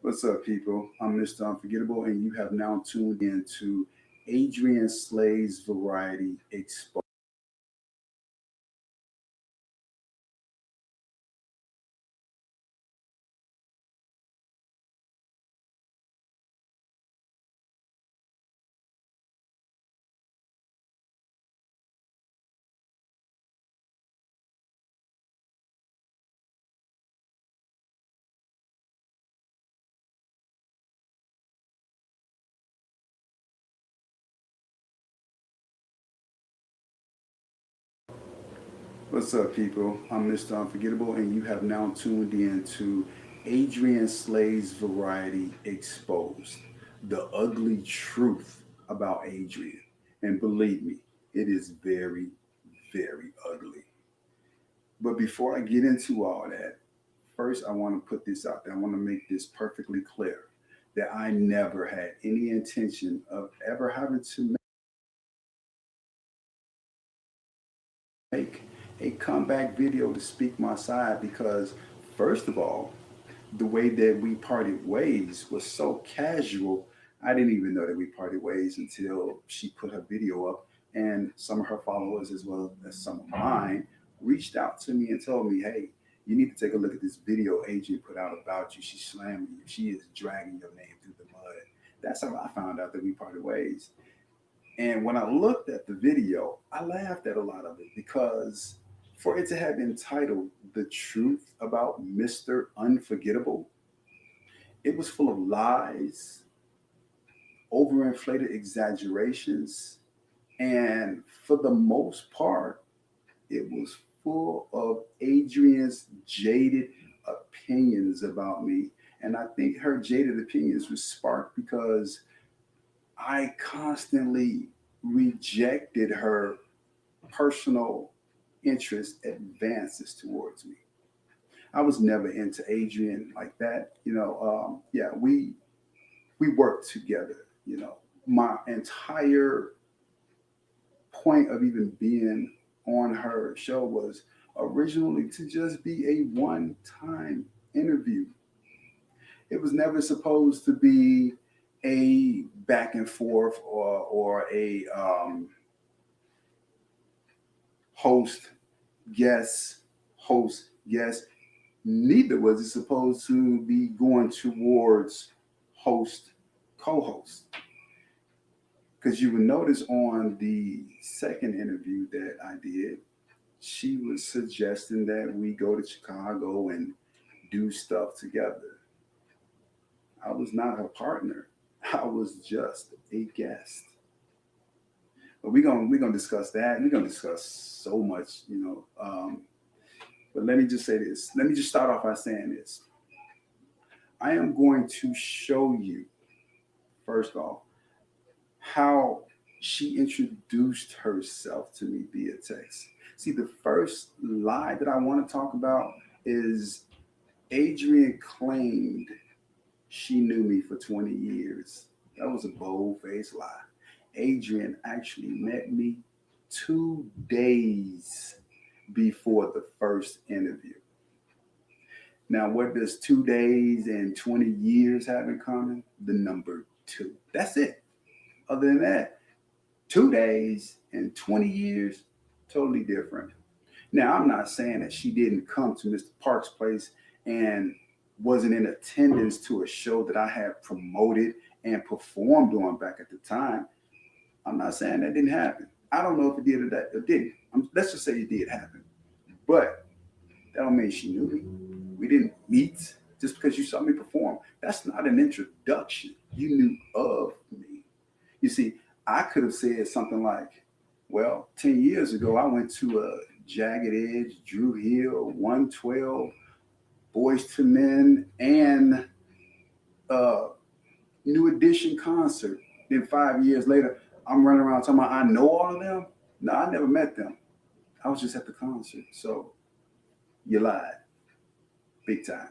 What's up, people? I'm Mr. Unforgettable, and you have now tuned in to Adrian Slay's Variety Expo. What's up, people? I'm Mr. Unforgettable, and you have now tuned in to Adrian Slay's Variety Exposed, the ugly truth about Adrian. And believe me, it is very, very ugly. But before I get into all that, first I want to put this out there. I want to make this perfectly clear that I never had any intention of ever having to make a comeback video to speak my side because, first of all, the way that we parted ways was so casual. I didn't even know that we parted ways until she put her video up, and some of her followers, as well as some of mine, reached out to me and told me, hey, you need to take a look at this video Adrian put out about you. She's slamming you. She is dragging your name through the mud. That's how I found out that we parted ways. And when I looked at the video, I laughed at a lot of it because for it to have been titled The Truth About Mr. Unforgettable, it was full of lies, overinflated exaggerations, and for the most part, it was full of Adrian's jaded opinions about me. And I think her jaded opinions were sparked because I constantly rejected her personal interest advances towards me. I was never into Adrian like that. Yeah, we worked together. My entire point of even being on her show was originally to just be a one-time interview. It was never supposed to be a back and forth or a host guest host guest. Neither was it supposed to be going towards host co-host, because you would notice on the second interview that I did, she was suggesting that we go to Chicago and do stuff together. I was not her partner. I was just a guest. But we're gonna discuss that. We're gonna discuss so much. But let me just say this. Let me just start off by saying this. I am going to show you, first off, how she introduced herself to me via text. See, the first lie that I want to talk about is Adrian claimed she knew me for 20 years. That was a bold faced lie. Adrian actually met me 2 days before the first interview. Now, what does 2 days and 20 years have in common? The number two. That's it. Other than that, 2 days and 20 years, totally different. Now, I'm not saying that she didn't come to Mr. Park's place and wasn't in attendance to a show that I had promoted and performed on back at the time. I'm not saying that didn't happen. I don't know if it did or that it didn't. Let's just say it did happen. But that don't mean she knew me. We didn't meet just because you saw me perform. That's not an introduction. You knew of me. You see, I could have said something like, well, 10 years ago, I went to a Jagged Edge, Drew Hill, 112, Boys to Men, and New Edition concert. Then 5 years later, I'm running around talking about I know all of them. No, I never met them. I was just at the concert. So you lied big time.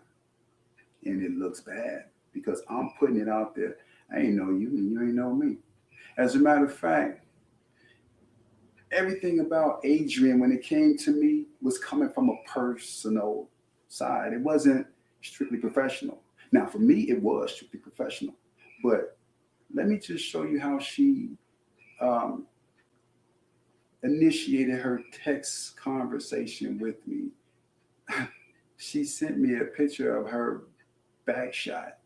And it looks bad because I'm putting it out there. I ain't know you and you ain't know me. As a matter of fact, everything about Adrian when it came to me was coming from a personal side. It wasn't strictly professional. Now, for me, it was strictly professional. But let me just show you how she um, initiated her text conversation with me. She sent me a picture of her back shot.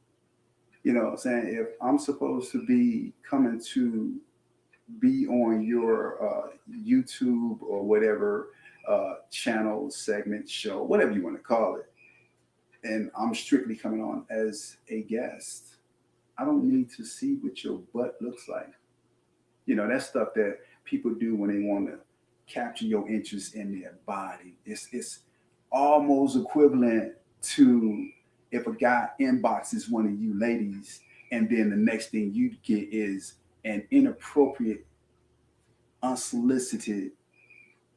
You know what I'm saying? If I'm supposed to be coming to be on your YouTube or whatever channel, segment, show, whatever you want to call it, and I'm strictly coming on as a guest, I don't need to see what your butt looks like. You know, that's stuff that people do when they want to capture your interest in their body. It's almost equivalent to if a guy inboxes one of you ladies, and then the next thing you get is an inappropriate, unsolicited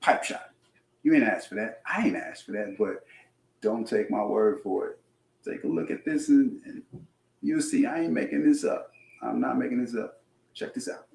pipe shot. You ain't asked for that. I ain't asked for that, but don't take my word for it. Take a look at this, and you'll see I ain't making this up. I'm not making this up. Check this out.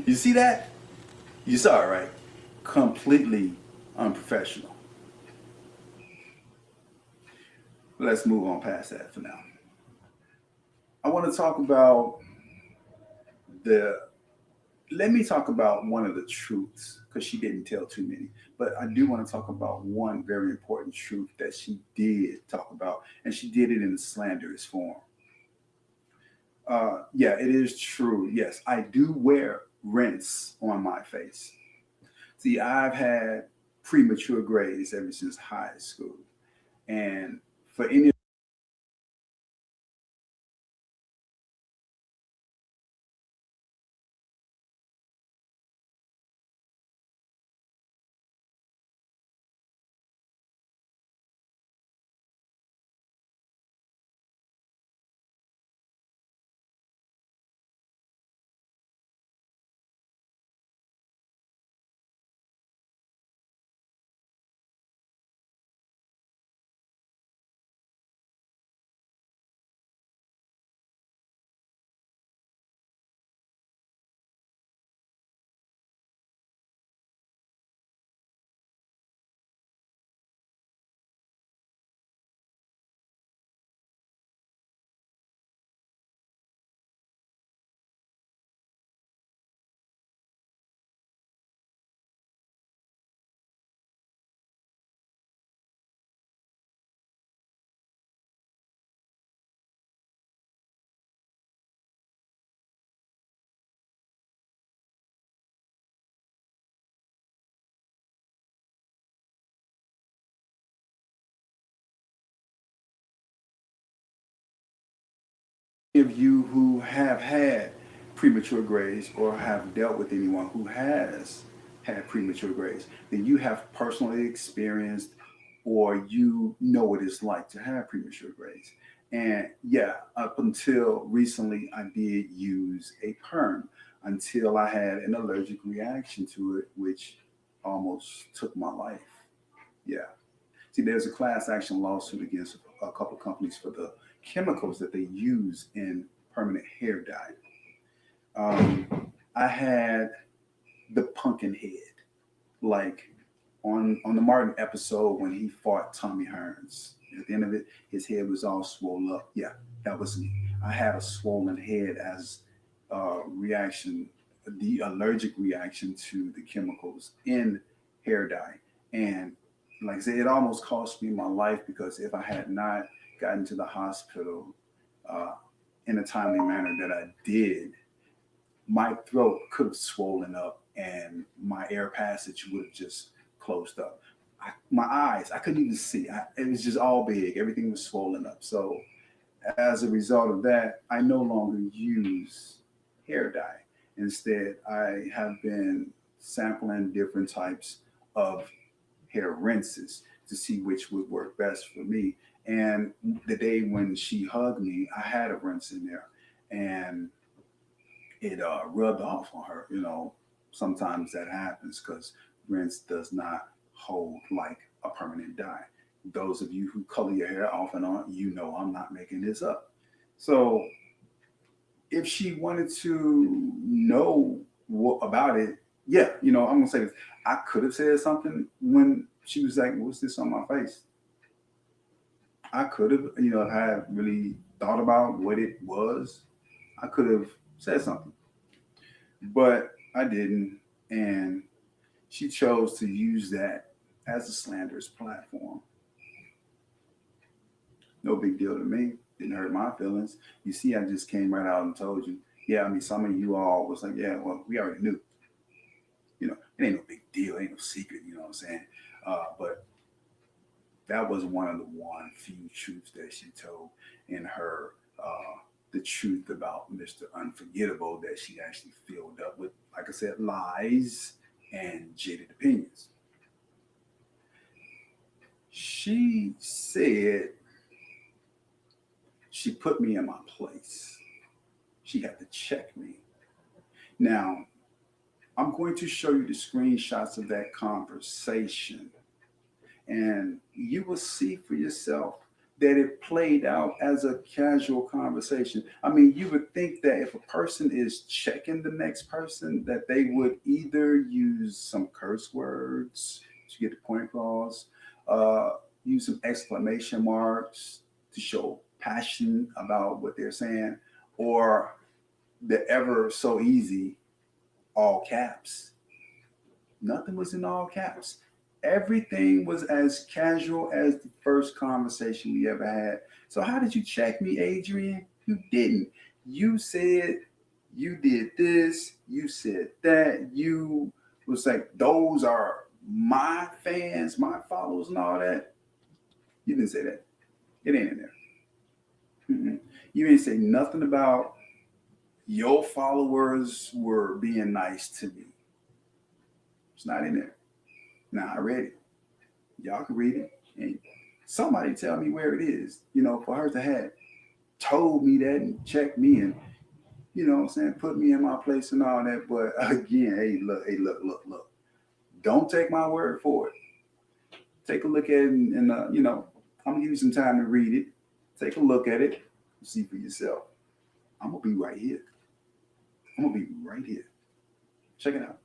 You see that? You saw it, right? Completely unprofessional. Let's move on past that for now. I want to talk about the let me talk about one of the truths because she didn't tell too many, but I do want to talk about one very important truth that she did talk about, and she did it in a slanderous form. Yeah, it is true. Yes, I do wear rinse on my face. See, I've had premature grays ever since high school, and for any of you who have had premature grays or have dealt with anyone who has had premature grays, then you have personally experienced or you know what it's like to have premature grays. And yeah, up until recently, I did use a perm until I had an allergic reaction to it, which almost took my life. Yeah. See, there's a class action lawsuit against a couple of companies for the chemicals that they use in permanent hair dye. I had the pumpkin head, like on the Martin episode when he fought Tommy Hearns. At the end of it, his head was all swollen up. Yeah, that was me. I had a swollen head as a reaction, the allergic reaction to the chemicals in hair dye. And like I said, it almost cost me my life because if I had not gotten to the hospital uh, in a timely manner that I did, my throat could have swollen up and my air passage would have just closed up. My eyes, I couldn't even see. It was just all big. Everything was swollen up. So as a result of that, I no longer use hair dye. Instead, I have been sampling different types of hair rinses to see which would work best for me. And the day when she hugged me, I had a rinse in there, and it rubbed off on her. You know, sometimes that happens because rinse does not hold like a permanent dye. Those of you who color your hair off and on, you know I'm not making this up. So if she wanted to know about it, yeah, I'm gonna say this. I could have said something when she was like, "What's this on my face?" I could have, if I had really thought about what it was, I could have said something, but I didn't, and she chose to use that as a slanderous platform. No big deal to me. Didn't hurt my feelings. You see, I just came right out and told you. Yeah, I mean, some of you all was like, yeah, well, we already knew. It ain't no big deal, ain't no secret. You know what I'm saying? But that was one of the few truths that she told in her the truth about Mr. Unforgettable that she actually filled up with, like I said, lies and jaded opinions. She said she put me in my place. She had to check me. Now, I'm going to show you the screenshots of that conversation, and you will see for yourself that it played out as a casual conversation. I mean, you would think that if a person is checking the next person, that they would either use some curse words to get the point across, uh, use some exclamation marks to show passion about what they're saying, or the ever so easy all caps. Nothing was in all caps. Everything was as casual as the first conversation we ever had. So, how did you check me, Adrian? You didn't. You said you did this, you said that, you was like, those are my fans, my followers, and all that. You didn't say that. It ain't in there. Mm-mm. You didn't say nothing about your followers were being nice to me. It's not in there. Now I read it. Y'all can read it. And somebody tell me where it is. For her to have told me that and checked me and, what I'm saying, put me in my place and all that. But again, hey, look. Don't take my word for it. Take a look at it and I'm gonna give you some time to read it. Take a look at it. See for yourself. I'm gonna be right here. I'm gonna be right here. Check it out.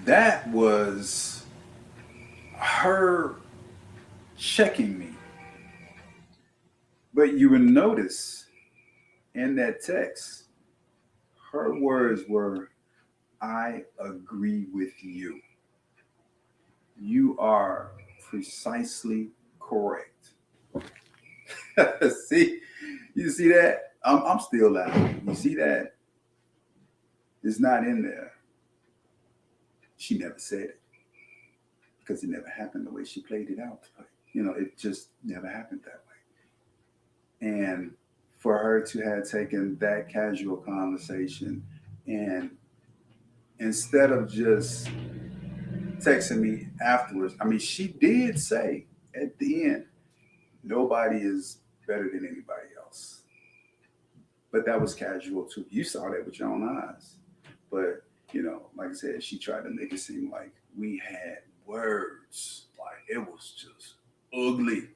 That was her checking me. But you will notice in that text, her words were, I agree with you. You are precisely correct. See, you see that? I'm still laughing. You see that? It's not in there. She never said it because it never happened the way she played it out. It just never happened that way. And for her to have taken that casual conversation and instead of just texting me afterwards, I mean, she did say at the end, nobody is better than anybody else. But that was casual too. You saw that with your own eyes. But, like I said, she tried to make it seem like we had words. Like it was just ugly.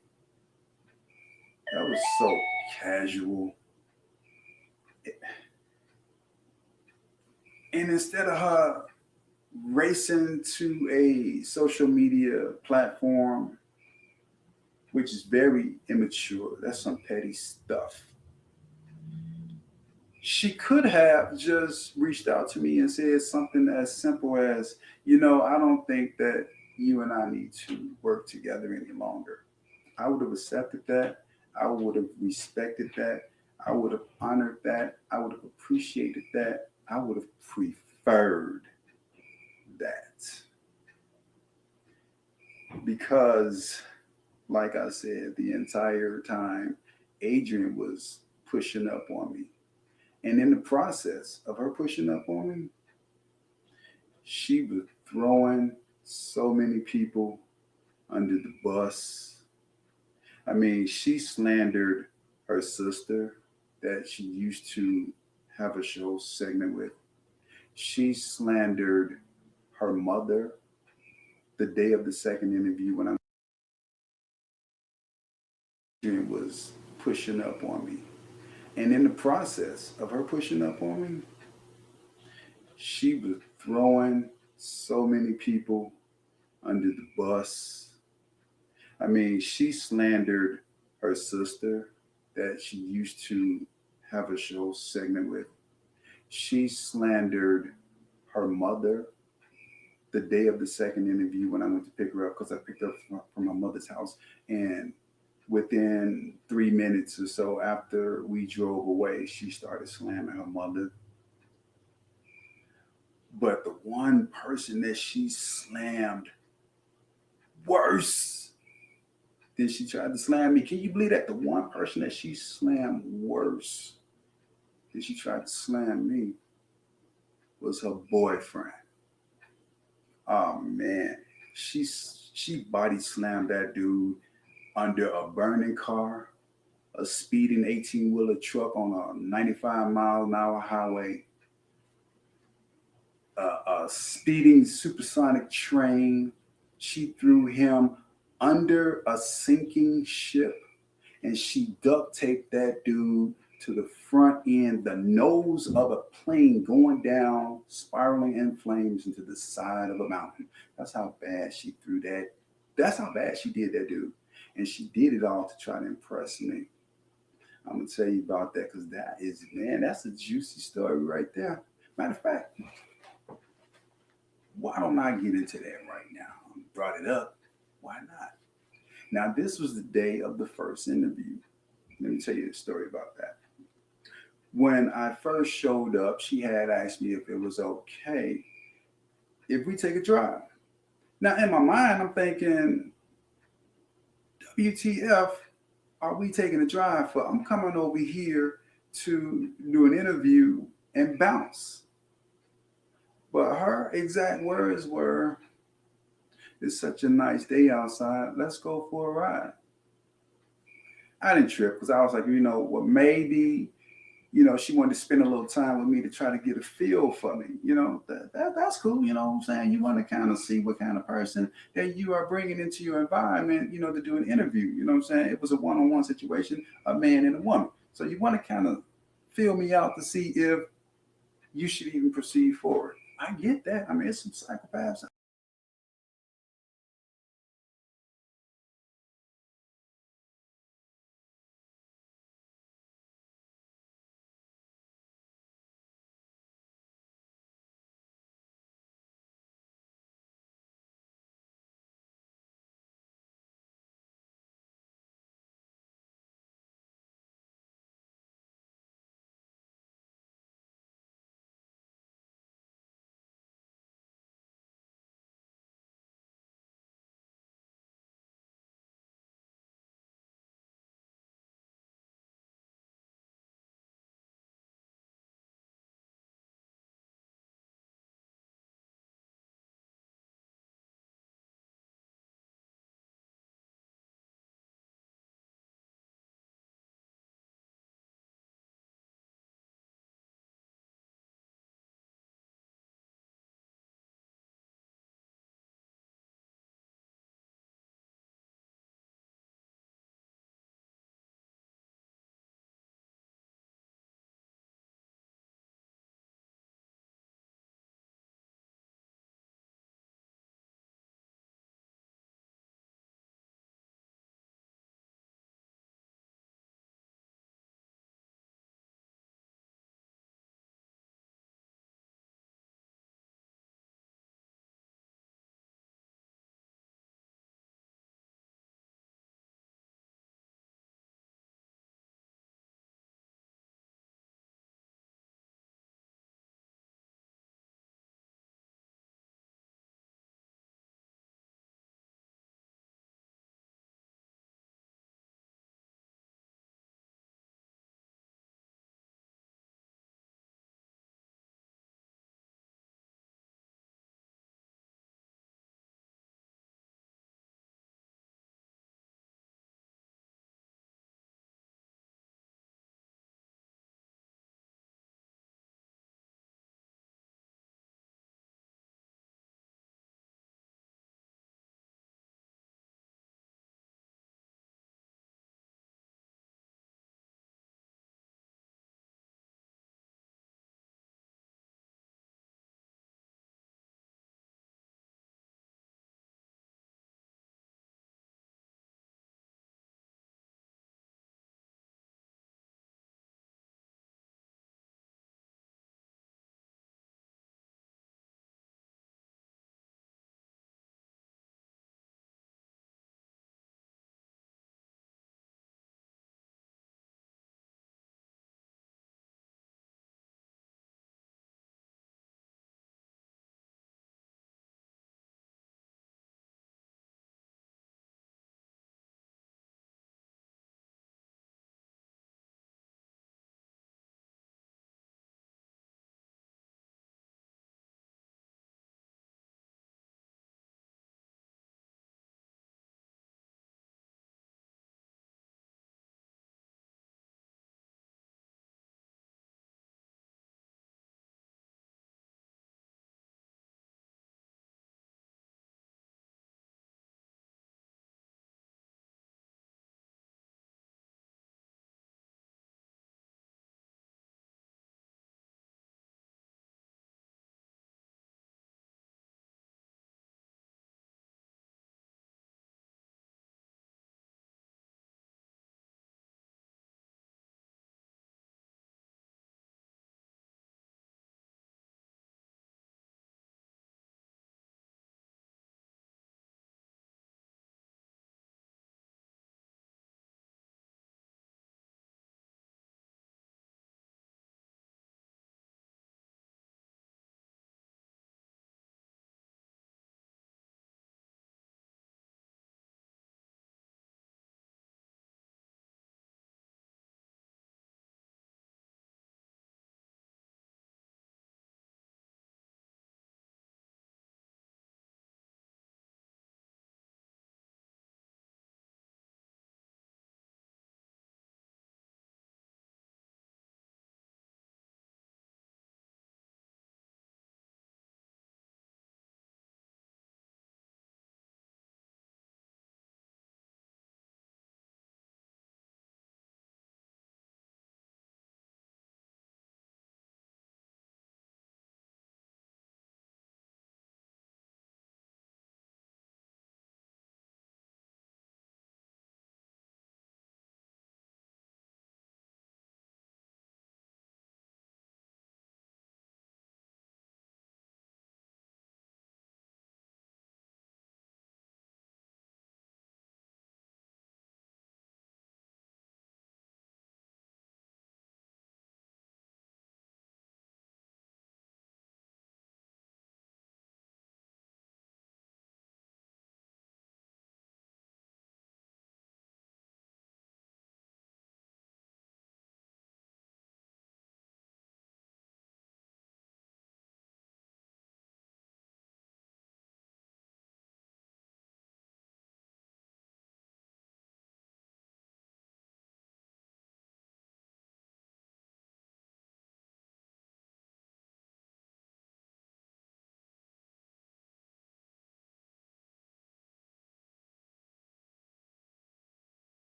That was so casual. And instead of her racing to a social media platform, which is very immature, that's some petty stuff. She could have just reached out to me and said something as simple as, I don't think that you and I need to work together any longer. I would have accepted that. I would have respected that. I would have honored that. I would have appreciated that. I would have preferred that. Because, like I said, the entire time, Adrian was pushing up on me. And in the process of her pushing up on me, she was throwing so many people under the bus. I mean, she slandered her sister that she used to have a show segment with. She slandered her mother the day of the second interview when I was pushing up on me. And in the process of her pushing up on me, she was throwing so many people under the bus. I mean, she slandered her sister that she used to have a show segment with. She slandered her mother the day of the second interview when I went to pick her up because I picked her up from my mother's house. And within 3 minutes or so after we drove away, she started slamming her mother. But the one person that she slammed worse than she tried to slam me, can you believe that? The one person that she slammed worse than she tried to slam me was her boyfriend. Oh man, she body slammed that dude under a burning car, a speeding 18-wheeler truck on a 95-mile-an-hour highway, a speeding supersonic train. She threw him under a sinking ship, and she duct taped that dude to the front end, the nose of a plane going down, spiraling in flames into the side of a mountain. That's how bad she threw that. That's how bad she did that dude. And she did it all to try to impress me. I'm going to tell you about that because that is, man, that's a juicy story right there. Matter of fact, why don't I get into that right now? I brought it up. Why not? Now, this was the day of the first interview. Let me tell you a story about that. When I first showed up, she had asked me if it was okay if we take a drive. Now, in my mind, I'm thinking, WTF are we taking a drive for? I'm coming over here to do an interview and bounce. But her exact words were, it's such a nice day outside. Let's go for a ride. I didn't trip because I was like, maybe, she wanted to spend a little time with me to try to get a feel for me. That's cool. You know what I'm saying? You want to kind of see what kind of person that you are bringing into your environment, to do an interview. You know what I'm saying? It was a one-on-one situation, a man and a woman. So you want to kind of feel me out to see if you should even proceed forward. I get that. I mean, it's some psychopaths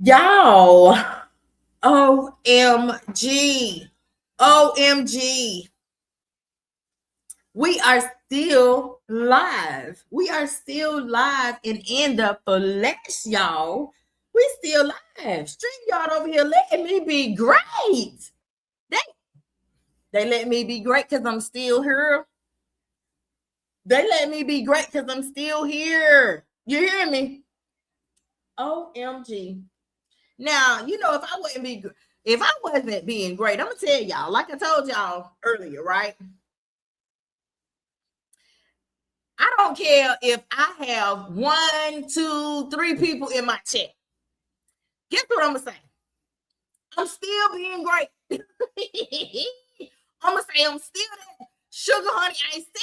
Y'all, OMG. OMG. We are still live. We are still live and in the flesh, y'all. We still live. StreamYard over here letting me be great. They let me be great because I'm still here. They let me be great because I'm still here. You hear me? OMG. Now, you know, if I wasn't being great, I'm gonna tell y'all, like I told y'all earlier, right? I don't care if I have 1, 2, 3 people in my chat. Guess what I'm gonna say? I'm still being great. I'm gonna say I'm still that sugar honey iced.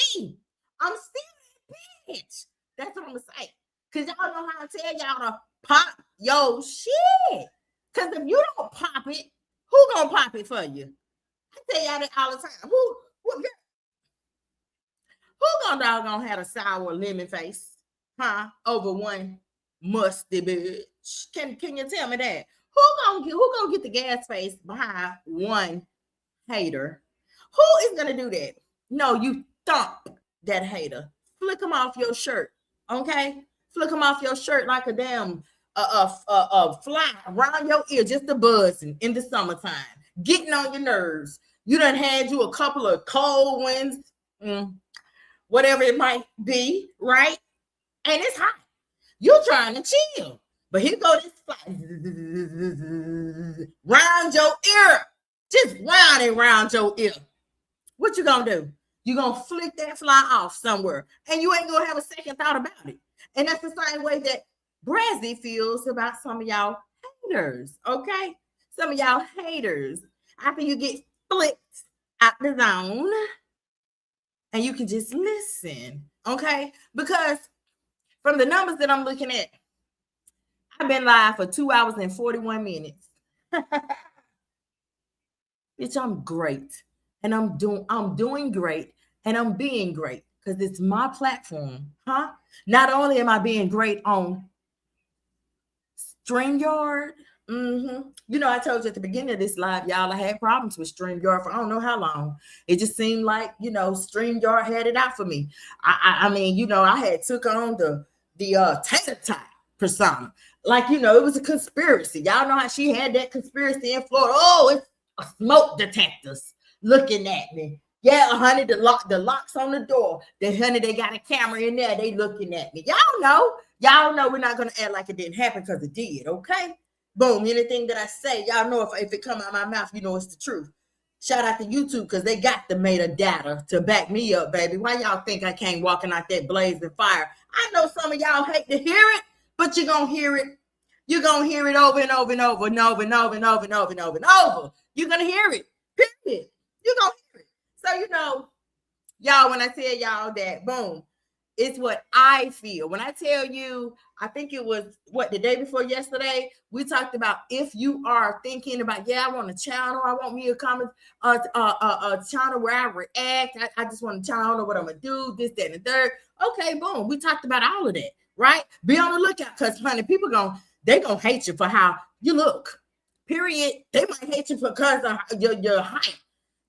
I'm still that bitch. That's what I'm gonna say. Cause y'all know how to tell y'all to pop yo shit. Cause if you don't pop it, who gonna pop it for you? I tell y'all that all the time. Who gonna have a sour lemon face? Huh? Over one musty bitch. Can you tell me that? Who gonna get the gas face behind one hater? Who is gonna do that? No, you thump that hater. Flick them off your shirt. Okay? Flick them off your shirt like a damn fly around your ear, just a buzzing in the summertime, getting on your nerves. You done had you a couple of cold winds, whatever it might be, right? And it's hot. You're trying to chill. But here go this fly round your ear. Just round and round your ear. What you gonna do? You gonna flick that fly off somewhere, and you ain't gonna have a second thought about it. And that's the same way that Brazzy feels about some of y'all haters, okay? Some of y'all haters. After you get flicked out the zone, and you can just listen, okay? Because from the numbers that I'm looking at, I've been live for 2 hours and 41 minutes. Bitch, I'm great. And I'm doing great, and I'm being great because it's my platform, huh? Not only am I being great on StreamYard, you know, I told you at the beginning of this live, y'all, I had problems with StreamYard for I don't know how long. It just seemed like, you know, StreamYard had it out for me. I mean, you know, I had took on the TATOR TOT persona. Like, you know, it was a conspiracy. Y'all know how she had that conspiracy in Florida. Oh, it's smoke detectors looking at me. Yeah, honey, the locks on the door. Honey, they got a camera in there. They looking at me. Y'all know we're not gonna act like it didn't happen because it did. Okay, boom. Anything that I say, y'all know if it come out my mouth, you know it's the truth. Shout out to YouTube because they got the metadata to back me up, baby. Why y'all think I came walking out that blazing fire? I know some of y'all hate to hear it, but you're gonna hear it. You're gonna hear it over and over and over and over and over and over and over and over and over. You're gonna hear it. Period. You're gonna hear it. So, you know, y'all, when I tell y'all that, boom, it's what I feel. When I tell you, I think it was the day before yesterday, we talked about if you are thinking about, I want a channel, I want me a comment, a channel where I react. I just want a channel, I don't know what I'm gonna do, this, that, and the third. Okay, boom. We talked about all of that, right? Be on the lookout because, honey, people they gonna hate you for how you look. Period. They might hate you because of your height.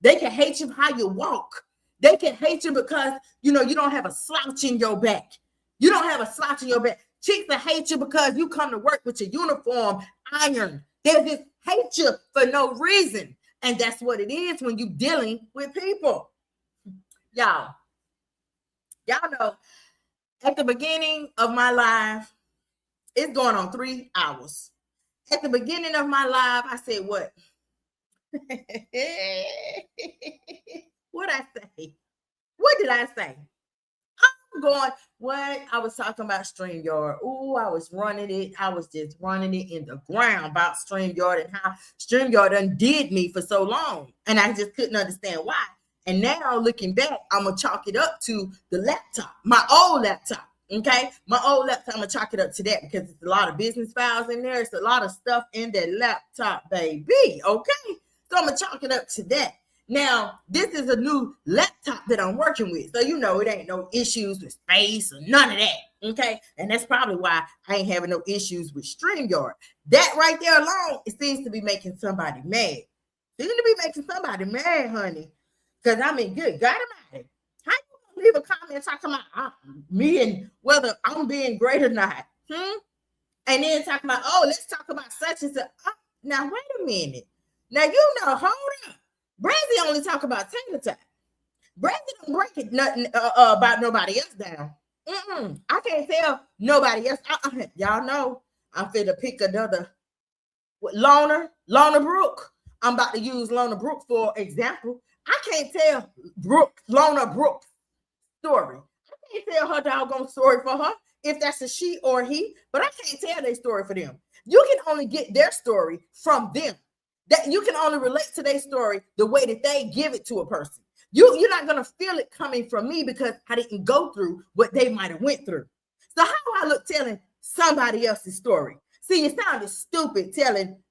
They can hate you how you walk. They can hate you because, you know, you don't have a slouch in your back. You don't have a slouch in your back. Chicks that hate you because you come to work with your uniform iron. They just hate you for no reason. And that's what it is when you're dealing with people. Y'all know, at the beginning of my live, it's going on 3 hours. At the beginning of my live, I said, what? What'd I say? What did I say? I'm going, what? I was talking about StreamYard. Oh, I was running it. I was just running it in the ground about StreamYard and how StreamYard undid me for so long. And I just couldn't understand why. And now looking back, I'm going to chalk it up to the laptop, my old laptop. Okay, my old laptop, I'm gonna chalk it up to that because it's a lot of business files in there. It's a lot of stuff in that laptop, baby. Okay, so I'm gonna chalk it up to that. Now, this is a new laptop that I'm working with, so you know it ain't no issues with space or none of that. Okay, and that's probably why I ain't having no issues with StreamYard. That right there alone, it seems to be making somebody mad. Seems to be making somebody mad, honey. Because I mean, good God Almighty, how you gonna leave a comment talking about me and whether I'm being great or not? And then talking about, oh, let's talk about such and such. Now wait a minute. Now you know, hold up. Brandy only talk about Tater Tot. Brandy don't break it nothing about nobody else down. I can't tell nobody else. Y'all know I'm finna pick another Lorna Brooke. I'm about to use Lorna Brooke for example. I can't tell Lorna Brooke's story. I can't tell her doggone story for her if that's a she or he, but I can't tell their story for them. You can only get their story from them. That you can only relate to their story the way that they give it to a person. You're not gonna feel it coming from me because I didn't go through what they might have went through. So how do I look telling somebody else's story? See, you sounded stupid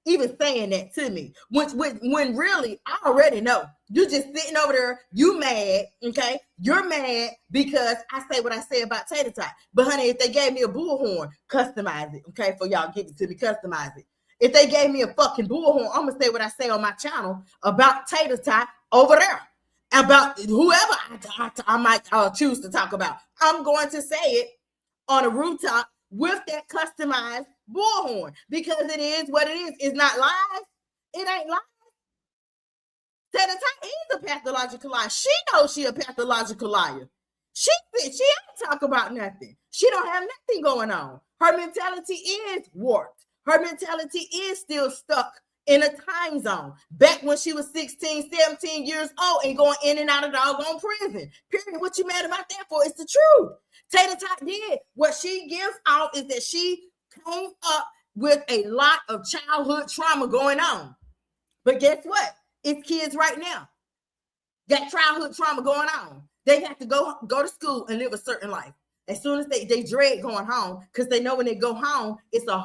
even saying that to me. When really I already know. You're just sitting over there, you mad, okay? You're mad because I say what I say about Tater Tot. But honey, if they gave me a bullhorn, customize it, okay? For y'all give it to me, customize it. If they gave me a fucking bullhorn, I'm gonna say what I say on my channel about Tater Tot over there. About whoever I might choose to talk about. I'm going to say it on a rooftop with that customized bullhorn because it is what it is. It's not lies. It ain't lies. Tater Tot is a pathological liar. She knows she a pathological liar. She ain't talk about nothing. She don't have nothing going on. Her mentality is warped. Her mentality is still stuck in a time zone. Back when she was 16, 17 years old and going in and out of doggone prison. Period. What you mad about that for? It's the truth. Tater Tot did. What she gives out is that she came up with a lot of childhood trauma going on. But guess what? It's kids right now. Got childhood trauma going on. They have to go to school and live a certain life. As soon as they dread going home, because they know when they go home, it's a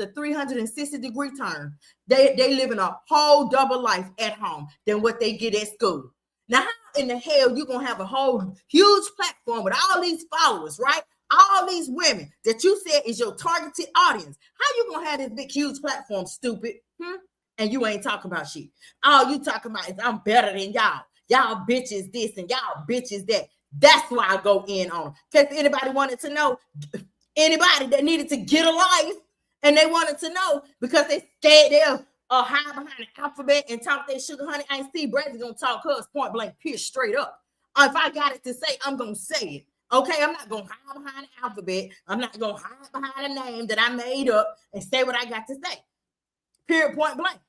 360-degree turn. They live in a whole double life at home than what they get at school. Now, how in the hell you gonna have a whole huge platform with all these followers, right? All these women that you said is your targeted audience. How you gonna have this big, huge platform, stupid? And you ain't talking about shit. All you talking about is I'm better than y'all. Y'all bitches this and y'all bitches that. That's why I go in on them. Because anybody wanted to know, anybody that needed to get a life, and they wanted to know because they scared they'll hide behind the alphabet and talk their sugar honey. I see Bradley gonna talk hers point blank, pierce straight up. If I got it to say, I'm gonna say it. Okay, I'm not gonna hide behind the alphabet. I'm not gonna hide behind a name that I made up and say what I got to say. Period, point blank.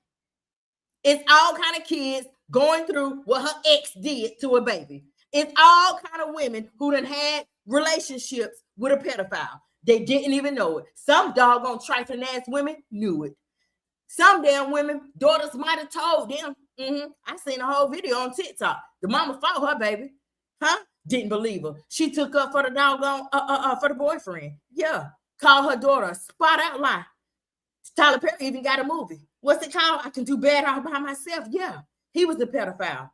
It's all kind of kids going through what her ex did to a baby. It's all kind of women who done had relationships with a pedophile. They didn't even know it. Some doggone trifling ass women knew it. Some damn women, daughters might have told them. I seen a whole video on TikTok. The mama fought her baby. Didn't believe her. She took up for the doggone, for the boyfriend. Yeah. Called her daughter a spot out lie. Tyler Perry even got a movie. What's it called? I Can Do Bad All By Myself. Yeah. He was a pedophile.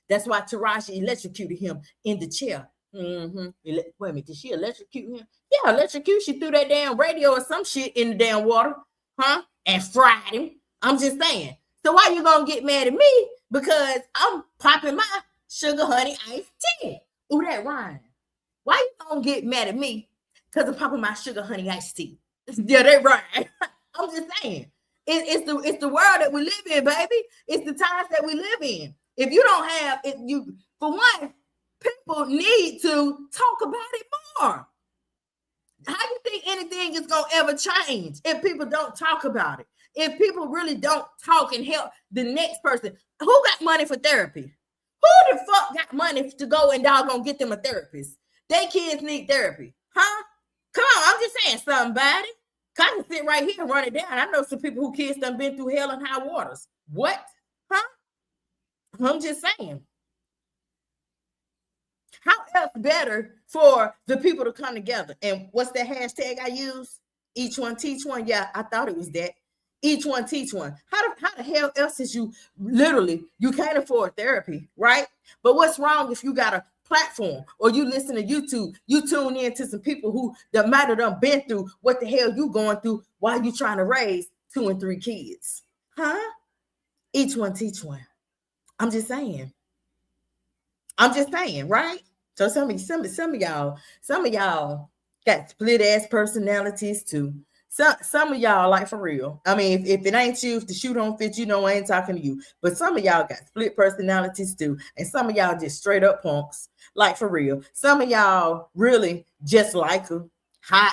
That's why Taraji electrocuted him in the chair. Wait a minute, did she electrocute him? Yeah, electrocute. She threw that damn radio or some shit in the damn water, and fried him. I'm just saying. So why you gonna get mad at me? Because I'm popping my sugar honey iced tea. Ooh, that rhyme. Why you gonna get mad at me? Because I'm popping my sugar honey iced tea. Yeah, that right. I'm just saying. It's the world that we live in, baby. It's the times that we live in. If you don't have it, for one, people need to talk about it more. How do you think anything is gonna ever change if people don't talk about it? If people really don't talk and help the next person, who got money for therapy? Who the fuck got money to go and doggone get them a therapist? They kids need therapy, Come on, I'm just saying, somebody. I can sit right here and run it down. I know some people who kids done been through hell and high waters. What? I'm just saying. How else better for the people to come together? And what's that hashtag I use? Each one teach one. Yeah, I thought it was that. Each one teach one. How the hell else is you can't afford therapy, right? But what's wrong if you got a platform, or you listen to YouTube, you tune in to some people who that might have done been through what the hell you going through while you trying to raise 2 and 3 kids. Huh? Each one teach one. I'm just saying, right? So some of y'all got split ass personalities too. Some of y'all, like, for real. I mean, if it ain't you, if the shoe don't fit, I ain't talking to you. But some of y'all got split personalities too. And some of y'all just straight up punks. Like, for real. Some of y'all really just like her.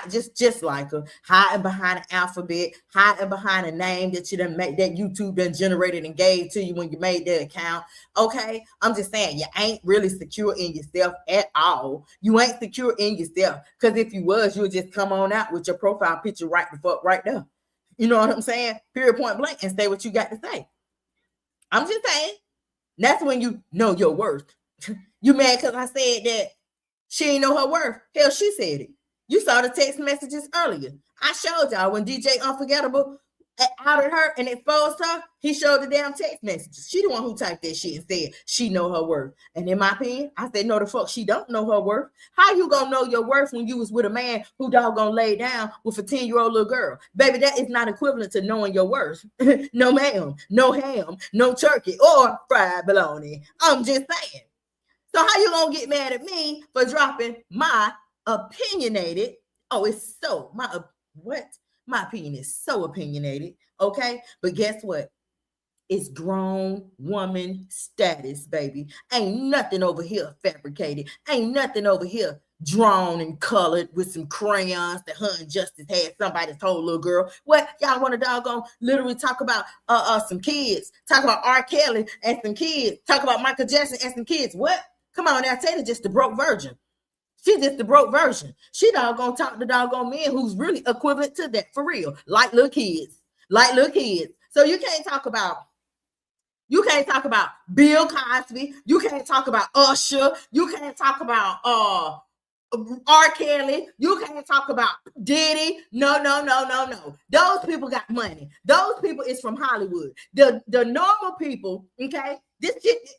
Just like her, hiding behind an alphabet, hiding behind a name that you done made, that YouTube done generated and gave to you when you made that account. Okay, I'm just saying, you ain't really secure in yourself at all. You ain't secure in yourself, because if you was, you would just come on out with your profile picture right the fuck right there. You know what I'm saying? Period, point blank, and say what you got to say. I'm just saying, that's when you know your worth. You mad because I said that she ain't know her worth? Hell, she said it. You saw the text messages earlier. I showed y'all when DJ Unforgettable outed her and exposed her. He showed the damn text messages. She the one who typed that shit and said she know her worth. And in my opinion, I said, no, the fuck, she don't know her worth. How you gonna know your worth when you was with a man who doggone laid down with a 10-year-old little girl? Baby, that is not equivalent to knowing your worth. No ma'am, no ham, no turkey, or fried bologna. I'm just saying. So how you gonna get mad at me for dropping my opinionated? Oh, it's so my opinion is so opinionated. Okay, but guess what? It's grown woman status, baby. Ain't nothing over here fabricated. Ain't nothing over here drawn and colored with some crayons that her and Justice had somebody told little girl. What, y'all want to doggone literally talk about some kids? Talk about R. Kelly and some kids. Talk about Michael Jackson and some kids. What? Come on now, Taylor just the broke virgin. She just the broke version. She doggone talk to doggone men who's really equivalent to that, for real. Like little kids. So you can't talk about Bill Cosby. You can't talk about Usher. You can't talk about R. Kelly. You can't talk about Diddy. No. Those people got money. Those people is from Hollywood. The normal people, okay? This shit,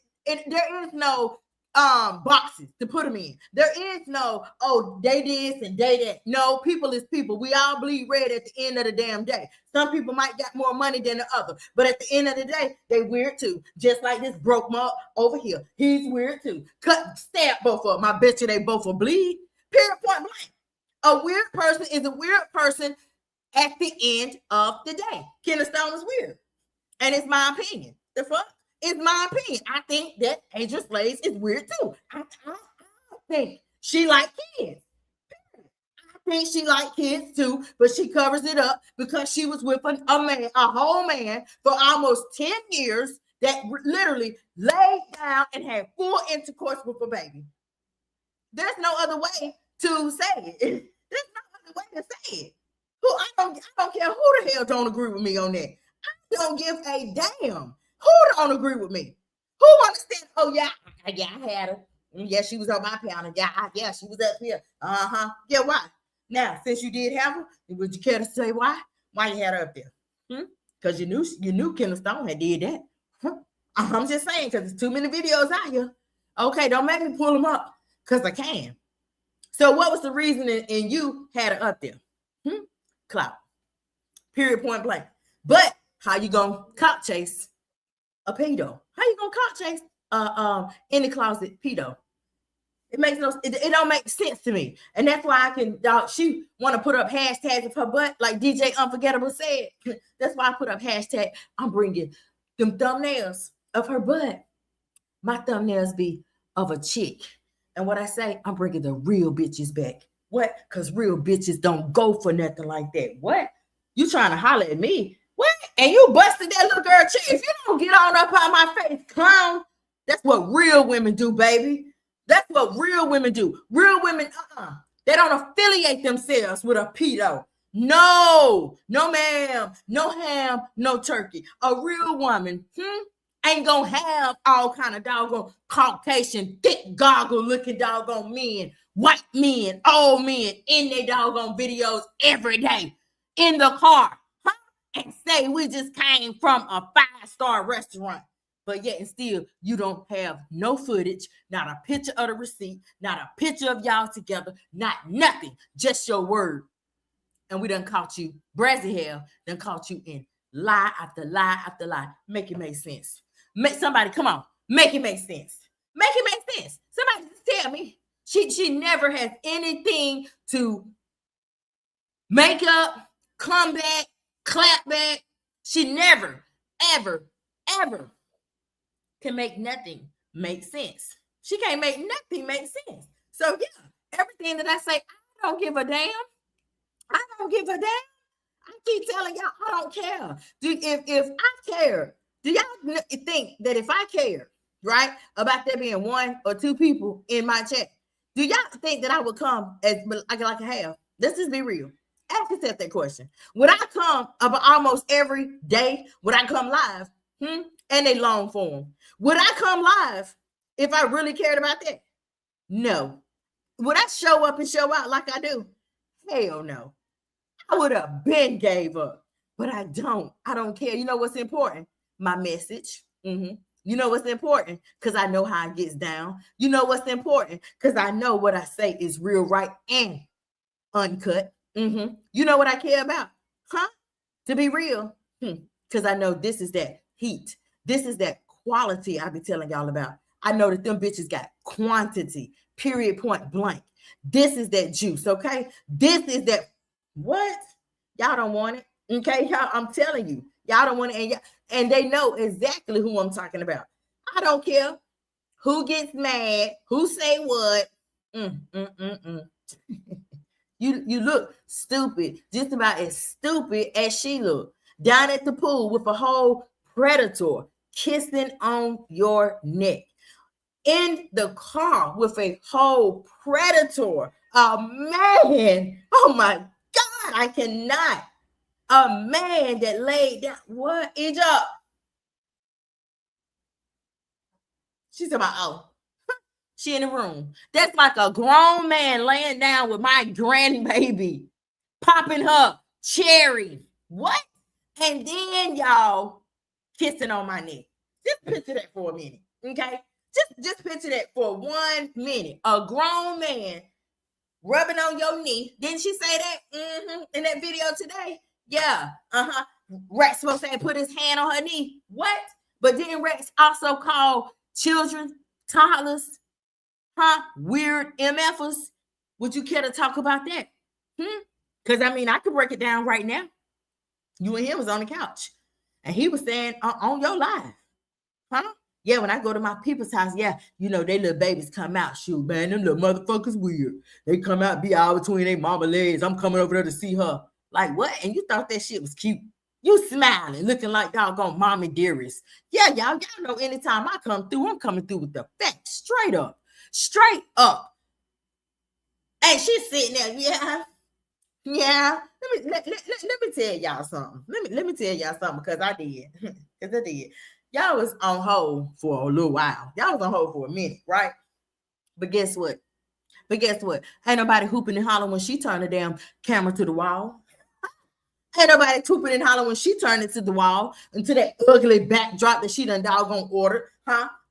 there is no boxes to put them in. There is no, oh, they this and they that. No, people is people. We all bleed red at the end of the damn day. Some people might got more money than the other, but at the end of the day, they weird too. Just like this broke mug over here. He's weird too. Stab both of them. I bet you they both will bleed. Period, point blank. A weird person is a weird person at the end of the day. Kenneth Stone is weird. And it's my opinion. The fuck? It's my opinion. I think that Angel Slaves is weird too. I think she like kids. I think she like kids too, but she covers it up because she was with a whole man for almost 10 years that literally laid down and had full intercourse with a baby. There's no other way to say it. There's no other way to say it. I don't care who the hell don't agree with me on that. I don't give a damn. Who don't agree with me? Who understands? Oh, yeah, I had her. Yeah, she was on my panel. Yeah, she was up here. Yeah, why? Now, since you did have her, would you care to say why? Why you had her up there? Because you knew Kenneth Stone had did that. I'm just saying, because there's too many videos out here. Okay, don't make me pull them up, because I can. So what was the reason and you had her up there? Clout. Period, point blank. But how you gonna cop chase a pedo? How you gonna cop chase in the closet pedo? It makes it don't make sense to me. And that's why she want to put up hashtags of her butt, like DJ Unforgettable said. That's why I put up hashtag, I'm bringing them thumbnails of her butt. My thumbnails be of a chick. And what I say, I'm bringing the real bitches back. What? Because real bitches don't go for nothing like that. What? You trying to holler at me? What? And you busted that little girl chick. If you don't get on up on my face, clown, that's what real women do, baby. That's what real women do. Real women, they don't affiliate themselves with a pedo. No, ma'am, no ham, no turkey. A real woman, ain't gonna have all kind of doggone Caucasian, thick goggle looking doggone men, white men, old men in their doggone videos every day in the car, and say we just came from a 5-star restaurant. but yet and still you don't have no footage, not a picture of the receipt, not a picture of y'all together, not nothing, just your word. And we done caught you, Brazzy hell, done caught you in lie after lie after lie. Make it make sense. Make somebody, come on, make it make sense. Make it make sense. Somebody just tell me. She never has anything to make up, come back, clap back. She never, ever, ever can make nothing make sense. She can't make nothing make sense. So yeah, everything that I say, I don't give a damn. I don't give a damn. I keep telling y'all, I don't care. If I care, do y'all think that if I care, right, about there being 1 or 2 people in my chat, do y'all think that I would come as like I have? Let's just be real. Ask yourself that question. Would I come about almost every day? Would I come live? And a long form. Would I come live if I really cared about that? No. Would I show up and show out like I do? Hell no. I would have been gave up, but I don't. I don't care. You know what's important? My message. You know what's important? Because I know how it gets down. You know what's important? Because I know what I say is real, right, and uncut. You know what I care about? To be real. Because I know this is that heat. This is that quality I be telling y'all about. I know that them bitches got quantity, period, point blank. This is that juice, okay? This is that, what? Y'all don't want it, okay? Y'all, I'm telling you, y'all don't want it, and they know exactly who I'm talking about. I don't care who gets mad, who say what. You look stupid, just about as stupid as she looked, down at the pool with a whole predator kissing on your neck. In the car with a whole predator. A man. Oh my God, I cannot. A man that laid down. What? Egypt. She's about, oh, she in the room. That's like a grown man laying down with my grandbaby, popping her cherry. What? And then y'all kissing on my neck. Just picture that for a minute, okay? Just picture that for 1 minute. A grown man rubbing on your knee. Didn't she say that in that video today? Yeah. Rex supposed to say put his hand on her knee. What? But didn't Rex also call children, toddlers, weird MFers? Would you care to talk about that? Because I mean, I could break it down right now. You and him was on the couch, and he was saying on your live, yeah, when I go to my people's house, yeah, you know, they little babies come out. Shoot, man, them little motherfuckers weird. They come out, be all between their mama legs. I'm coming over there to see her. Like, what? And you thought that shit was cute. You smiling, looking like doggone mommy dearest. Yeah, y'all know anytime I come through, I'm coming through with the facts. Straight up. Straight up. And she's sitting there, yeah. Let me tell y'all something. Let me tell y'all something, because I did. Y'all was on hold for a little while. Y'all was on hold for a minute, right? But guess what? Ain't nobody hooping and hollering when she turned the damn camera to the wall. Ain't nobody hooping and hollering when she turned it to the wall, into that ugly backdrop that she done doggone ordered.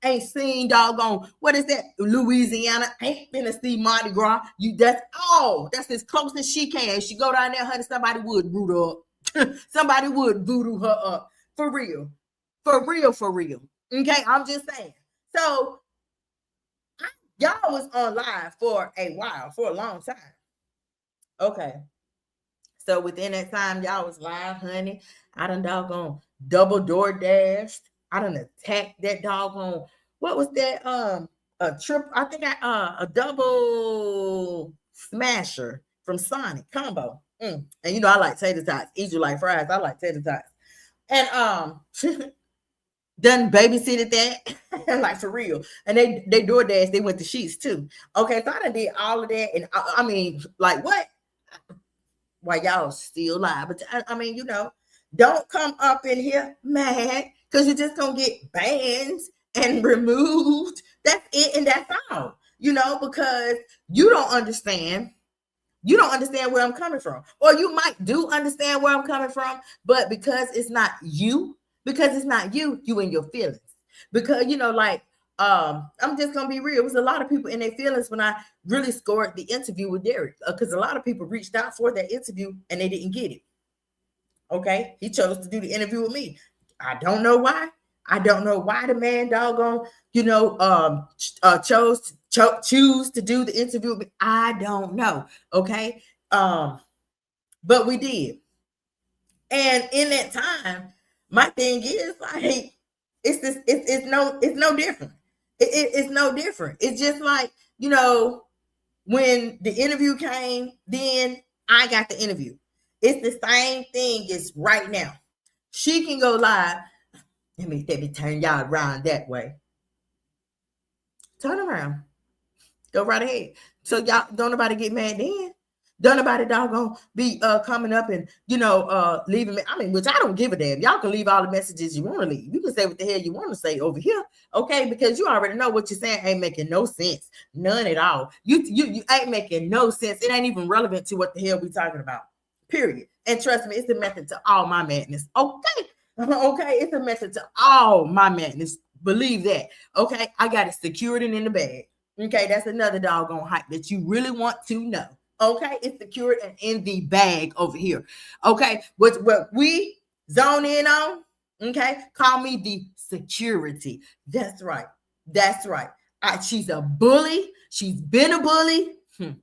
Ain't seen doggone, what is that? Louisiana. Ain't finna see Mardi Gras. That's all. That's as close as she can. She go down there, honey, somebody would voodoo up. Somebody would voodoo her up. For real. For real. Okay, I'm just saying. So, y'all was on live for a while, for a long time. Okay. So, within that time, y'all was live, honey. I done doggone double door dashed. I done attacked that doggone, what was that? A double smasher from Sonic combo. And you know, I like tater tots. Eat you like fries. I like tater tots. And, done babysitted that, like for real. And they DoorDash, they went to Sheets too. Okay, so I done did all of that, and I mean, like what? Why y'all still live? But I mean, you know, don't come up in here mad, because you're just gonna get banned and removed. That's it, and that's all. You know, because you don't understand. You don't understand where I'm coming from, or you might do understand where I'm coming from, but because it's not you. Because it's not you, you in your feelings. because I'm just gonna be real. It was a lot of people in their feelings when I really scored the interview with Derek, because a lot of people reached out for that interview and they didn't get it. Okay, he chose to do the interview with me. I don't know why. I don't know why the man doggone, choose to do the interview with me. I don't know. Okay, but we did, and in that time, my thing is like, it's no different. It's no different. It's just like, when the interview came, then I got the interview. It's the same thing as right now. She can go live. Let me turn y'all around that way. Turn around. Go right ahead. So y'all don't nobody get mad then. Don't nobody doggone be coming up and leaving me. I mean, which I don't give a damn. Y'all can leave all the messages you want to leave. You can say what the hell you want to say over here, okay? Because you already know what you're saying ain't making no sense, none at all. You ain't making no sense. It ain't even relevant to what the hell we talking about. Period. And trust me, it's a method to all my madness. Okay, okay, it's a method to all my madness. Believe that. Okay, I got it secured and in the bag. Okay, that's another doggone hype that you really want to know. Okay, it's secured and in the bag over here. Okay, what we zone in on, okay, call me the security. That's right. That's right. She's a bully. She's been a bully. And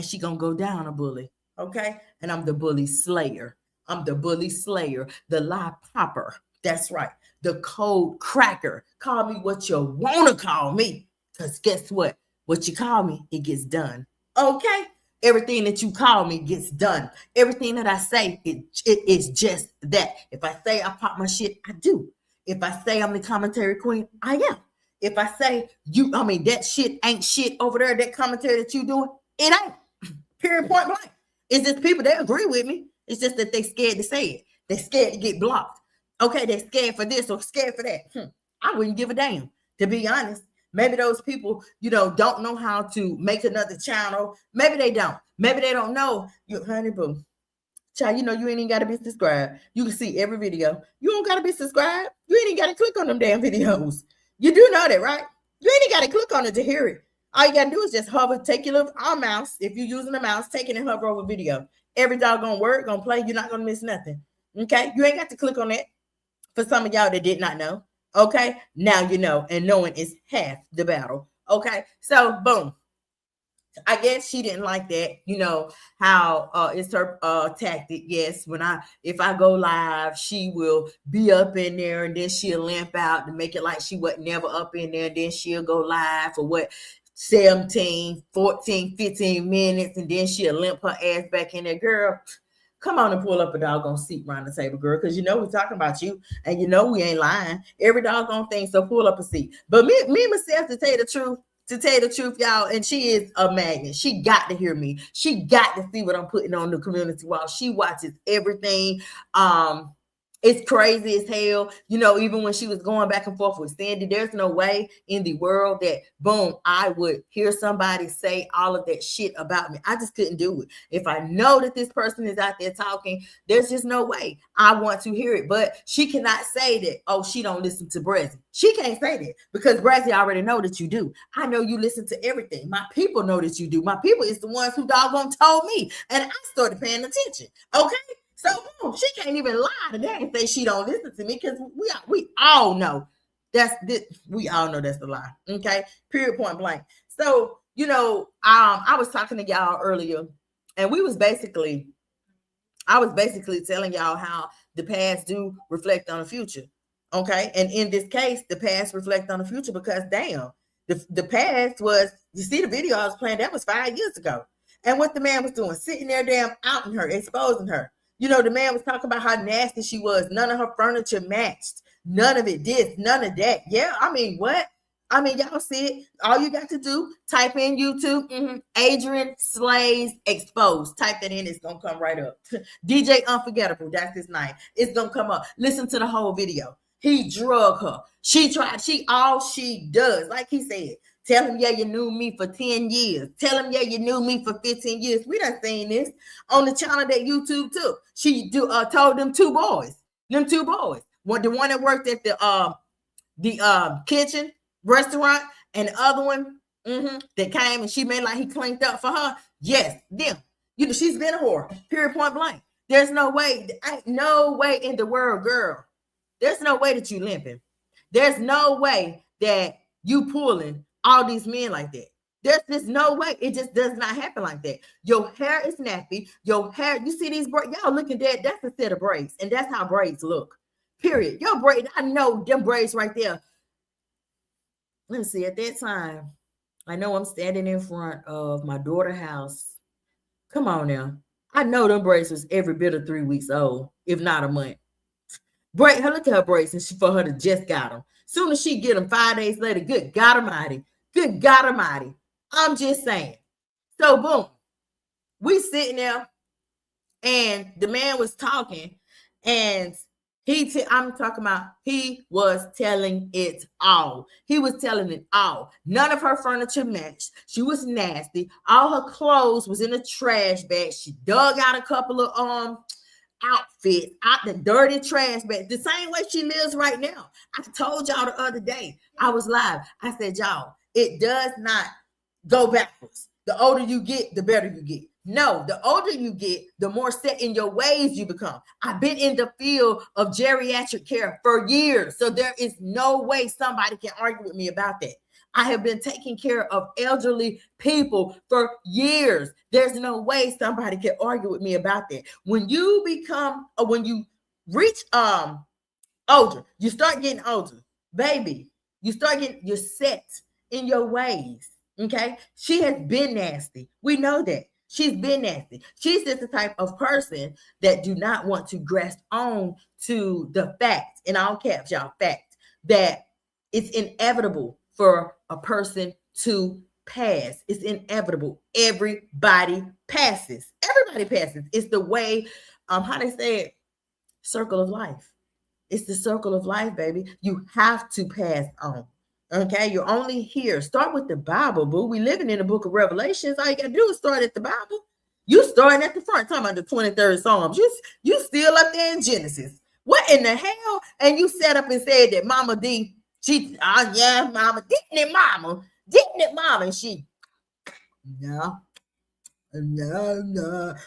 she gonna go down a bully. Okay, and I'm the bully slayer. I'm the bully slayer, the lie popper. That's right. The code cracker. Call me what you want to call me. Because guess what? What you call me, it gets done. Okay? Everything that you call me gets done. Everything that I say, it is just that. If I say I pop my shit, I do. If I say I'm the commentary queen, I am. If I say that shit ain't shit over there, that commentary that you doing, it ain't. Period, point blank. It's just people, they agree with me. It's just that they scared to say it. They scared to get blocked. Okay, they're scared for this or scared for that. I wouldn't give a damn, to be honest. Maybe those people, don't know how to make another channel. Maybe they don't. Maybe they don't know. Honey boo, child, you ain't even got to be subscribed. You can see every video. You don't got to be subscribed. You ain't even got to click on them damn videos. You do know that, right? You ain't even got to click on it to hear it. All you got to do is just hover, take your little mouse. If you're using a mouse, take it and hover over video. Every doggone word gonna play. You're not gonna miss nothing. Okay? You ain't got to click on that. For some of y'all that did not know. Okay? Now you know. And knowing is half the battle. Okay? So, boom. I guess she didn't like that. How it's her tactic. Yes, if I go live, she will be up in there and then she'll limp out to make it like she wasn't never up in there. And then she'll go live for 17, 14, 15 minutes, and then she'll limp her ass back in there. Girl, come on and pull up a doggone seat around the table, girl, because we're talking about you, and we ain't lying. Every doggone thing, so pull up a seat. But me myself, to tell you the truth, y'all, and she is a magnet. She got to hear me. She got to see what I'm putting on the community wall. She watches everything. It's crazy as hell. Even when she was going back and forth with Sandy, there's no way in the world that, boom, I would hear somebody say all of that shit about me. I just couldn't do it. If I know that this person is out there talking, there's just no way I want to hear it. But she cannot say that, oh, she don't listen to Brazzy. She can't say that because Brazzy already know that you do. I know you listen to everything. My people know that you do. My people is the ones who doggone told me. And I started paying attention. Okay? So boom, she can't even lie to that and say she don't listen to me because we all know we all know that's a lie. Okay, period, point blank. So I was talking to y'all earlier, and I was basically telling y'all how the past do reflect on the future. Okay, and in this case, the past reflect on the future because damn, the past was, you see the video I was playing, that was 5 years ago, and what the man was doing, sitting there damn outing her, exposing her. The man was talking about how nasty she was. None of her furniture matched. None of it did. None of that. Yeah, what? Y'all see it. All you got to do, type in YouTube, Adrian Slays Exposed. Type that in. It's going to come right up. DJ Unforgettable. That's his name. It's going to come up. Listen to the whole video. He drug her. All she does, like he said, tell him, yeah, you knew me for 10 years. Tell him, yeah, you knew me for 15 years. We done seen this on the channel that YouTube took. She told them two boys. Well, the one that worked at the the kitchen restaurant, and the other one that came and she made like he cleaned up for her. Yes, them. You know, she's been a whore. Period. Point blank. There's no way. No way in the world, girl. There's no way that you limping. There's no way that you pulling all these men like that. There's just no way. It just does not happen like that. Your hair is nappy. Your hair, you see these braids, y'all looking dead. That's a set of braids. And that's how braids look. Period. Your braid, I know them braids right there. Let me see. At that time, I know I'm standing in front of my daughter's house. Come on now. I know them braids was every bit of 3 weeks old, if not a month. Braid her, look at her braids, and for her to just got them. Soon as she get them 5 days later, good God Almighty. Good God Almighty. I'm just saying. So boom, we sitting there, and the man was talking, and I'm talking about he was telling it all. He was telling it all. None of her furniture matched. She was nasty. All her clothes was in a trash bag. She dug out a couple of outfits out the dirty trash bag, the same way she lives right now. I told y'all the other day, I was live. I said, y'all, it does not go backwards. The older you get, the better you get. No, the older you get, the more set in your ways you become. I've been in the field of geriatric care for years, so there is no way somebody can argue with me about that. I have been taking care of elderly people for years. There's no way somebody can argue with me about that. When you become, or when you reach older, you start getting older, baby. You're set in your ways. Okay, she has been nasty. We know that. She's been nasty. She's just the type of person that do not want to grasp on to the fact, in all caps, y'all, fact, that it's inevitable for a person to pass. It's inevitable. Everybody passes. Everybody passes. It's the way, how they say it, circle of life. It's the circle of life, baby. You have to pass on. Okay, you're only here. Start with the Bible, boo. We living in the book of Revelations. All you gotta do is start at the Bible. You starting at the front, talking about the 23rd Psalms. You still up there in Genesis. What in the hell? And you sat up and said that Mama D, yeah, Mama, didn't it, Mama? And she, no.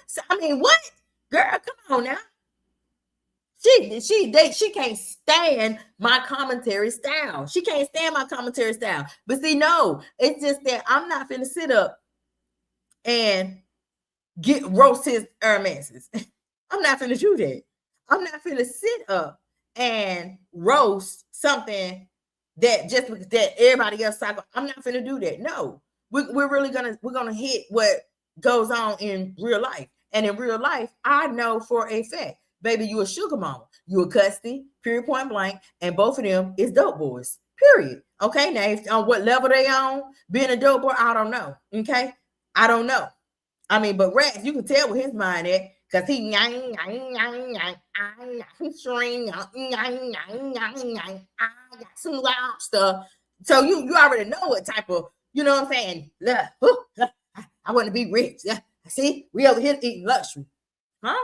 So, I mean, what? Girl, come on now. She can't stand my commentary style. She can't stand my commentary style. But see, no, it's just that I'm not finna sit up and roast his Hermeses. I'm not finna do that. I'm not finna sit up and roast something that just because that everybody else talk about. I'm not finna do that. No, we're really gonna hit what goes on in real life. And in real life, I know for a fact, baby, you a sugar mama, you a custody, period, point blank, and both of them is dope boys, period. Okay, now if, on what level they on, being a dope boy, I don't know. Okay, I don't know. I mean, but Rex, you can tell where his mind at, because he got some loud stuff. So you already know what type of, you know what I'm saying? I want to be rich. See, we over here eating luxury. Huh?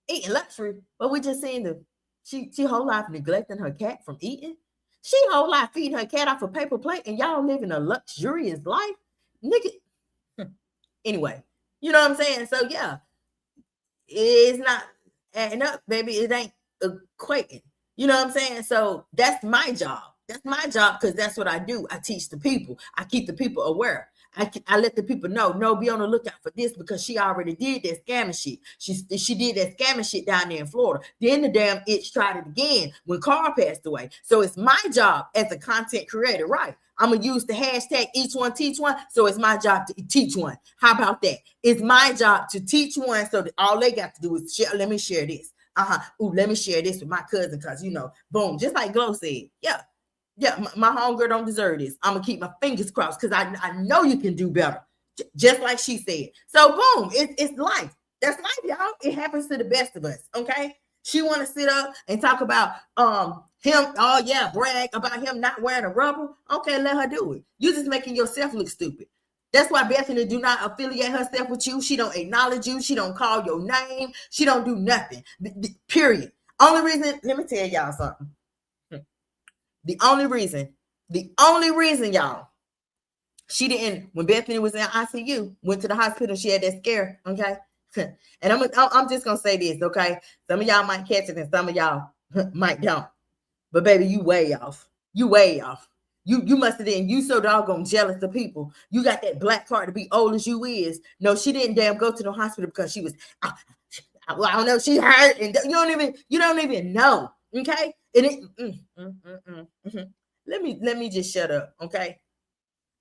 Eating luxury. But we just seen she whole life neglecting her cat from eating. She whole life feeding her cat off a paper plate, and y'all living a luxurious life. Nigga. Anyway, you know what I'm saying? So yeah, it's not adding up, baby. It ain't equating. You know what I'm saying? So that's my job. That's my job, because that's what I do. I teach the people. I keep the people aware. I let the people know, no, be on the lookout for this, because she already did that scamming shit. She did that scamming shit down there in Florida. Then the damn itch tried it again when Carl passed away. So it's my job as a content creator, right? I'm going to use the hashtag each one teach one. So it's my job to teach one. How about that? It's my job to teach one, so that all they got to do is share. Let me share this. Ooh, let me share this with my cousin, because, you know, boom, just like Glow said. Yeah, my homegirl don't deserve this. I'm going to keep my fingers crossed, because I know you can do better, just like she said. So, boom, it's life. That's life, y'all. It happens to the best of us, okay? She want to sit up and talk about him, oh, yeah, brag about him not wearing a rubber. Okay, let her do it. You're just making yourself look stupid. That's why Bethany do not affiliate herself with you. She don't acknowledge you. She don't call your name. She don't do nothing, period. Only reason, let me tell y'all something. The only reason, y'all, she didn't, when Bethany was in ICU, went to the hospital, she had that scare, okay? And I'm just gonna say this, okay? Some of y'all might catch it and some of y'all might don't. But baby, you way off. You way off. You must have been, you so doggone jealous of people. You got that black card to be old as you is. No, she didn't damn go to the hospital because she was, I don't know, she hurt, and you don't even know, okay? And it, let me just shut up, okay?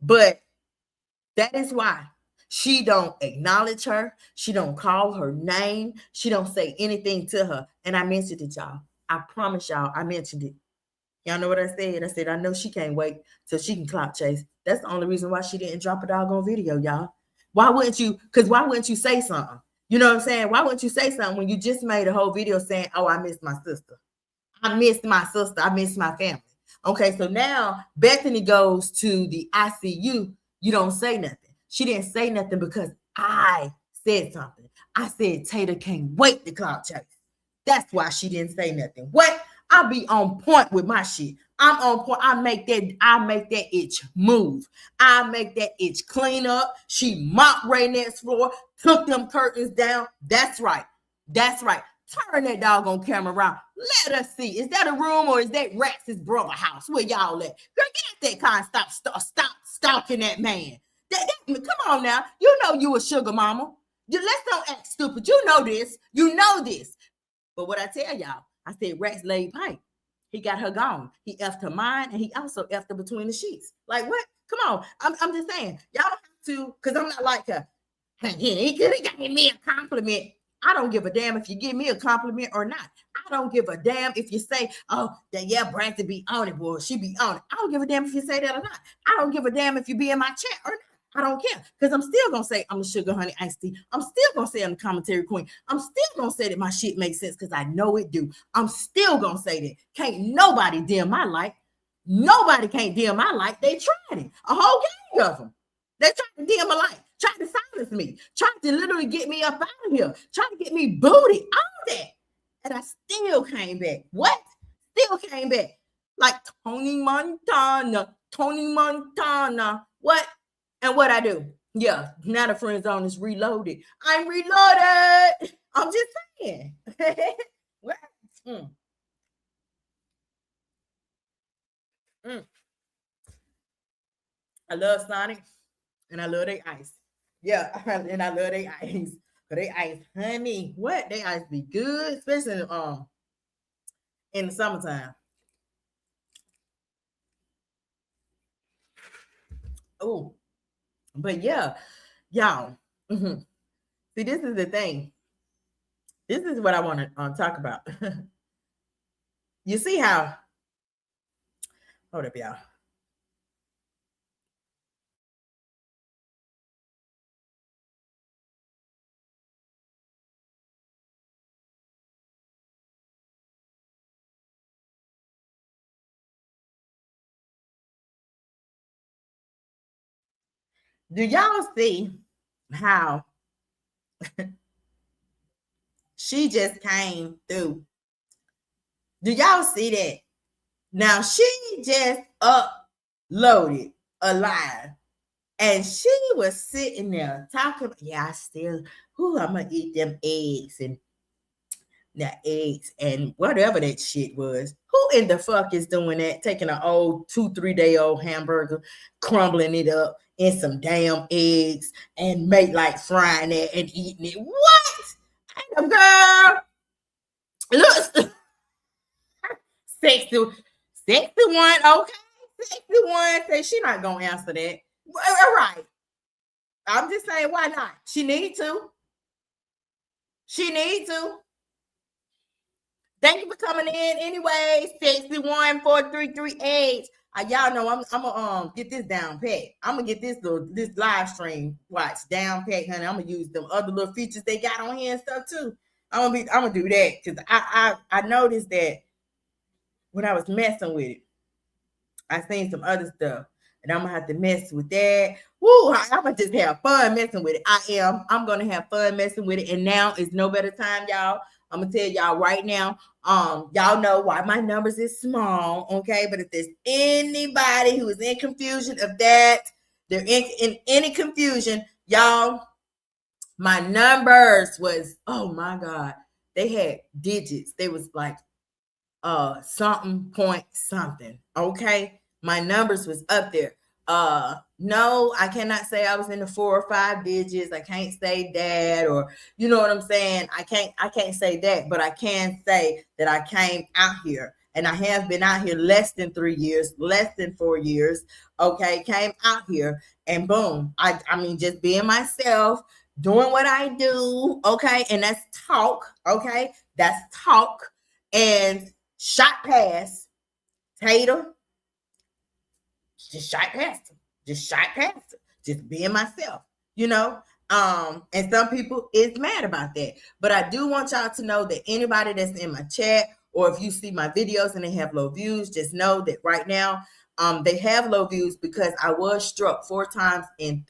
But that is why she don't acknowledge her. She don't call her name. She don't say anything to her. And I mentioned it, y'all. I promise y'all, I mentioned it. Y'all know what I said? I said, I know she can't wait till she can clout chase. That's the only reason why she didn't drop a doggone video, y'all. Why wouldn't you? Because why wouldn't you say something? You know what I'm saying? Why wouldn't you say something when you just made a whole video saying, oh, I missed my sister. I missed my sister. I missed my family. Okay, so now Bethany goes to the ICU. You don't say nothing. She didn't say nothing because I said something. I said, Tater can't wait to clout chase. That's why she didn't say nothing. What? I'll be on point with my shit. I'm on point. I make that itch move. I make that itch clean up. She mopped Ray next floor, took them curtains down. That's right. That's right. Turn that doggone camera around. Let us see. Is that a room or is that Rex's brother house? Where y'all at? Girl, get that kind. Stop stalking that man. Come on now. You know you a sugar mama. Let's don't act stupid. You know this. You know this. But what I tell y'all, I said Rex laid pipe. He got her gone. He effed her mind, and he also effed her between the sheets. Like what? Come on. I'm just saying. Y'all don't have to, because I'm not like her. He gave me a compliment. I don't give a damn if you give me a compliment or not. I don't give a damn if you say, oh, that yeah, Branson be on it, boy. She be on it. I don't give a damn if you say that or not. I don't give a damn if you be in my chat or not. I don't care, because I'm still going to say I'm the sugar honey iced tea. I'm still going to say I'm the commentary queen. I'm still going to say that my shit makes sense because I know it do. I'm still going to say that. Can't nobody dim my light. Nobody can't dim my light. They tried it. A whole gang of them. They tried to dim my light. Tried to silence me. Tried to literally get me up out of here. Tried to get me booted. All that. And I still came back. What? Still came back. Like Tony Montana. What? And what I do? Yeah, now the friend zone is reloaded. I'm reloaded. I'm just saying. I love Sonic and I love their ice. Yeah, and I love their ice. But they ice, honey, what? They ice be good, especially in the summertime. Oh. But yeah, y'all, see, this is the thing. This is what I want to talk about. You see how, hold up, y'all. Do y'all see how she just came through? Do y'all see that? Now she just uploaded a live and she was sitting there talking. Yeah, I'm gonna eat them eggs and the eggs and whatever that shit was. Who in the fuck is doing that? Taking an old 2-3 day old hamburger, crumbling it up in some damn eggs and make like frying it and eating it. What? And the girl, look, sexy one, okay. Sexy one says she not gonna answer that. All right. I'm just saying, why not? She need to. Thank you for coming in anyway. 614338. Y'all know I'm gonna get this down pat. I'm gonna get this live stream watch down pat, honey. I'm gonna use them other little features they got on here and stuff too. I'm gonna do that because I noticed that when I was messing with it, I seen some other stuff, and I'm gonna have to mess with that. Woo! I'm gonna just have fun messing with it. I'm gonna have fun messing with it, and now is no better time, y'all. I'm gonna tell y'all right now. Y'all know why my numbers is small, okay? But if there's anybody who is in confusion of that, they're in any confusion, y'all, my numbers was, oh my God, they had digits. They was like something point something, okay? My numbers was up there. No, I cannot say I was in the 4 or 5 digits. I can't say that, or you know what I'm saying? I can't say that, but I can say that I came out here, and I have been out here less than 3 years, less than 4 years. Okay, came out here, and boom, I mean, just being myself, doing what I do, okay, and that's talk, okay, that's talk, and shot past Tater, just shot past him, just being myself, you know. And some people is mad about that, but I do want y'all to know that anybody that's in my chat, or if you see my videos and they have low views, just know that right now they have low views because I was struck 4 times in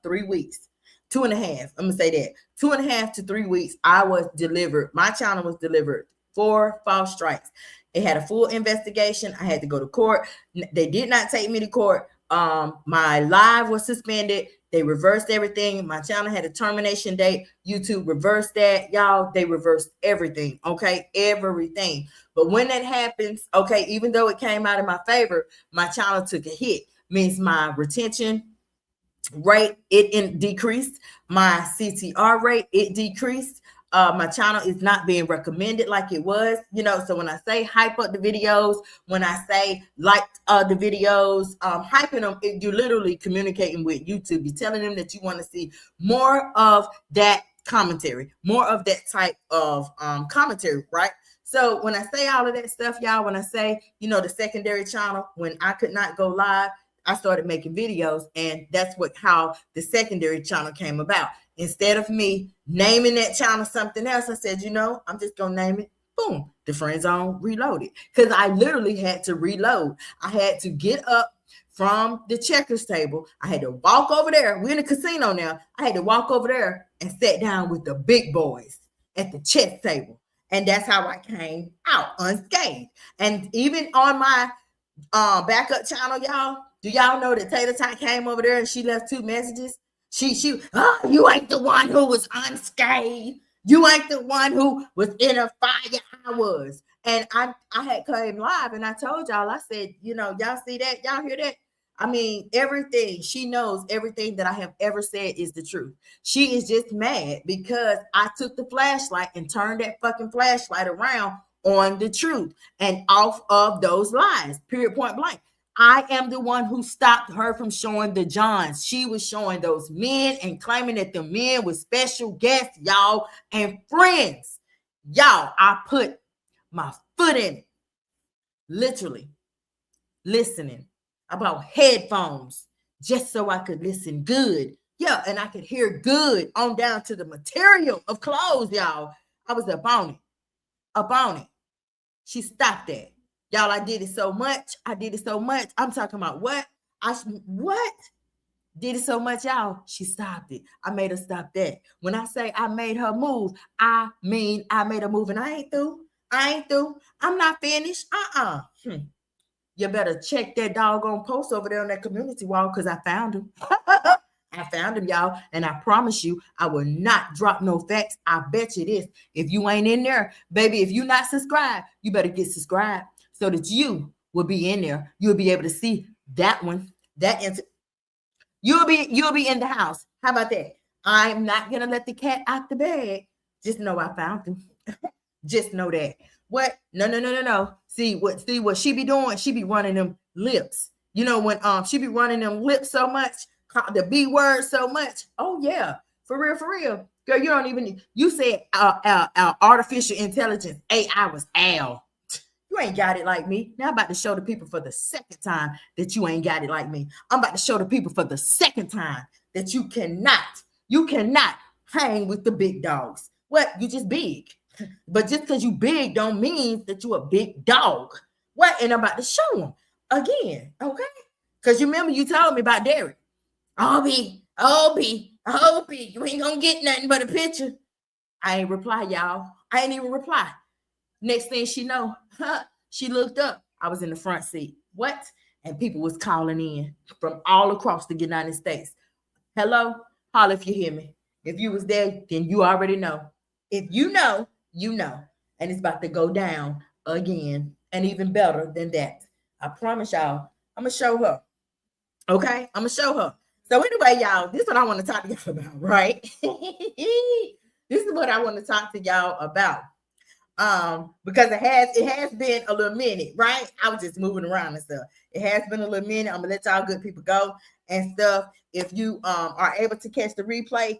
3 weeks. 2.5. I'm gonna say that 2.5 to 3 weeks. I was delivered. My channel was delivered 4 false strikes. It had a full investigation. I had to go to court. They did not take me to court. My live was suspended. They reversed everything. My channel had a termination date. YouTube reversed that. Y'all, they reversed everything. Okay, everything. But when that happens, okay, even though it came out in my favor, my channel took a hit. Means my retention rate, it decreased. My CTR rate, it decreased. My channel is not being recommended like it was, you know. So when I say hype up the videos, when I say like the videos, hyping them, you're literally communicating with YouTube. You're telling them that you want to see more of that commentary, more of that type of commentary, right? So when I say all of that stuff, y'all, when I say, you know, the secondary channel, when I could not go live, I started making videos, and that's how the secondary channel came about. Instead of me naming that channel something else, I said, you know, I'm just gonna name it, boom, the Friend Zone Reloaded. Because I literally had to reload. I had to get up from the checkers table. I had to walk over there. We're in a casino now. I had to walk over there and sit down with the big boys at the chess table. And that's how I came out unscathed. And even on my backup channel, y'all, do y'all know that Tator Tot came over there and she left 2 messages? You ain't the one who was unscathed. You ain't the one who was in a fire. I was. And I had came live and I told y'all, I said, you know, y'all see that? Y'all hear that? I mean, everything. She knows everything that I have ever said is the truth. She is just mad because I took the flashlight and turned that fucking flashlight around on the truth and off of those lies, period, point blank. I am the one who stopped her from showing the Johns. She was showing those men and claiming that the men were special guests, y'all, and friends. Y'all, I put my foot in it, literally listening about headphones just so I could listen good. Yeah, and I could hear good on down to the material of clothes, y'all. I was up on it. She stopped that. Y'all, I did it so much. I'm talking about what? What? Did it so much, y'all. She stopped it. I made her stop that. When I say I made her move, I mean I made her move, and I ain't through. I'm not finished. You better check that doggone post over there on that community wall because I found him. I found him, y'all, and I promise you, I will not drop no facts. I bet you this. If you ain't in there, baby, if you not subscribed, you better get subscribed so that you will be in there. You'll be able to see that one. You'll be in the house. How about that? I'm not gonna let the cat out the bag. Just know I found him. Just know that. What? No. See what she be doing? She be running them lips. You know, when she be running them lips so much, the B word so much. Oh yeah, for real. Girl, you don't even, you said artificial intelligence, AI was Al. You ain't got it like me. Now I'm about to show the people for the second time that you ain't got it like me. I'm about to show the people for the second time that you cannot hang with the big dogs. What? You just big. But just because you big don't mean that you a big dog. What? And I'm about to show them again, okay? Because you remember you told me about Derek. Obi, you ain't gonna get nothing but a picture. I ain't reply, y'all. I ain't even reply. Next thing she know, she looked up. I was in the front seat. What? And people was calling in from all across the United States. Hello? Holler if you hear me. If you was there, then you already know. If you know, you know. And it's about to go down again. And even better than that. I promise y'all, I'm going to show her. Okay? I'm going to show her. So anyway, y'all, this is what I want to talk to y'all about, right? This is what I want to talk to y'all about. Because it has been a little minute, right? I was just moving around and stuff. It has been a little minute. I'm gonna let y'all good people go and stuff. If you are able to catch the replay,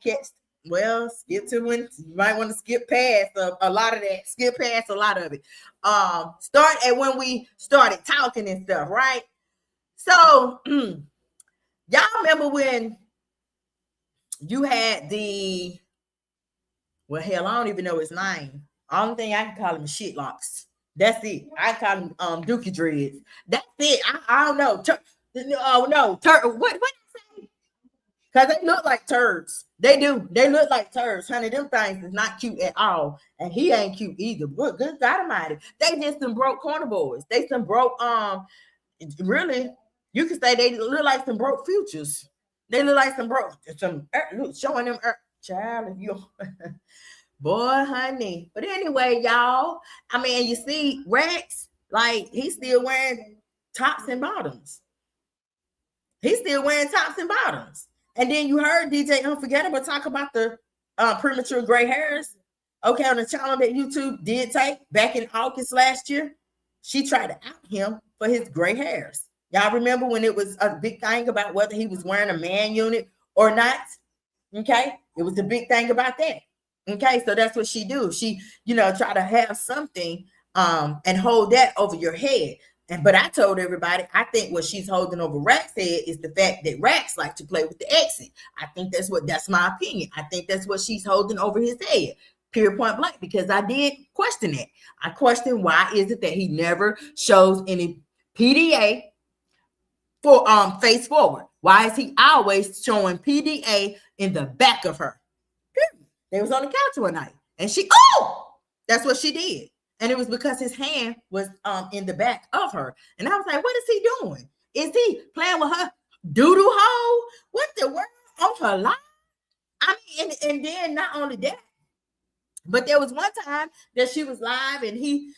skip to when you might want to skip past a lot of that. Skip past a lot of it. Start at when we started talking and stuff, right? So y'all remember when you had I don't even know his name. Only thing I can call him is shit locks. That's it. I call him Dookie dreads. That's it. I don't know. What say? Because they look like turds. They do. They look like turds. Honey, them things is not cute at all. And he ain't cute either. Good God Almighty. They just some broke corner boys. They some broke really, you can say they look like some broke futures. They look like some broke showing them child if you boy, honey. But anyway, y'all, I mean, you see Rex, like he's still wearing tops and bottoms. He's still wearing tops and bottoms. And then you heard DJ Unforgettable talk about the premature gray hairs. Okay, on the channel that YouTube did take back in August last year, she tried to out him for his gray hairs. Y'all remember when it was a big thing about whether he was wearing a man unit or not? Okay, it was a big thing about that. Okay, so that's what she do. She, try to have something and hold that over your head. But I told everybody, I think what she's holding over Rax's head is the fact that Rax like to play with the exit. I think that's my opinion. I think that's what she's holding over his head. Pure point blank, because I did question it. I questioned why is it that he never shows any PDA for face forward? Why is he always showing PDA in the back of her? They was on the couch one night, and that's what she did. And it was because his hand was in the back of her. And I was like, what is he doing? Is he playing with her doo-doo hole? What the world on her life? I mean, and then not only that, but there was one time that she was live and he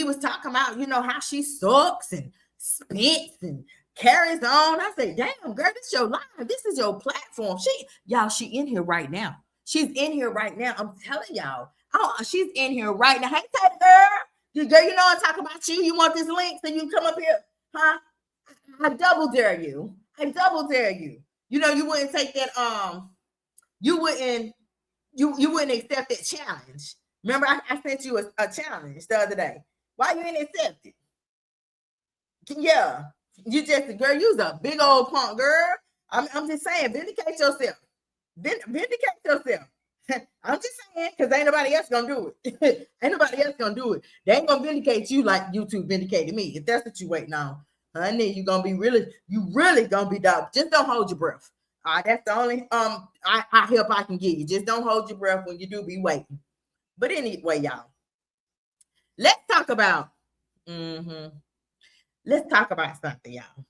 was talking about, how she sucks and spits and carries on. I say, damn, girl, this is your life. This is your platform. She in here right now. She's in here right now. I'm telling y'all. Oh, she's in here right now. Hey, Tater girl. Girl, I'm talking about you. You want this link so you can come up here? Huh? I double dare you. You wouldn't take that, you wouldn't accept that challenge. Remember, I sent you a challenge the other day. Why you didn't accept it? Yeah. You just a girl, you's a big old punk girl. I'm just saying, vindicate yourself. Vindicate yourself. I'm just saying, because ain't nobody else gonna do it. Ain't nobody else gonna do it. They ain't gonna vindicate you like YouTube vindicated me. If that's what you waiting on, honey, you really gonna be dog. Just don't hold your breath. That's the only I help I can give you. Just don't hold your breath when you do be waiting. But anyway, y'all, let's talk about something, y'all.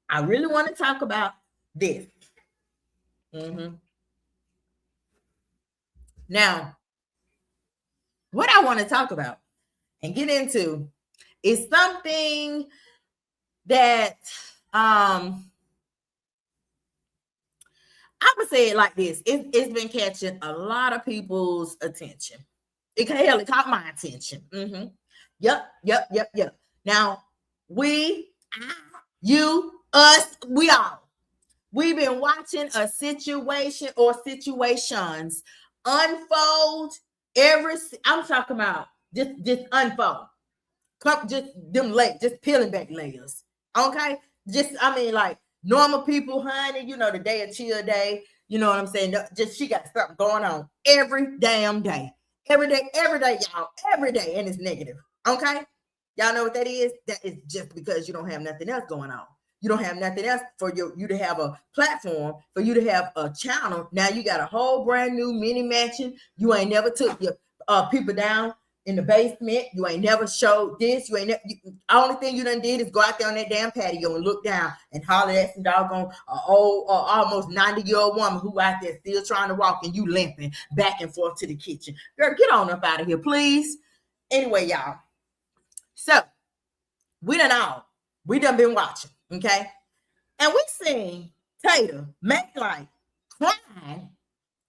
I really want to talk about this. Now, what I want to talk about and get into is something that I would say it like this. It's been catching a lot of people's attention. It caught my attention. Yep. Now, we, you, us, we all. We've been watching a situation or situations unfold I'm talking about just unfold. Just them just peeling back layers. Okay? Like normal people, honey, the day of chill day, you know what I'm saying? Just she got something going on every damn day. Every day, y'all. Every day. And it's negative. Okay? Y'all know what that is? That is just because you don't have nothing else going on. You don't have nothing else for you to have a platform, for you to have a channel. Now you got a whole brand new mini mansion. You ain't never took your people down in the basement. You ain't never showed this. You ain't only thing you done did is go out there on that damn patio and look down and holler at some doggone old, almost 90-year-old woman who out there still trying to walk and you limping back and forth to the kitchen. Girl, get on up out of here, please. Anyway, y'all. So we done been watching, okay? And we seen Tater make like crying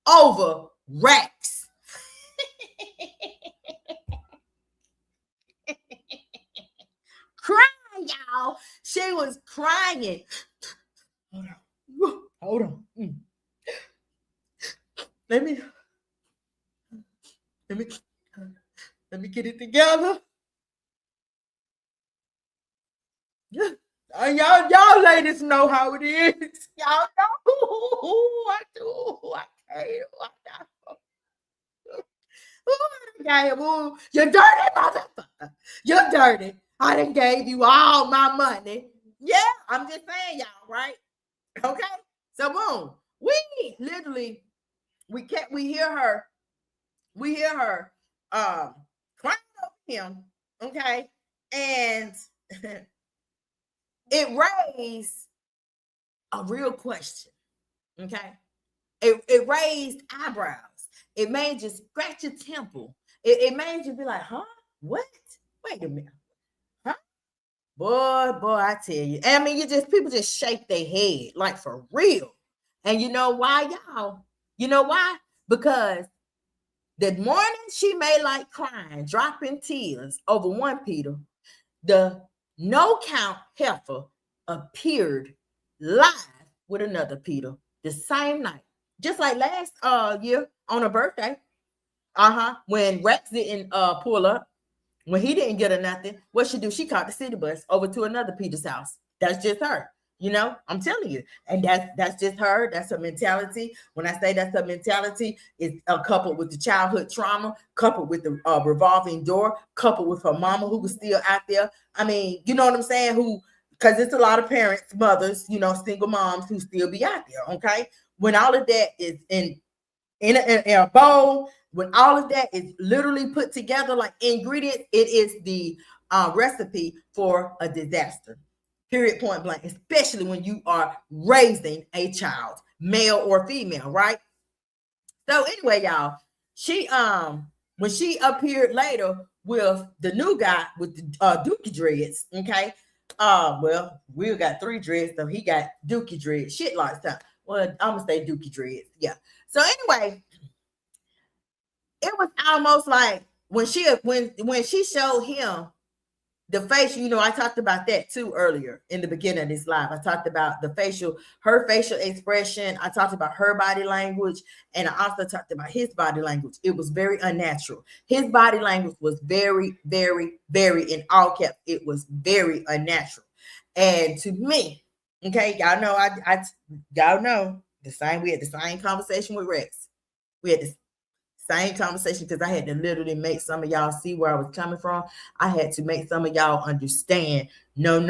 over Rex. Crying, y'all. She was crying. Hold on. Let me get it together. Y'all ladies know how it is. Y'all know. I do. I can't. You're dirty, motherfucker. You're dirty. I done gave you all my money. Yeah, I'm just saying, y'all, right? Okay. So boom. We hear her crying over him. Okay. And it raised a real question. Okay. It raised eyebrows. It made you scratch your temple. It made you be like, huh? What? Wait a minute. Huh? Boy, I tell you. I mean, people just shake their head, like for real. And you know why, y'all? You know why? Because the morning she made like crying, dropping tears over one Peter, the no count heifer appeared live with another Peter the same night. Just like last year on her birthday. When Rex didn't pull up, when he didn't get her nothing, what she do? She caught the city bus over to another Peter's house. That's just her. You know, I'm telling you. And that's just her. That's her mentality. When I say that's her mentality, it's coupled with the childhood trauma, coupled with the revolving door, coupled with her mama who was still out there. I mean, you know what I'm saying? Because it's a lot of parents, mothers, you know, single moms who still be out there, okay? When all of that is in a bowl, when all of that is literally put together like ingredients, it is the recipe for a disaster. Period, point blank, especially when you are raising a child, male or female, right? So anyway, y'all, she when she appeared later with the new guy with the dookie dreads, okay? Well, Will got 3 dreads, so he got dookie dreads, shit like that. Well, I'm gonna say dookie dreads, yeah. So anyway, it was almost like when she showed him the facial, you know, I talked about that too earlier in the beginning of this live. I talked about her facial expression. I talked about her body language, and I also talked about his body language. It was very unnatural. His body language was very, very, very, in all caps, it was very unnatural. And to me, okay, y'all know, y'all know the same. We had the same conversation with Rex. We had this same conversation because I had to literally make some of y'all see where I was coming from. I had to make some of y'all understand. No.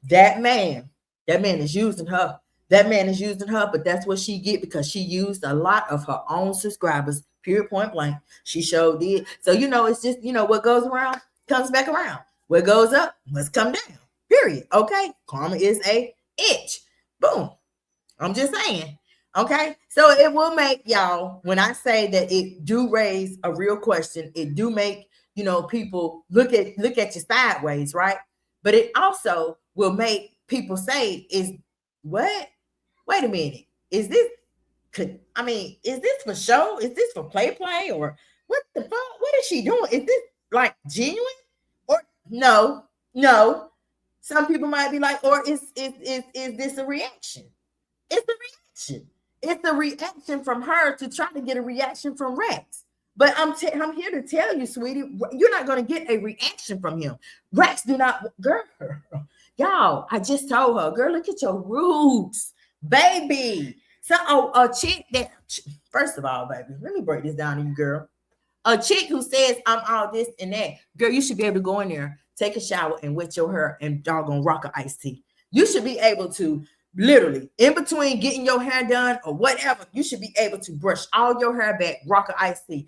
That man is using her. That man is using her, but that's what she get because she used a lot of her own subscribers. Period, point blank. She showed it. So, you know, it's just, you know, what goes around comes back around. What goes up must come down. Period. Okay. Karma is a itch. Boom. I'm just saying. Okay, so it will make y'all, when I say that it do raise a real question, it do make, you know, people look at you sideways, right? But it also will make people say, is what? Wait a minute. Is this for show? Is this for play? Or what the fuck? What is she doing? Is this like genuine? Or no. Some people might be like, or is this a reaction? It's a reaction. It's a reaction from her to try to get a reaction from Rex. But I'm here to tell you, sweetie, you're not going to get a reaction from him. Rex do not, girl, y'all, I just told her, girl, look at your roots, baby. So a chick that, first of all, baby, let me break this down to you, girl. A chick who says I'm all this and that, girl, you should be able to go in there, take a shower and wet your hair and doggone rock a iced tea. You should be able to literally, in between getting your hair done or whatever, you should be able to brush all your hair back, rock an iced tea.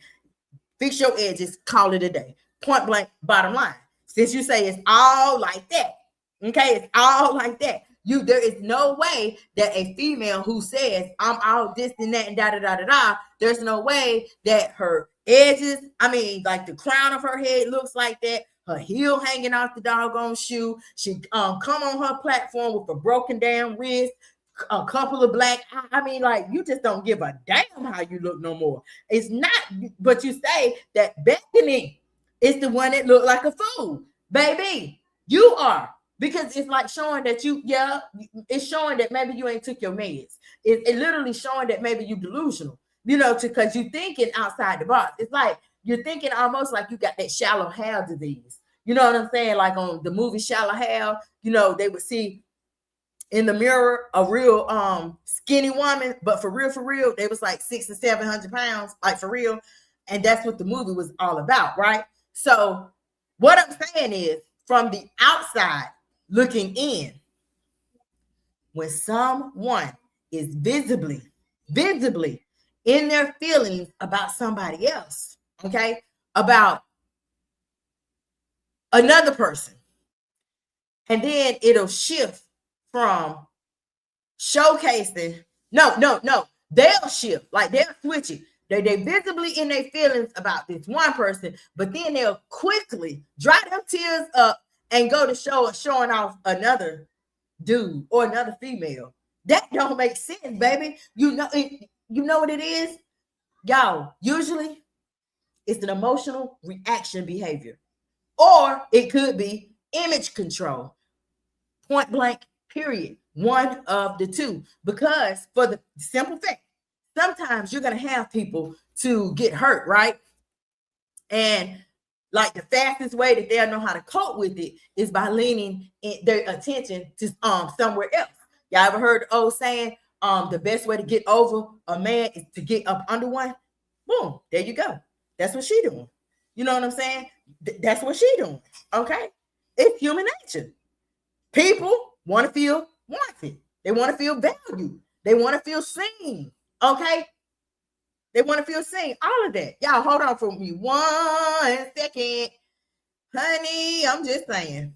Fix your edges, call it a day. Point blank, bottom line. Since you say it's all like that, okay, it's all like that. There is no way that a female who says I'm all this and that and da da da da da, there's no way that her edges, I mean, like the crown of her head looks like that, her heel hanging off the doggone shoe. She come on her platform with a broken down wrist, a couple of black. I mean, like, you just don't give a damn how you look no more. It's not, but you say that Bethany is the one that looked like a fool. Baby, you are. Because it's like showing that it's showing that maybe you ain't took your meds. It literally showing that maybe you delusional, because you thinking outside the box. It's like you're thinking almost like you got that shallow hell disease. You know what I'm saying? Like on the movie Shallow Hal, they would see in the mirror a real skinny woman, but for real, they was like 600 and 700 pounds, like for real. And that's what the movie was all about, right? So what I'm saying is, from the outside looking in, when someone is visibly in their feelings about somebody else, okay, about another person, and then it'll shift from showcasing. No, they'll shift, like they'll switch it. They visibly in their feelings about this one person, but then they'll quickly dry them tears up and go to showing off another dude or another female. That don't make sense, baby. You know what it is, y'all. Usually, it's an emotional reaction behavior, or it could be image control. Point blank. Period. One of the two. Because for the simple fact, sometimes you're gonna have people to get hurt, right? And like the fastest way that they'll know how to cope with it is by leaning their attention to somewhere else. Y'all ever heard the old saying, the best way to get over a man is to get up under one? Boom, there you go. That's what she doing. You know what I'm saying? That's what she doing. Okay. It's human nature. People want to feel wanted. They want to feel valued. They want to feel seen. Okay. They want to feel seen. All of that. Y'all hold on for me 1 second. Honey, I'm just saying.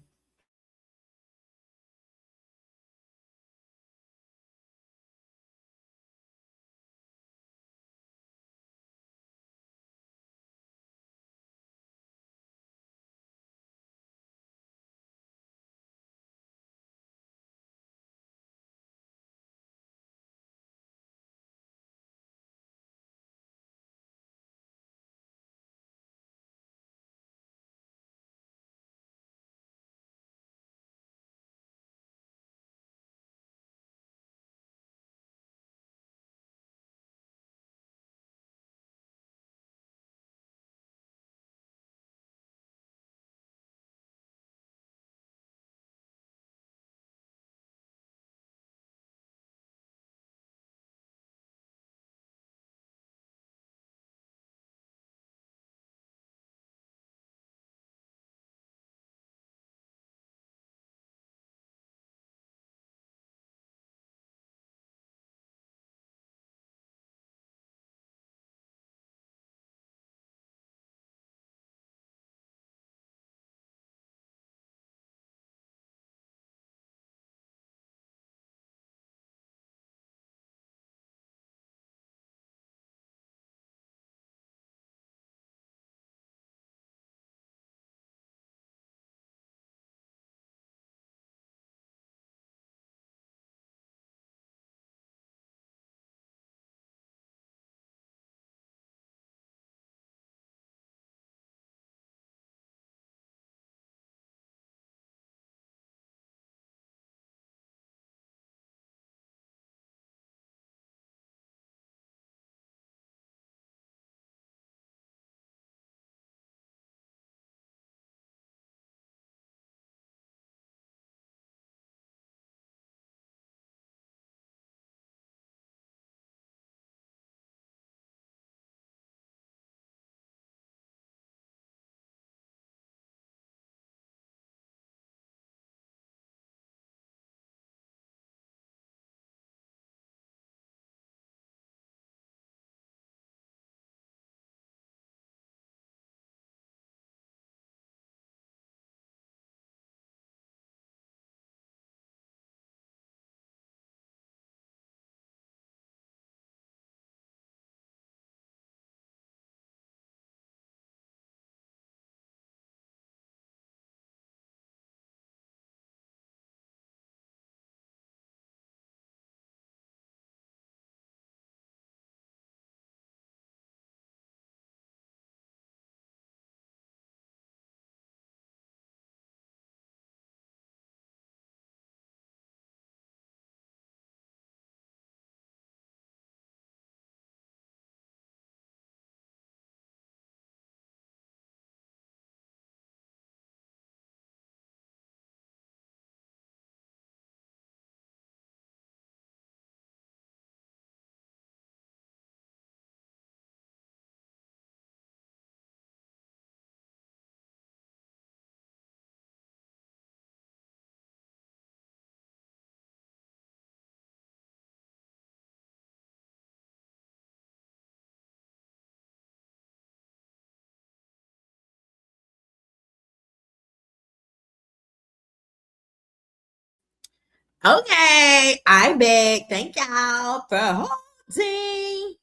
Okay, I beg. Thank y'all for holding.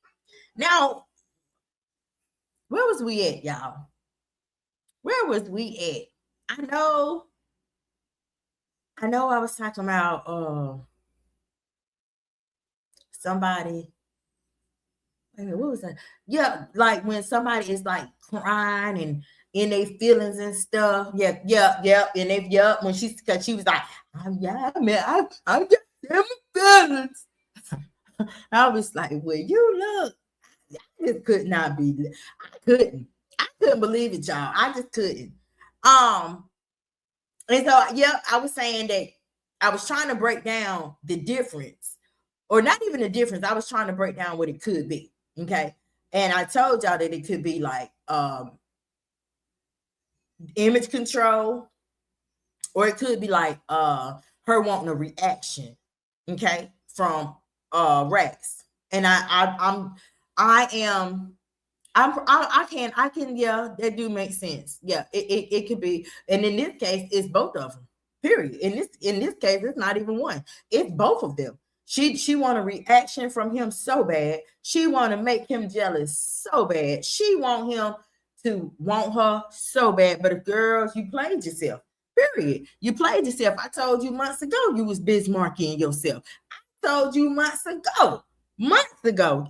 Now, where was we at, y'all? Where was we at? I was talking about somebody. What was that? Yeah, like when somebody is like crying and in their feelings and stuff. Yep. And they when because she was like, yeah, man, I just them feelings. I was like, well, you look, it could not be. I couldn't believe it, y'all. I just couldn't. And so I was saying that I was trying to break down the difference, or not even the difference. I was trying to break down what it could be. Okay. And I told y'all that it could be like image control, or it could be like her wanting a reaction, okay, from Rex. And I can, yeah, that do make sense. Yeah, it could be. And in this case, it's both of them. Period. In this case, it's not even one. It's both of them. She want a reaction from him so bad. She want to make him jealous so bad. She want him to want her so bad. But girls, you played yourself. Period. You played yourself. I told you months ago you was Bismarcking yourself. I told you months ago.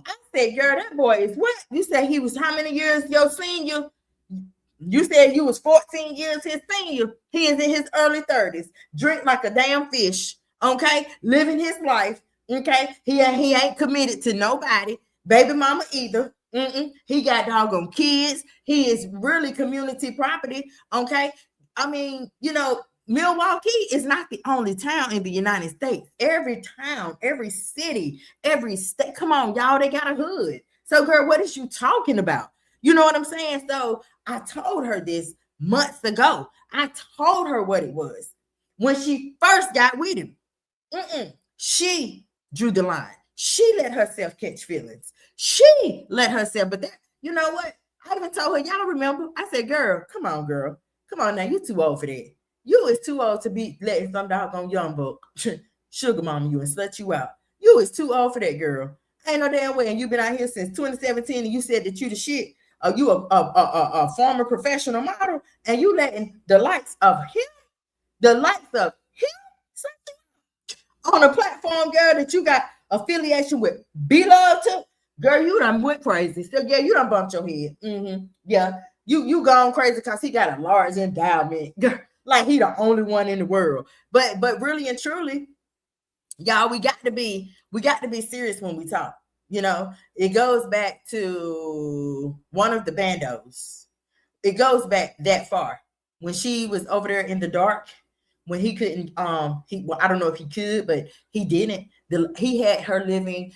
I said, girl, that boy is what? You said he was how many years your senior? You said you was 14 years his senior. He is in his early 30s. Drink like a damn fish. Okay? Living his life. Okay? He ain't committed to nobody. Baby mama either. He got doggone kids. He is really community property. Okay? I mean, Milwaukee is not the only town in the United States. Every town, every city, every state. Come on, y'all, they got a hood. So, girl, what is you talking about? You know what I'm saying? So I told her this months ago. I told her what it was. When she first got with him, she drew the line. She let herself catch feelings. She let herself, but that, you know what? I even told her, y'all remember? I said, girl, come on, girl. Come on now, you too old for that. You is too old to be letting some doggone young buck sugar mama you and slut you out. You is too old for that, girl. Ain't no damn way. And you've been out here since 2017 and you said that you the shit. You a former professional model and you letting the likes of him on a platform, girl, that you got affiliation with Beloved to, girl, you done went crazy. So yeah, you done bumped your head. Yeah, you gone crazy because he got a large endowment. Like he the only one in the world. But really and truly, y'all, we got to be serious when we talk. It goes back to one of the bandos. It goes back that far. When she was over there in the dark, when he couldn't, I don't know if he could, but he didn't. He had her living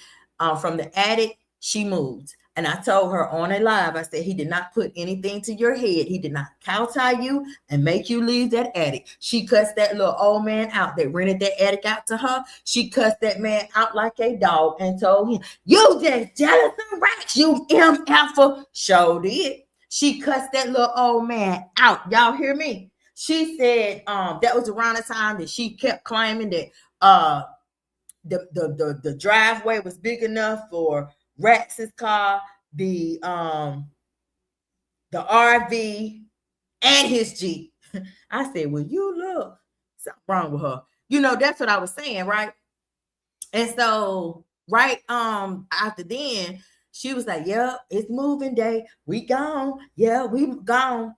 from the attic. She moved. And I told her on a live, I said, he did not put anything to your head. He did not cow tie you and make you leave that attic. She cussed that little old man out that rented that attic out to her. She cussed that man out like a dog and told him, you just jealous of Rex, you MF. Sure did. She cussed that little old man out. Y'all hear me? She said that was around the time that she kept claiming that the driveway was big enough for Rex's car, the RV, and his Jeep. I said, well, you look, something wrong with her. That's what I was saying, right? And so, right after then, she was like, yeah, it's moving day. We gone. Yeah, we gone.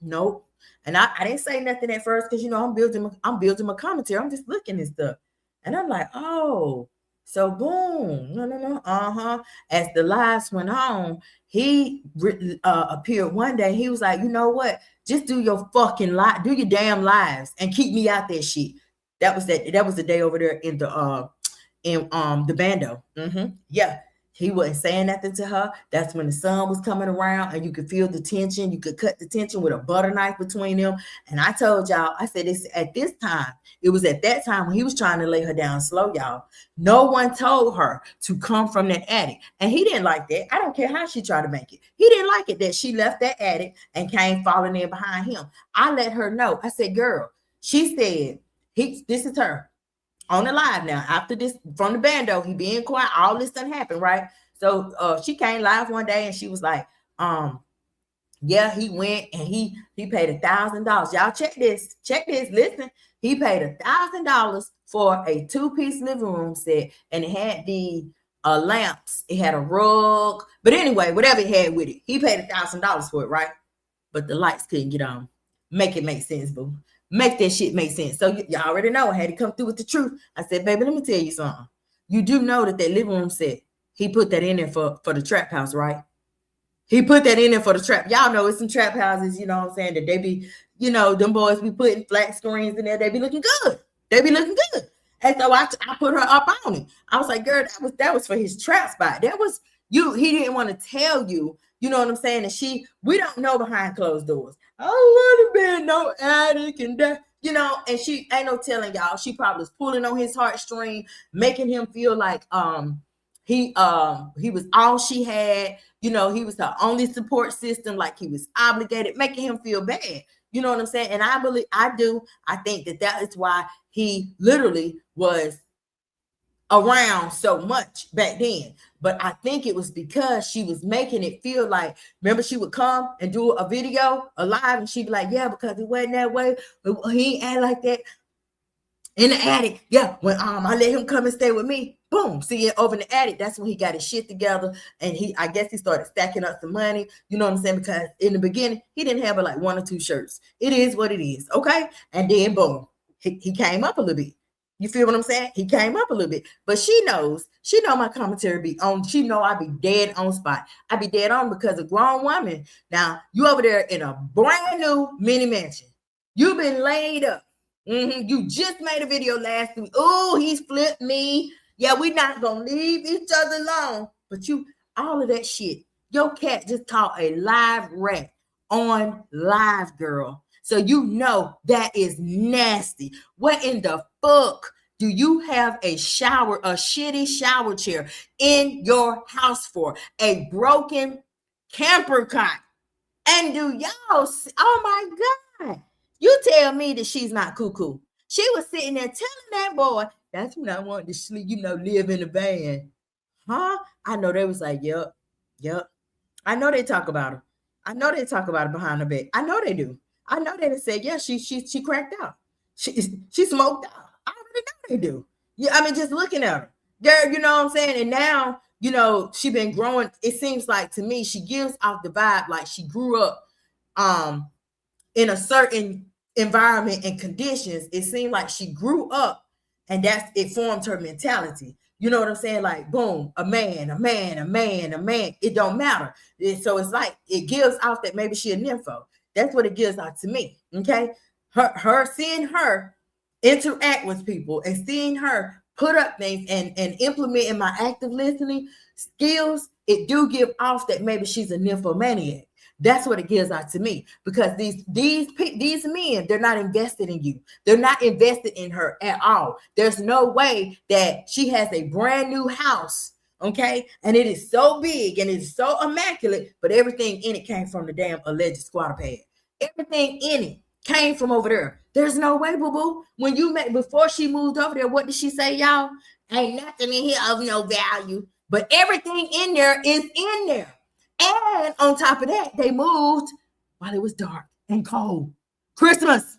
Nope. And I didn't say nothing at first because I'm building my commentary. I'm just looking at stuff. And I'm like, oh, so boom. No. As the lives went on, he appeared one day. He was like, you know what? Just do your fucking live, do your damn lives and keep me out that shit. That was the day over there in the bando. Yeah. He wasn't saying nothing to her. That's when the sun was coming around and you could feel the tension. You could cut the tension with a butter knife between them. And I told y'all, I said, it was at that time when he was trying to lay her down slow, y'all. No one told her to come from that attic. And he didn't like that. I don't care how she tried to make it. He didn't like it that she left that attic and came falling in behind him. I let her know. I said, girl, she said, this is her. on the live now. After this, from the bando, he being quiet, all this done happened, right? So she came live one day and she was like, yeah, he went and he paid $1,000. Y'all check this, listen. He paid $1,000 for a 2-piece living room set, and it had the lamps, it had a rug, but anyway, whatever it had with it, he paid $1,000 for it, right? But the lights couldn't get on. Make it make sense, boo. Make that shit make sense. So y'all already know I had to come through with the truth. I said, baby, let me tell you something. You do know that living room set, he put that in there for the trap house, right? He put that in there for the trap. Y'all know it's some trap houses, you know what I'm saying, that they be, you know, them boys be putting flat screens in there. They be looking good. And so I put her up on it. I was like, girl, that was for his trap spot. That was you. He didn't want to tell you, you know what I'm saying? And we don't know behind closed doors. I don't want to be no addict and that, you know, and she ain't no telling y'all. She probably was pulling on his heartstring, making him feel like he was all she had. You know, he was her only support system, like he was obligated, making him feel bad. You know what I'm saying? And I think that is why he literally was around so much back then. But I think it was because she was making it feel like, remember, she would come and do a video, a live, and she'd be like, yeah, because it wasn't that way. He ain't act like that in the attic. Yeah, when I let him come and stay with me. Boom. See it over in the attic. That's when he got his shit together. And I guess he started stacking up some money. You know what I'm saying? Because in the beginning, he didn't have but like 1 or 2 shirts. It is what it is. Okay. And then boom, he came up a little bit. You feel what I'm saying? He came up a little bit. But she know my commentary be on. She know I be dead on spot. I be dead on because a grown woman. Now, you over there in a brand new mini mansion. You've been laid up. You just made a video last week. Oh, he's flipped me. Yeah, we're not going to leave each other alone. But all of that shit, your cat just caught a live rat on live, girl. So you know that is nasty. What in the fuck do you have a shitty shower chair in your house for? A broken camper cot. And do y'all see, oh my God. You tell me that she's not cuckoo. She was sitting there telling that boy, that's when I wanted to sleep, live in the van. Huh? I know they was like, yep. I know they talk about her. I know they talk about her behind her back. I know they do. I know they said, yeah, she cracked out. She smoked out. I already know they do. Yeah, I mean, just looking at her. Girl, you know what I'm saying? And now, she been growing. It seems like to me, she gives off the vibe like she grew up in a certain environment and conditions. It seemed like she grew up and it formed her mentality. You know what I'm saying? Like, boom, a man. It don't matter. So it's like, it gives off that maybe she a nympho. That's what it gives out to me. Okay. Her seeing her interact with people and seeing her put up things and implementing my active listening skills, it do give off that maybe she's a nymphomaniac. That's what it gives out to me, because these men, they're not invested in you. They're not invested in her at all. There's no way that she has a brand new house, okay? And it is so big and it's so immaculate, but everything in it came from the damn alleged squatter pad. Everything in it came from over there. There's no way, boo-boo. Before she moved over there, what did she say, y'all? Ain't nothing in here of no value, but everything in there is in there. And on top of that, they moved while it was dark and cold. Christmas.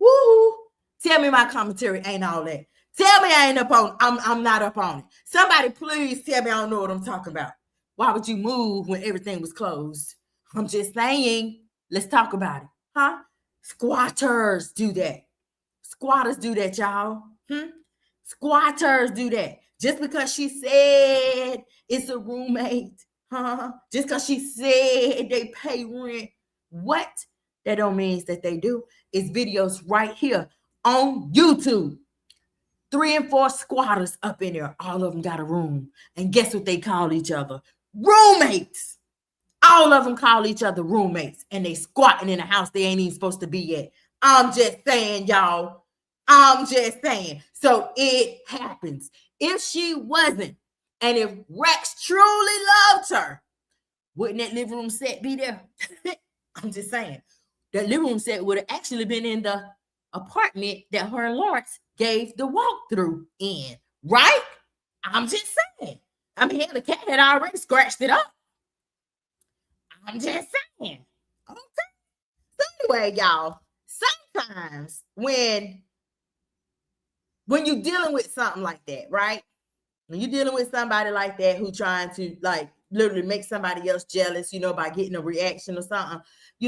Woo! Tell me my commentary ain't all that. Tell me I ain't up on. I'm not up on it. Somebody please tell me I don't know what I'm talking about. Why would you move when everything was closed? I'm just saying. Let's talk about it, huh? Squatters do that. Squatters do that, y'all. Squatters do that. Just because she said it's a roommate. Just because she said they pay rent. What? That don't mean that they do. It's videos right here on YouTube. 3 and 4 squatters up in there. All of them got a room. And guess what they call each other? Roommates. All of them call each other roommates. And they squatting in a house they ain't even supposed to be at. I'm just saying, y'all. I'm just saying. So it happens. If she wasn't, and if Rex truly loved her, wouldn't that living room set be there? I'm just saying. That living room set would have actually been in the apartment that her and Lawrence gave the walkthrough in, right? I'm just saying. I mean, the cat had already scratched it up. I'm just saying. Okay. So anyway, y'all, sometimes when you're dealing with something like that, right? When you're dealing with somebody like that who trying to like literally make somebody else jealous, by getting a reaction or something,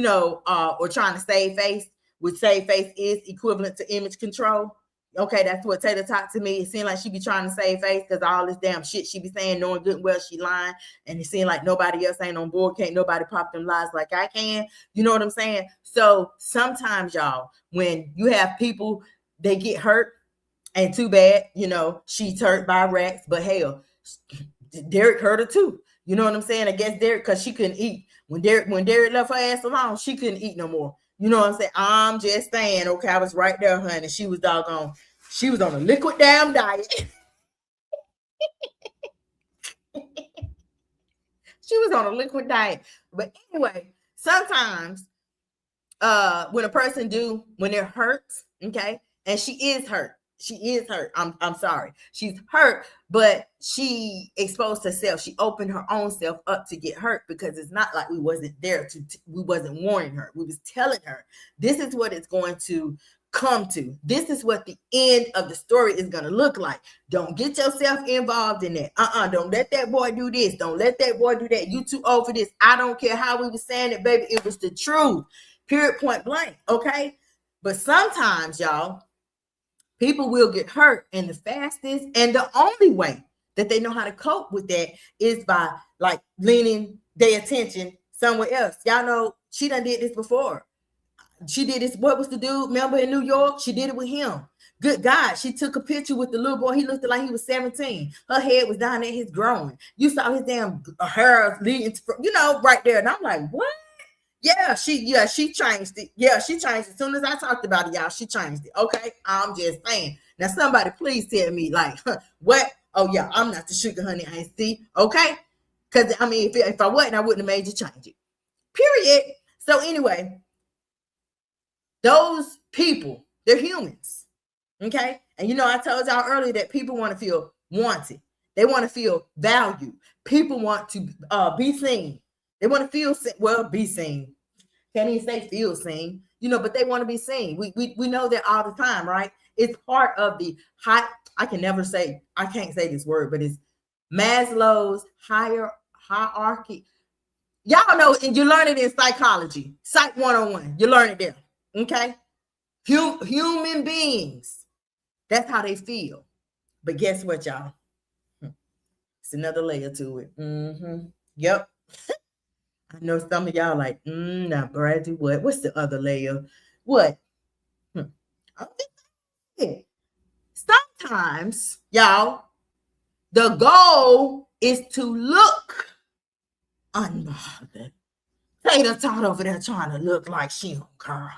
or trying to save face, which save face is equivalent to image control. Okay, that's what TATOR TOT to me. It seemed like she be trying to save face because all this damn shit she be saying, knowing good and well she lying, and it seemed like nobody else ain't on board. Can't nobody pop them lies like I can. You know what I'm saying? So sometimes, y'all, when you have people, they get hurt, and too bad, she's hurt by Rex, but hell, Derek hurt her too. You know what I'm saying? I guess Derek, because she couldn't eat. When Derek left her ass alone, she couldn't eat no more. You know what I'm saying? I'm just saying, okay, I was right there, honey. She was doggone. She was on a liquid damn diet. She was on a liquid diet. But anyway, sometimes when a person when they're hurt, okay, and she is hurt. I'm sorry. She's hurt, but she exposed herself. She opened her own self up to get hurt, because it's not like we wasn't there we wasn't warning her. We was telling her this is what it's going to come to. This is what the end of the story is going to look like. Don't get yourself involved in that. Don't let that boy do this. Don't let that boy do that. You too old for this. I don't care how we were saying it, baby. It was the truth. Period, point blank. Okay. But sometimes, y'all, people will get hurt, and the fastest and the only way that they know how to cope with that is by like leaning their attention somewhere else. Y'all know she done did this before. She did this. What was the dude? Remember in New York? She did it with him. Good God. She took a picture with the little boy. He looked like he was 17. Her head was down at his groin. You saw his damn hair leading to, right there. And I'm like, what? Yeah, she changed it. Yeah, she changed it. As soon as I talked about it, y'all, she changed it. Okay, I'm just saying. Now, somebody please tell me, like, what? Oh, yeah, I'm not the sugar honey iced tea. Okay? Because, I mean, if I wasn't, I wouldn't have made you change it. Period. So, anyway, those people, they're humans. Okay? And, I told y'all earlier that people want to feel wanted. They want to feel valued. People want to be seen. They want to feel be seen. Can't even say feel seen, but they want to be seen. We know that all the time, right? It's part of the I can't say this word, but it's Maslow's hierarchy. Y'all know, and you learn it in psychology, Psych 101. You learn it there, okay? Human beings, that's how they feel. But guess what, y'all? It's another layer to it. Yep. I know some of y'all like, now, Bradley, what? What's the other layer? What? Sometimes, y'all, the goal is to look unbothered. TATOR TOT over there trying to look like she don't care.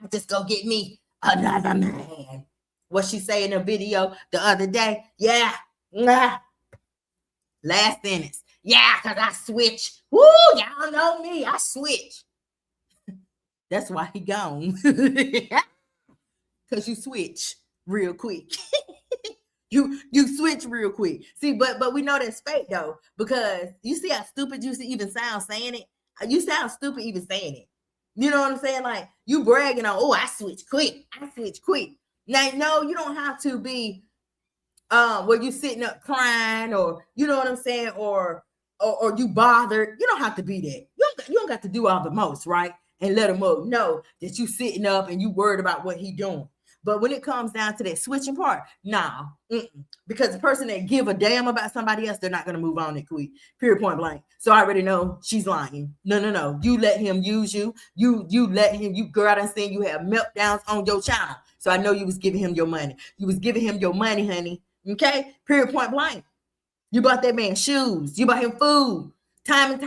I just go get me another man. What she say in a video the other day? Yeah. Last sentence. Yeah, because I switch. Woo, y'all know me. I switch. That's why he gone. Because you switch real quick. you switch real quick. See, but we know that's fake though, because you see how stupid you even sound saying it. You sound stupid even saying it. You know what I'm saying? Like you bragging on, oh, I switch quick. I switch quick. Now, no, you don't have to be where you sitting up crying, or you know what I'm saying, or you bothered. You don't have to be that. You don't got to do all the most, right? And let him know that you sitting up and you worried about what he doing. But when it comes down to that switching part, nah, because the person that give a damn about somebody else, they're not going to move on it quick. Period, point blank. So I already know she's lying. No. You let him use you. You let him. You go out and say you have meltdowns on your channel. So I know you was giving him your money. You was giving him your money, honey. Okay, period, point blank. You bought that man shoes. You bought him food. Time and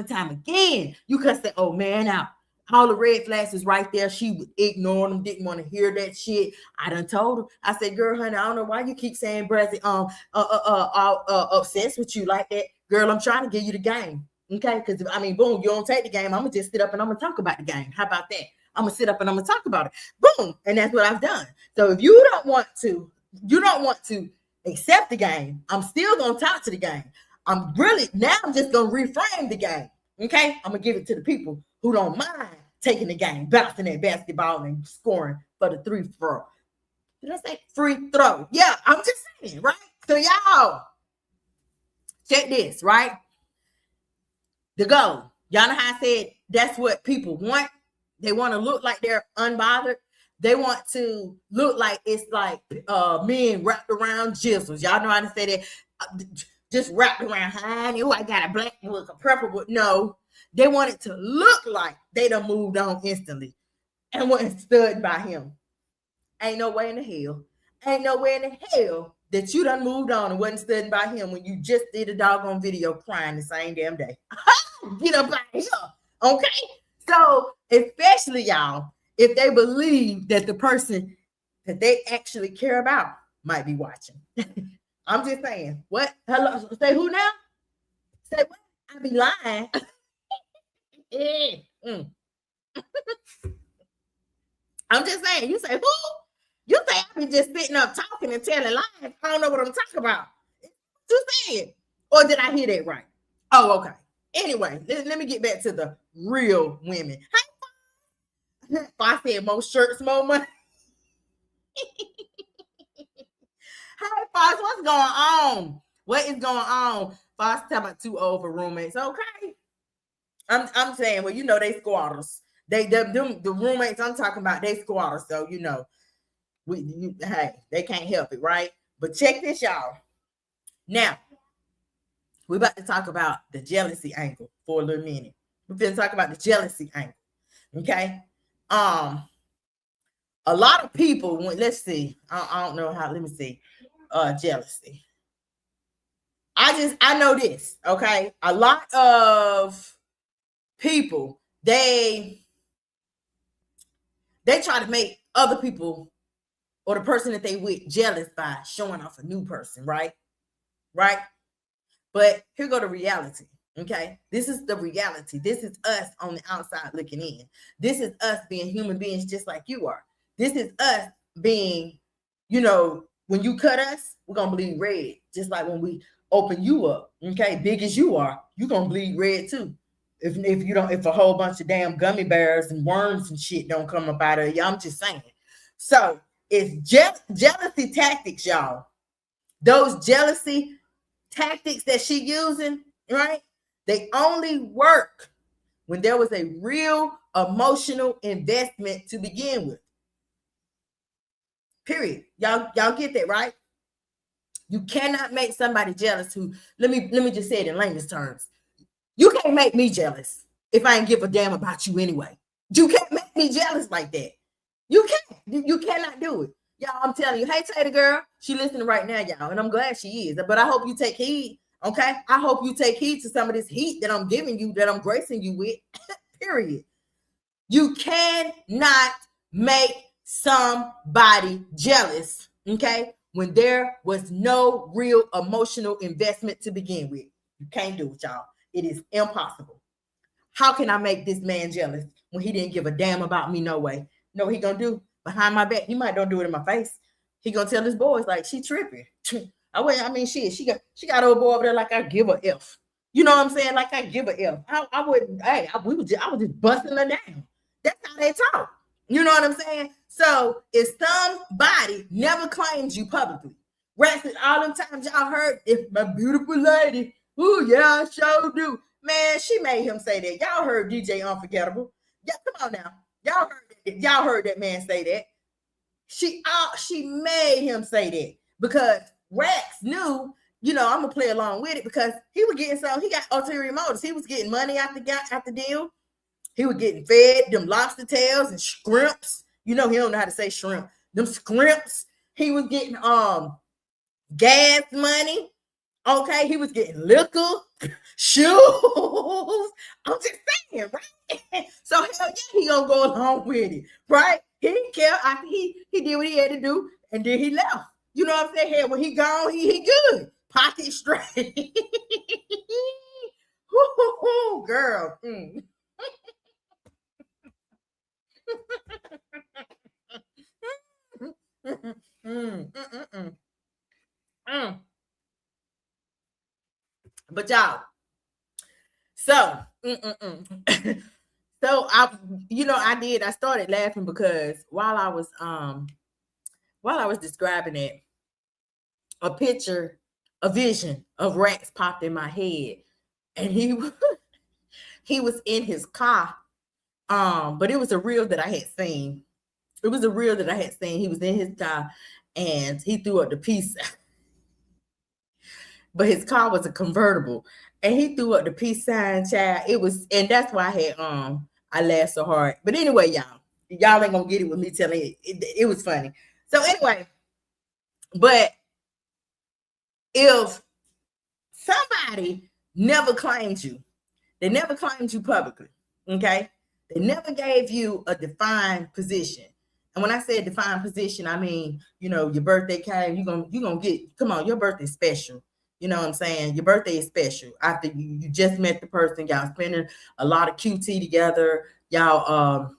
time again. You cussed that old man out. All the red flags was right there. She was ignoring them, didn't want to hear that shit. I done told her. I said, girl, honey, I don't know why you keep saying Brazzy obsessed with you like that. Girl, I'm trying to give you the game. Okay, because I mean, boom, you don't take the game. I'm gonna just sit up and I'm gonna talk about the game. How about that? I'm gonna sit up and I'm gonna talk about it. Boom, and that's what I've done. So if you don't want to accept the game, I'm still gonna talk to the game. I'm just gonna reframe the game. Okay, I'm gonna give it to the people who don't mind taking the game, bouncing that basketball and scoring for the free throw. Did I say free throw? Yeah, I'm just saying, right? So y'all, check this, right? The goal. Y'all know how I said that's what people want. They want to look like they're unbothered. They want to look like it's like men wrapped around jizzles. Y'all know how to say that. Just wrapped around, honey. Oh, I got a black book, a purple book. No, they want it to look like they done moved on instantly and wasn't stood by him. Ain't no way in the hell. Ain't no way in the hell that you done moved on and wasn't stood by him when you just did a doggone video crying the same damn day. Get up out of here. Okay? So, especially y'all, if they believe that the person that they actually care about might be watching. I'm just saying. What? Hello? Say who now? Say what? I be lying. I'm just saying. You say who? You say I be just sitting up talking and telling lies. I don't know what I'm talking about. You said, or did I hear that right? Oh, okay. Anyway, let me get back to the real women. Hey, I said more shirts, more money. Hey, Fox, what's going on? What is going on? Fox talking about too old for roommates. Okay. I'm saying, well, you know, they squatters. The roommates I'm talking about, they squatters. So, you know, hey, they can't help it, right? But check this, y'all. Now, we're about to talk about the jealousy angle for a little minute. We're going to talk about the jealousy angle. Okay. A lot of people, let's see. I don't know how, let me see. Jealousy. I know this, okay? A lot of people, they try to make other people or the person that they with jealous by showing off a new person, right? Right? But here go the reality, okay? This is the reality. This is us on the outside looking in. This is us being human beings just like you are. This is us being, you know, when you cut us, we're going to bleed red. Just like when we open you up, okay? Big as you are, you're going to bleed red too. If a whole bunch of damn gummy bears and worms and shit don't come up out of you, I'm just saying. So it's jealousy tactics, y'all. Those jealousy tactics that she using, right? They only work when there was a real emotional investment to begin with. Period. Y'all get that, right? You cannot make somebody jealous who, let me just say it in layman's terms. You can't make me jealous if I ain't give a damn about you anyway. You can't make me jealous like that. You can't. You cannot do it. Y'all, I'm telling you, hey, Tater girl, she listening right now, y'all, and I'm glad she is. But I hope you take heed, okay? I hope you take heed to some of this heat that I'm giving you, that I'm gracing you with, period. You cannot make somebody jealous, okay, when there was no real emotional investment to begin with. You can't do it, y'all. It is impossible. How can I make this man jealous when he didn't give a damn about me? No way. No, he gonna do behind my back. He might don't do it in my face. He gonna tell his boys like she tripping. I mean, she got old boy over there like I give a F. You know what I'm saying? Like I give a F. I wouldn't. Hey, I was just busting her down. That's how they talk. You know what I'm saying? So if somebody never claims you publicly, rest all them times y'all heard, if my beautiful lady, oh yeah, I sure do. Man, she made him say that. Y'all heard DJ Unforgettable. Yeah, come on now. Y'all heard that man say that. She made him say that because Rex knew, you know, I'm gonna play along with it because he was getting he got ulterior motives. He was getting money out the deal. He was getting fed them lobster tails and shrimps. You know, he don't know how to say shrimp. Them scrimps. He was getting gas money. Okay, he was getting liquor, shoes. I'm just saying, right? So hell yeah, he gonna go along with it, right? He didn't care. He did what he had to do, and then he left. You know what I'm saying? Hey, when he gone, he good. Pocket straight. Girl. But y'all, so so I started laughing because while I was describing it, a picture, a vision of Rex popped in my head, and he was in his car. But it was a reel that I had seen. It was a reel that I had seen. He was in his car and he threw up the peace. But his car was a convertible. And he threw up the peace sign, child. It was, and that's why I laughed so hard. But anyway, y'all ain't gonna get it with me telling it. It was funny. So anyway, but if somebody never claimed you, they never claimed you publicly, okay? They never gave you a defined position. And when I say defined position, I mean, your birthday came, you're gonna get, come on, your birthday's special. You know what I'm saying? Your birthday is special. After you just met the person, y'all spending a lot of QT together, y'all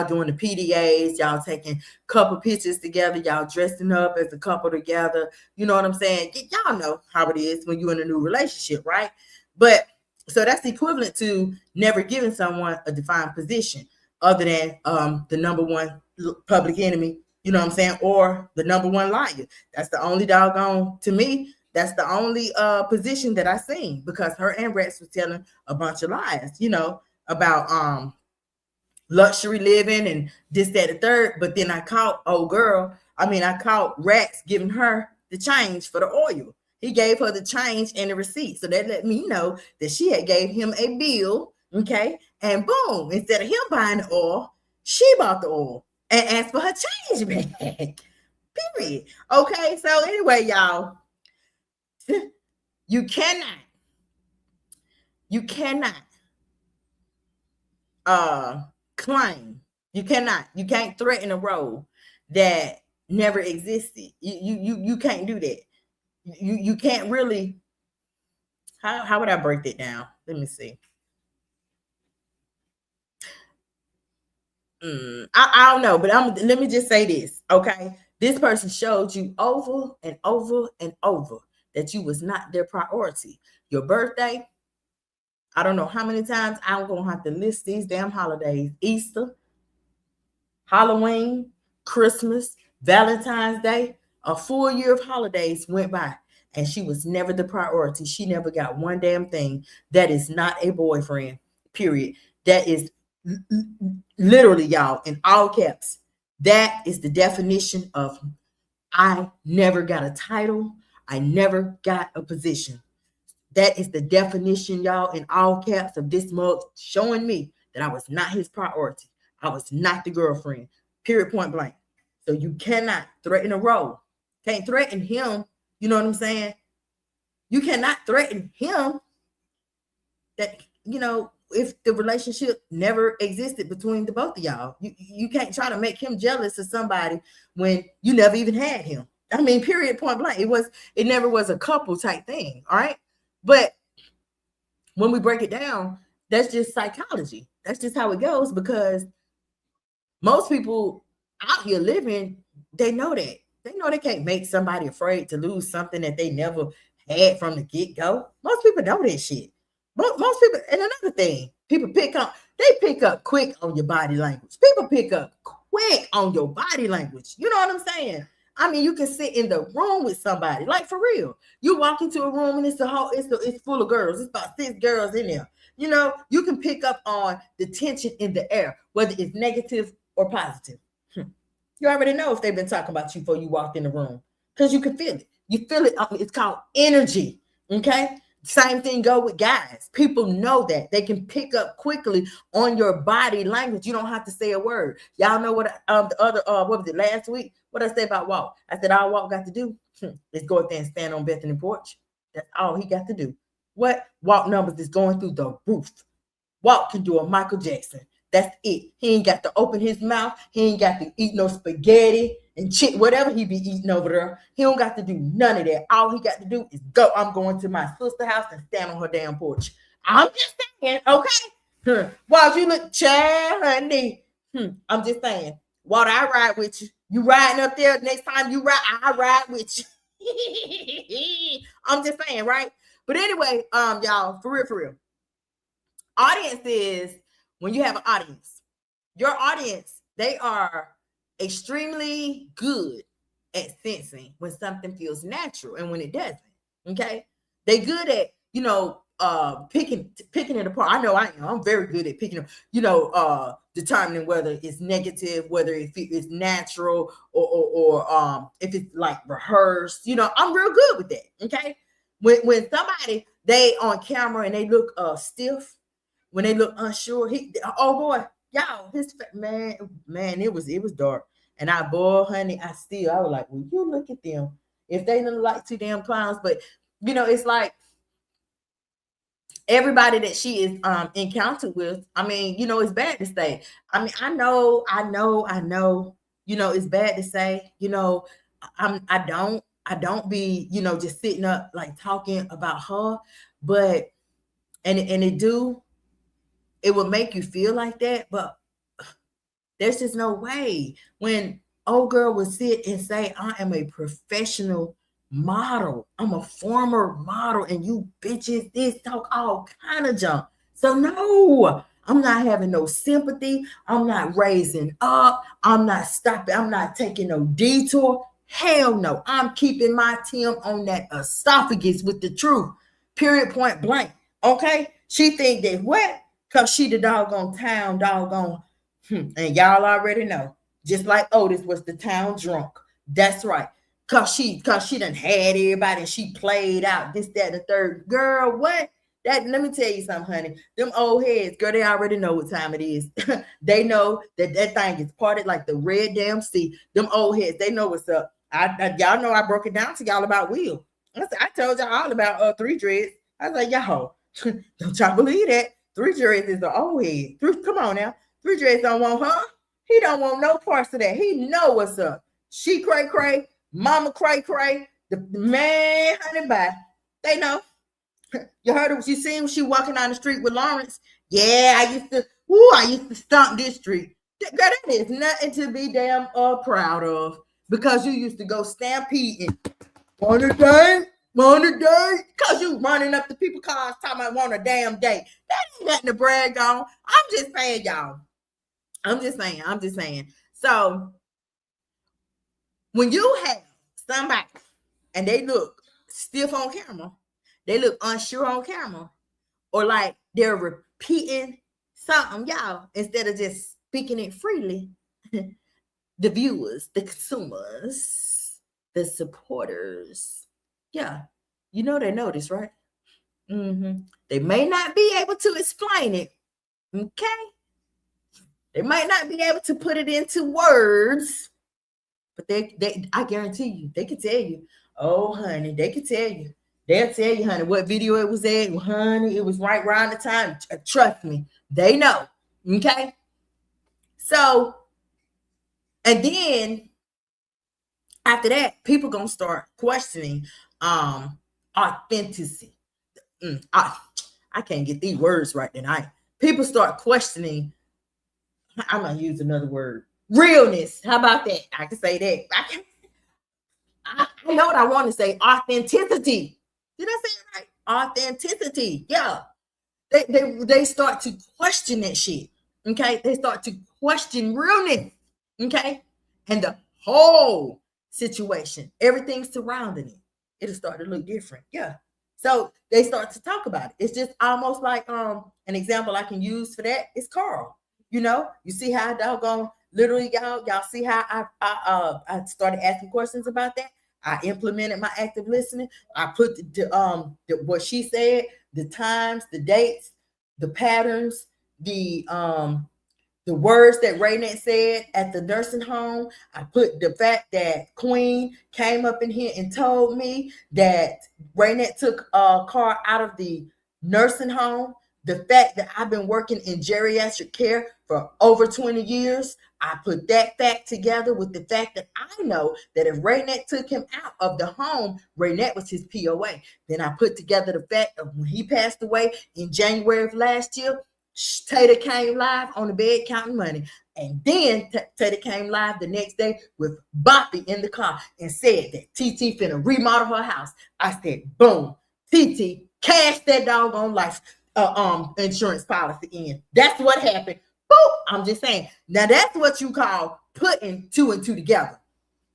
doing the PDAs, y'all taking couple pictures together, y'all dressing up as a couple together. You know what I'm saying? Y'all know how it is when you're in a new relationship, right? But so that's equivalent to never giving someone a defined position other than the number one public enemy, you know what I'm saying? Or the number one liar. That's the only doggone, to me, that's the only position that I seen, because her and Rex was telling a bunch of lies, about luxury living and this, that, and the third. But then I caught Rex giving her the change for the oil. He gave her the change and the receipt. So that let me know that she had gave him a bill, okay? And boom, instead of him buying the oil, she bought the oil and asked for her change back. Period. Okay, so anyway, y'all, you cannot claim, you can't threaten a role that never existed. You can't do that. You can't really. How would I break that down? Let me see. I don't know, but let me just say this, okay? This person showed you over and over and over that you was not their priority. Your birthday, I don't know how many times I'm gonna have to list these damn holidays: Easter, Halloween, Christmas, Valentine's Day. A full year of holidays went by, and she was never the priority. She never got one damn thing. That is not a boyfriend, period. That is literally, y'all, in all caps, that is the definition of I never got a title. I never got a position. That is the definition, y'all, in all caps of this mug, showing me that I was not his priority. I was not the girlfriend, period, point blank. So you cannot threaten a role. Can't threaten him. You know what I'm saying? You cannot threaten him that, if the relationship never existed between the both of y'all. You can't try to make him jealous of somebody when you never even had him. I mean, period, point blank. It never was a couple type thing, all right? But when we break it down, that's just psychology. That's just how it goes, because most people out here living, they know that. They know they can't make somebody afraid to lose something that they never had from the get-go. Most people know that shit. Most people, and another thing, people pick up quick on your body language. People pick up quick on your body language. You know what I'm saying? I mean, you can sit in the room with somebody, like for real. You walk into a room and it's full of girls. It's about 6 girls in there. You can pick up on the tension in the air, whether it's negative or positive. You already know if they've been talking about you before you walked in the room, because you can feel it. You feel it. It's called energy. Okay. Same thing go with guys. People know that they can pick up quickly on your body language. You don't have to say a word. Y'all know what the other what was it last week? What I said about Walt? I said all Walt got to do is go out there and stand on Bethany porch. That's all he got to do. What? Walt numbers is going through the roof. Walt can do a Michael Jackson. That's it. He ain't got to open his mouth. He ain't got to eat no spaghetti and shit, whatever he be eating over there. He don't got to do none of that. All he got to do is go. I'm going to my sister's house and stand on her damn porch. I'm just saying, okay? While you look, child, honey, I'm just saying. Walter, I ride with you. You riding up there. Next time you ride, I ride with you. I'm just saying, right? But anyway, y'all, for real. Audience is when you have an audience. Your audience, they are extremely good at sensing when something feels natural and when it doesn't. Okay, they good at picking it apart. I know I am. I'm very good at picking determining whether it's negative, whether it's natural, or if it's like rehearsed. I'm real good with that. Okay, when somebody they on camera and they look stiff, when they look unsure, oh boy, y'all, his man, it was dark. And honey, I was like, well, you look at them. If they look like two damn clowns, but it's like everybody that she is encountered with. I mean, it's bad to say. I mean, I know. It's bad to say. I don't be just sitting up like talking about her, but and it would make you feel like that, but there's just no way. When old girl would sit and say, I am a professional model, I'm a former model, and you bitches this talk all kind of junk. So no, I'm not having no sympathy. I'm not raising up. I'm not stopping. I'm not taking no detour. Hell no. I'm keeping my Tim on that esophagus with the truth. Period, point blank. Okay? She think that what? Because she the doggone town, and y'all already know. Just like Otis was the town drunk. That's right. Cause she done had everybody and she played out this, that, and the third. Girl, what? Let me tell you something, honey. Them old heads, girl, they already know what time it is. They know that thing is parted like the red damn sea. Them old heads, they know what's up. Y'all know I broke it down to y'all about Will. I told y'all all about 3 dreads. I was like, y'all, don't y'all believe that? 3 dreads is the old head. Come on now. 3 dreads don't want her. He don't want no parts of that. He know what's up. She cray, mama cray. The man, honey, bye. They know. You heard her. You seen when she walking down the street with Lawrence? Yeah, I used to stomp this street. Girl, that is nothing to be damn proud of, because you used to go stampeding. Want a date? Because you running up to people's cars talking about want a damn date. That ain't nothing to brag on. I'm just saying, y'all. I'm just saying. So when you have somebody and they look stiff on camera, they look unsure on camera, or like they're repeating something, y'all, instead of just speaking it freely, the viewers, the consumers, the supporters, yeah, they notice, right? They may not be able to explain it, okay? They might not be able to put it into words, but I guarantee you, they can tell you. Oh, honey, they can tell you. They'll tell you, honey, what video it was at. Honey, it was right around the time. Trust me, they know. Okay? So, and then after that, people gonna start questioning authenticity. I can't get these words right tonight. People start questioning. I'm gonna use another word. Realness. How about that? I can say that. I know what I want to say. Authenticity. Did I say it right? Authenticity. Yeah. They start to question that shit. Okay. They start to question realness. Okay. And the whole situation, everything surrounding it, it'll start to look different. Yeah. So they start to talk about it. It's just almost like an example I can use for that is Carl. You see how doggone literally y'all see how I started asking questions about that. I implemented my active listening. I put what she said, the times, the dates, the patterns, the words that Raynette said at the nursing home. I put the fact that Queen came up in here and told me that Raynette took Carl out of the nursing home. The fact that I've been working in geriatric care for over 20 years, I put that fact together with the fact that I know that if Raynette took him out of the home, Raynette was his POA. Then I put together the fact of when he passed away in January of last year, Tater came live on the bed counting money. And then Tater came live the next day with Boppy in the car and said that TT finna remodel her house. I said, boom, TT cashed that doggone life insurance policy in. That's what happened. Boop. I'm just saying. Now that's what you call putting two and two together.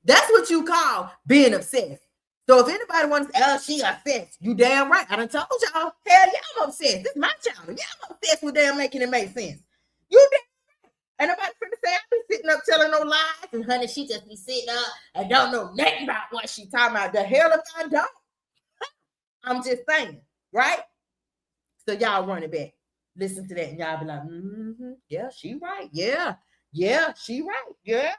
That's what you call being obsessed. So if anybody wants to, oh, she obsessed, you damn right. I done told y'all, hell yeah, I'm obsessed. This is my channel. Yeah, I'm obsessed with damn making it make sense. You damn right. And nobody finna say I be sitting up telling no lies. And honey, she just be sitting up and don't know nothing about what she talking about. The hell if I don't. I'm just saying, right? So y'all run it back. Listen to that and y'all be like, yeah, she right. Yeah, she right. Yeah.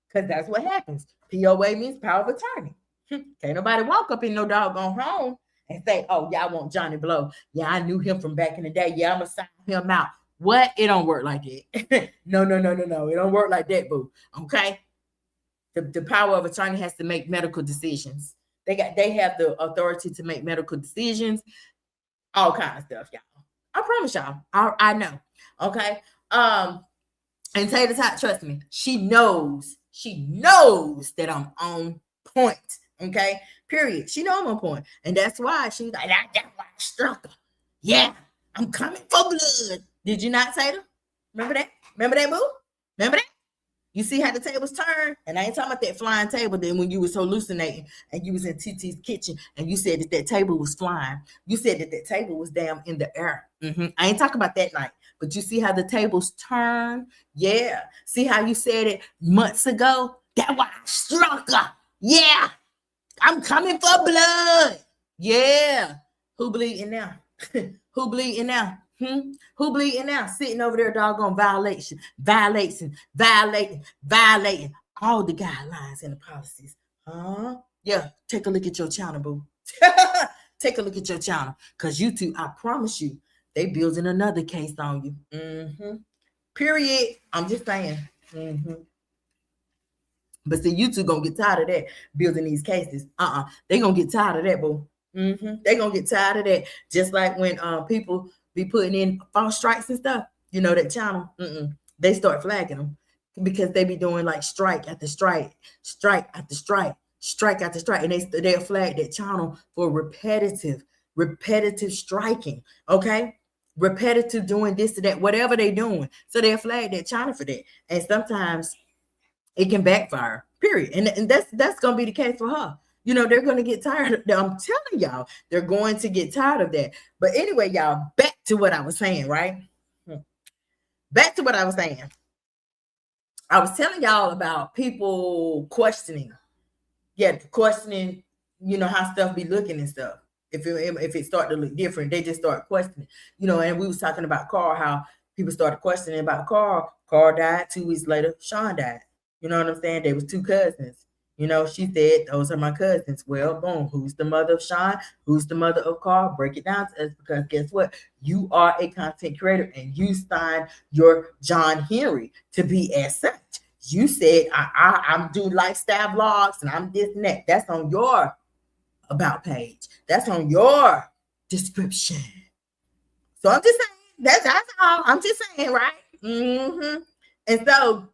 Because that's what happens. POA means power of attorney. Can't nobody walk up in no doggone home and say, oh, y'all want Johnny Blow. Yeah, I knew him from back in the day. Yeah, I'm going to sign him out. What? It don't work like that. No. It don't work like that, boo. Okay? The power of attorney has to make medical decisions. They have the authority to make medical decisions, all kind of stuff, y'all. I promise y'all. I know. Okay? And Tater Tot, trust me, she knows that I'm on point. Okay, period. She know I'm on point, and that's why she's like, that's why I struck her. Yeah, I'm coming for blood. Did you not, Tater? Remember that? Remember that, boo? Remember that? You see how the tables turn? And I ain't talking about that flying table. Then when you was hallucinating and you was in TT's kitchen and you said that table was flying, you said that table was down in the air. I ain't talking about that night, but you see how the tables turn? Yeah. See how you said it months ago? That's why I struck her. Yeah. I'm coming for blood. Yeah. Who bleeding now? Who bleeding now? Who bleeding now? Sitting over there, doggone violating all the guidelines and the policies. Yeah. Take a look at your channel, boo. Take a look at your channel. Because YouTube, I promise you, they building another case on you. Period. I'm just saying. But see, YouTube gonna get tired of that, building these cases. They gonna get tired of that, boo. They gonna get tired of that. Just like when people be putting in false strikes and stuff, you know, that channel, they start flagging them because they be doing like strike after strike, strike after strike, strike after strike, and they'll flag that channel for repetitive striking. Okay, repetitive doing this to that, whatever they doing. So they'll flag that channel for that, and sometimes it can backfire, period. And that's gonna be the case for her. You know, they're gonna get tired of that. I'm telling y'all, they're going to get tired of that. But anyway, y'all, back to what I was saying, right? Back to what I was saying. I was telling y'all about people questioning. Yeah, questioning, you know, how stuff be looking and stuff. If it start to look different, they just start questioning. You know, and we was talking about Carl, how people started questioning about Carl. Carl died 2 weeks later. Sean died. You know what I'm saying? They was 2 cousins. You know, she said, those are my cousins. Well, boom. Who's the mother of Sean? Who's the mother of Carl? Break it down to us, because guess what? You are a content creator and you signed your John Henry to be as such. You said, I'm doing lifestyle vlogs and I'm this and that. That's on your about page. That's on your description. So I'm just saying, that's all. I'm just saying, right? And so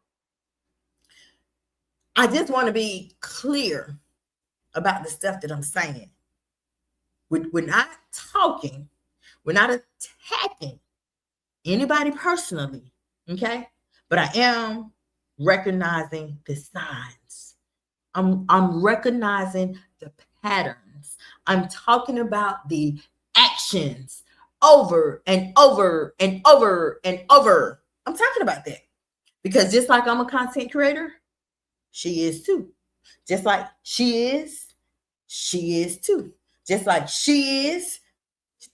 I just want to be clear about the stuff that I'm saying. We're not talking, we're not attacking anybody personally, okay? But I am recognizing the signs. I'm recognizing the patterns. I'm talking about the actions over and over and over and over. I'm talking about that because just like I'm a content creator, she is too. Just like she is too. Just like she is,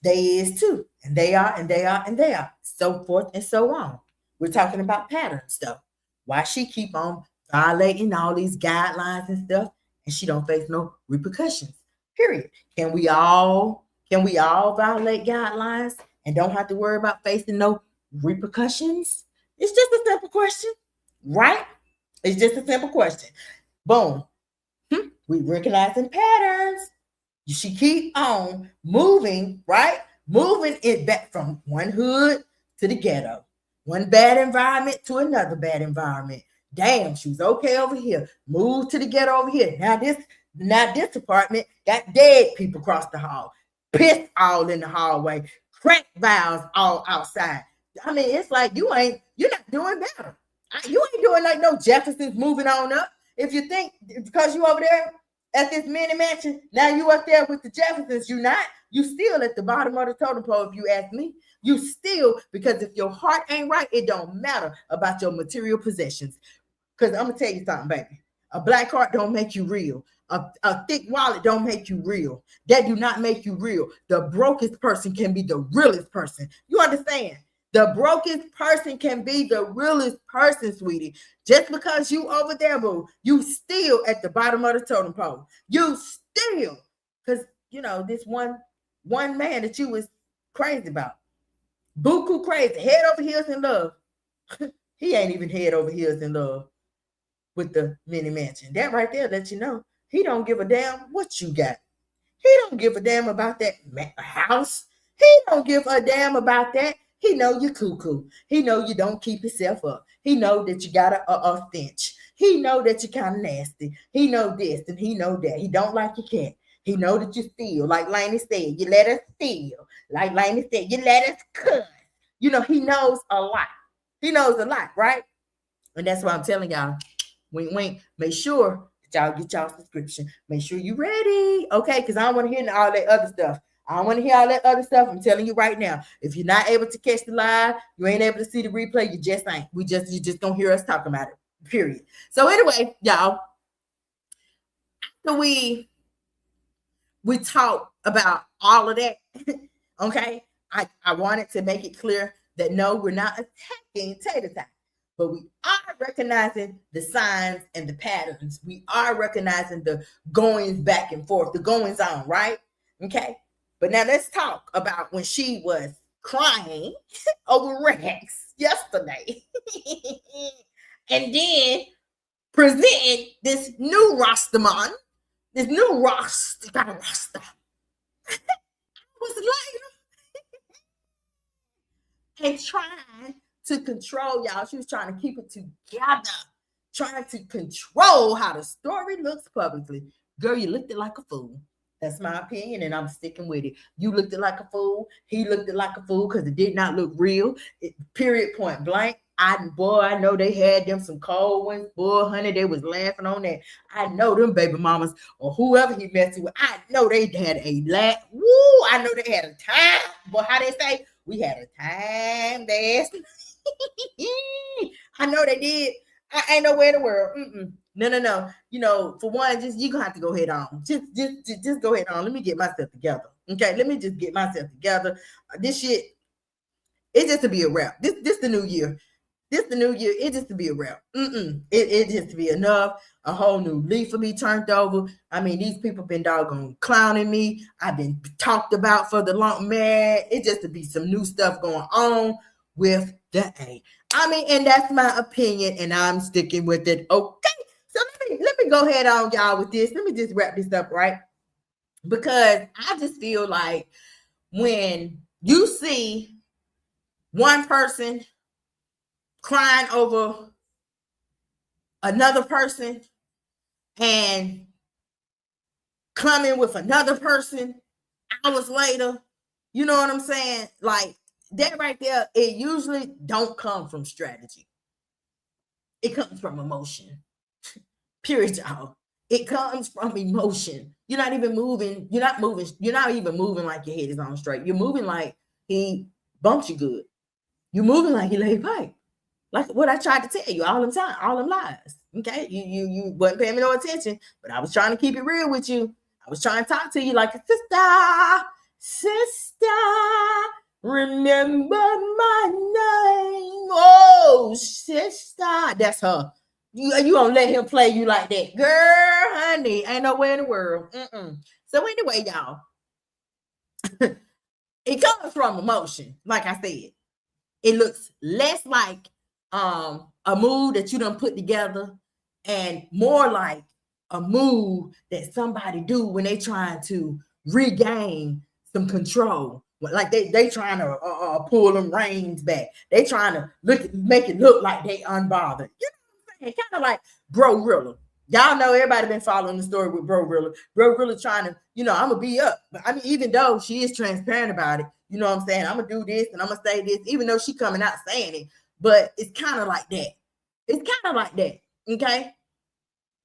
they is too. And they are, and they are, and they are. So forth and so on. We're talking about patterns though. Why she keep on violating all these guidelines and stuff, and she don't face no repercussions. Period. Can we all violate guidelines and don't have to worry about facing no repercussions? It's just a simple question, right? It's just a simple question. Boom. We recognizing patterns. She keep on moving, right? Moving it back from one hood to the ghetto. One bad environment to another bad environment. Damn, she was okay over here. Moved to the ghetto over here. Now this apartment got dead people across the hall. Piss all in the hallway. Crack vials all outside. I mean, it's like you're not doing better. You ain't doing like no Jeffersons moving on up. If you think because you over there at this mini mansion, now you up there with the Jeffersons, you still at the bottom of the totem pole, if you ask me. You still, because if your heart ain't right, it don't matter about your material possessions. Because I'm gonna tell you something, baby. A black heart don't make you real. A thick wallet don't make you real. That do not make you real. The brokest person can be the realest person. You understand? The brokest person can be the realest person, sweetie. Just because you over there, boo, you still at the bottom of the totem pole. You still, because this one man that you was crazy about. Buku crazy, head over heels in love. He ain't even head over heels in love with the mini mansion. That right there lets you know he don't give a damn what you got. He don't give a damn about that house. He don't give a damn about that. He know you cuckoo. He know you don't keep yourself up. He know that you got a stench. He know that you kind of nasty. He know this and he know that. He don't like your cat. He know that you steal. Like Lainey said, you let us steal. Like Lainey said, you let us cuss. He knows a lot. He knows a lot, right? And that's why I'm telling y'all, wink, make sure that y'all get y'all subscription. Make sure you ready, okay? Because I don't want to hear all that other stuff. I don't want to hear all that other stuff. I'm telling you right now. If you're not able to catch the live, you ain't able to see the replay, you just ain't. You just don't hear us talking about it, period. So anyway, y'all, after we talk about all of that, okay, I wanted to make it clear that no, we're not attacking TATOR TOT, but we are recognizing the signs and the patterns. We are recognizing the goings back and forth, the goings on, right? Okay. But now let's talk about when she was crying over Rex yesterday. And then presenting this new Rastaman, this new Rasta, got a Rasta. Was like, and trying to control y'all. She was trying to keep it together, trying to control how the story looks publicly. Girl, you looked it like a fool. That's my opinion, and I'm sticking with it. You looked it like a fool. He looked it like a fool because it did not look real. Period, point blank. I know they had them some cold ones. Boy, honey, they was laughing on that. I know them baby mamas or whoever he messed with. I know they had a laugh. Woo! I know they had a time. Boy, how they say? We had a time, Dad. I know they did. I ain't nowhere in the world. No. For one, you gonna have to go head on. Just go ahead on. Let me get myself together. Okay, let me just get myself together. This shit, it's just to be a wrap. This the new year. This the new year. It just to be a wrap. It just to be enough. A whole new leaf for me turned over. I mean, these people been doggone clowning me. I've been talked about for the long man. It just to be some new stuff going on with the A. I mean, and that's my opinion, and I'm sticking with it. Okay. So let me go ahead on, y'all, with this. Let me just wrap this up, right? Because I just feel like when you see one person crying over another person and coming with another person hours later, you know what I'm saying? Like that right there, it usually don't come from strategy. It comes from emotion. Period, y'all. It comes from emotion. You're not even moving. You're not even moving like your head is on straight. You're moving like he bumped you good. You're moving like he laid pipe. Like what I tried to tell you all them time, all them lies. Okay, you wasn't paying me no attention, but I was trying to keep it real with you. I was trying to talk to you like a sister. Remember my name, oh sister. That's her. You gonna let him play you like that, girl, honey? Ain't nowhere in the world. So anyway, y'all, it comes from emotion. Like I said, it looks less like a move that you done put together and more like a move that somebody do when they trying to regain some control, like they trying to pull them reins back. They trying to make it look like they unbothered. You know what I'm saying? Kind of like Bro Rilla. Y'all know everybody been following the story with Bro Rilla. Bro Rilla trying to, I'm gonna be up. But I mean, even though she is transparent about it, you know what I'm saying? I'm gonna do this and I'm gonna say this, even though she coming out saying it. But it's kind of like that. It's kind of like that. Okay.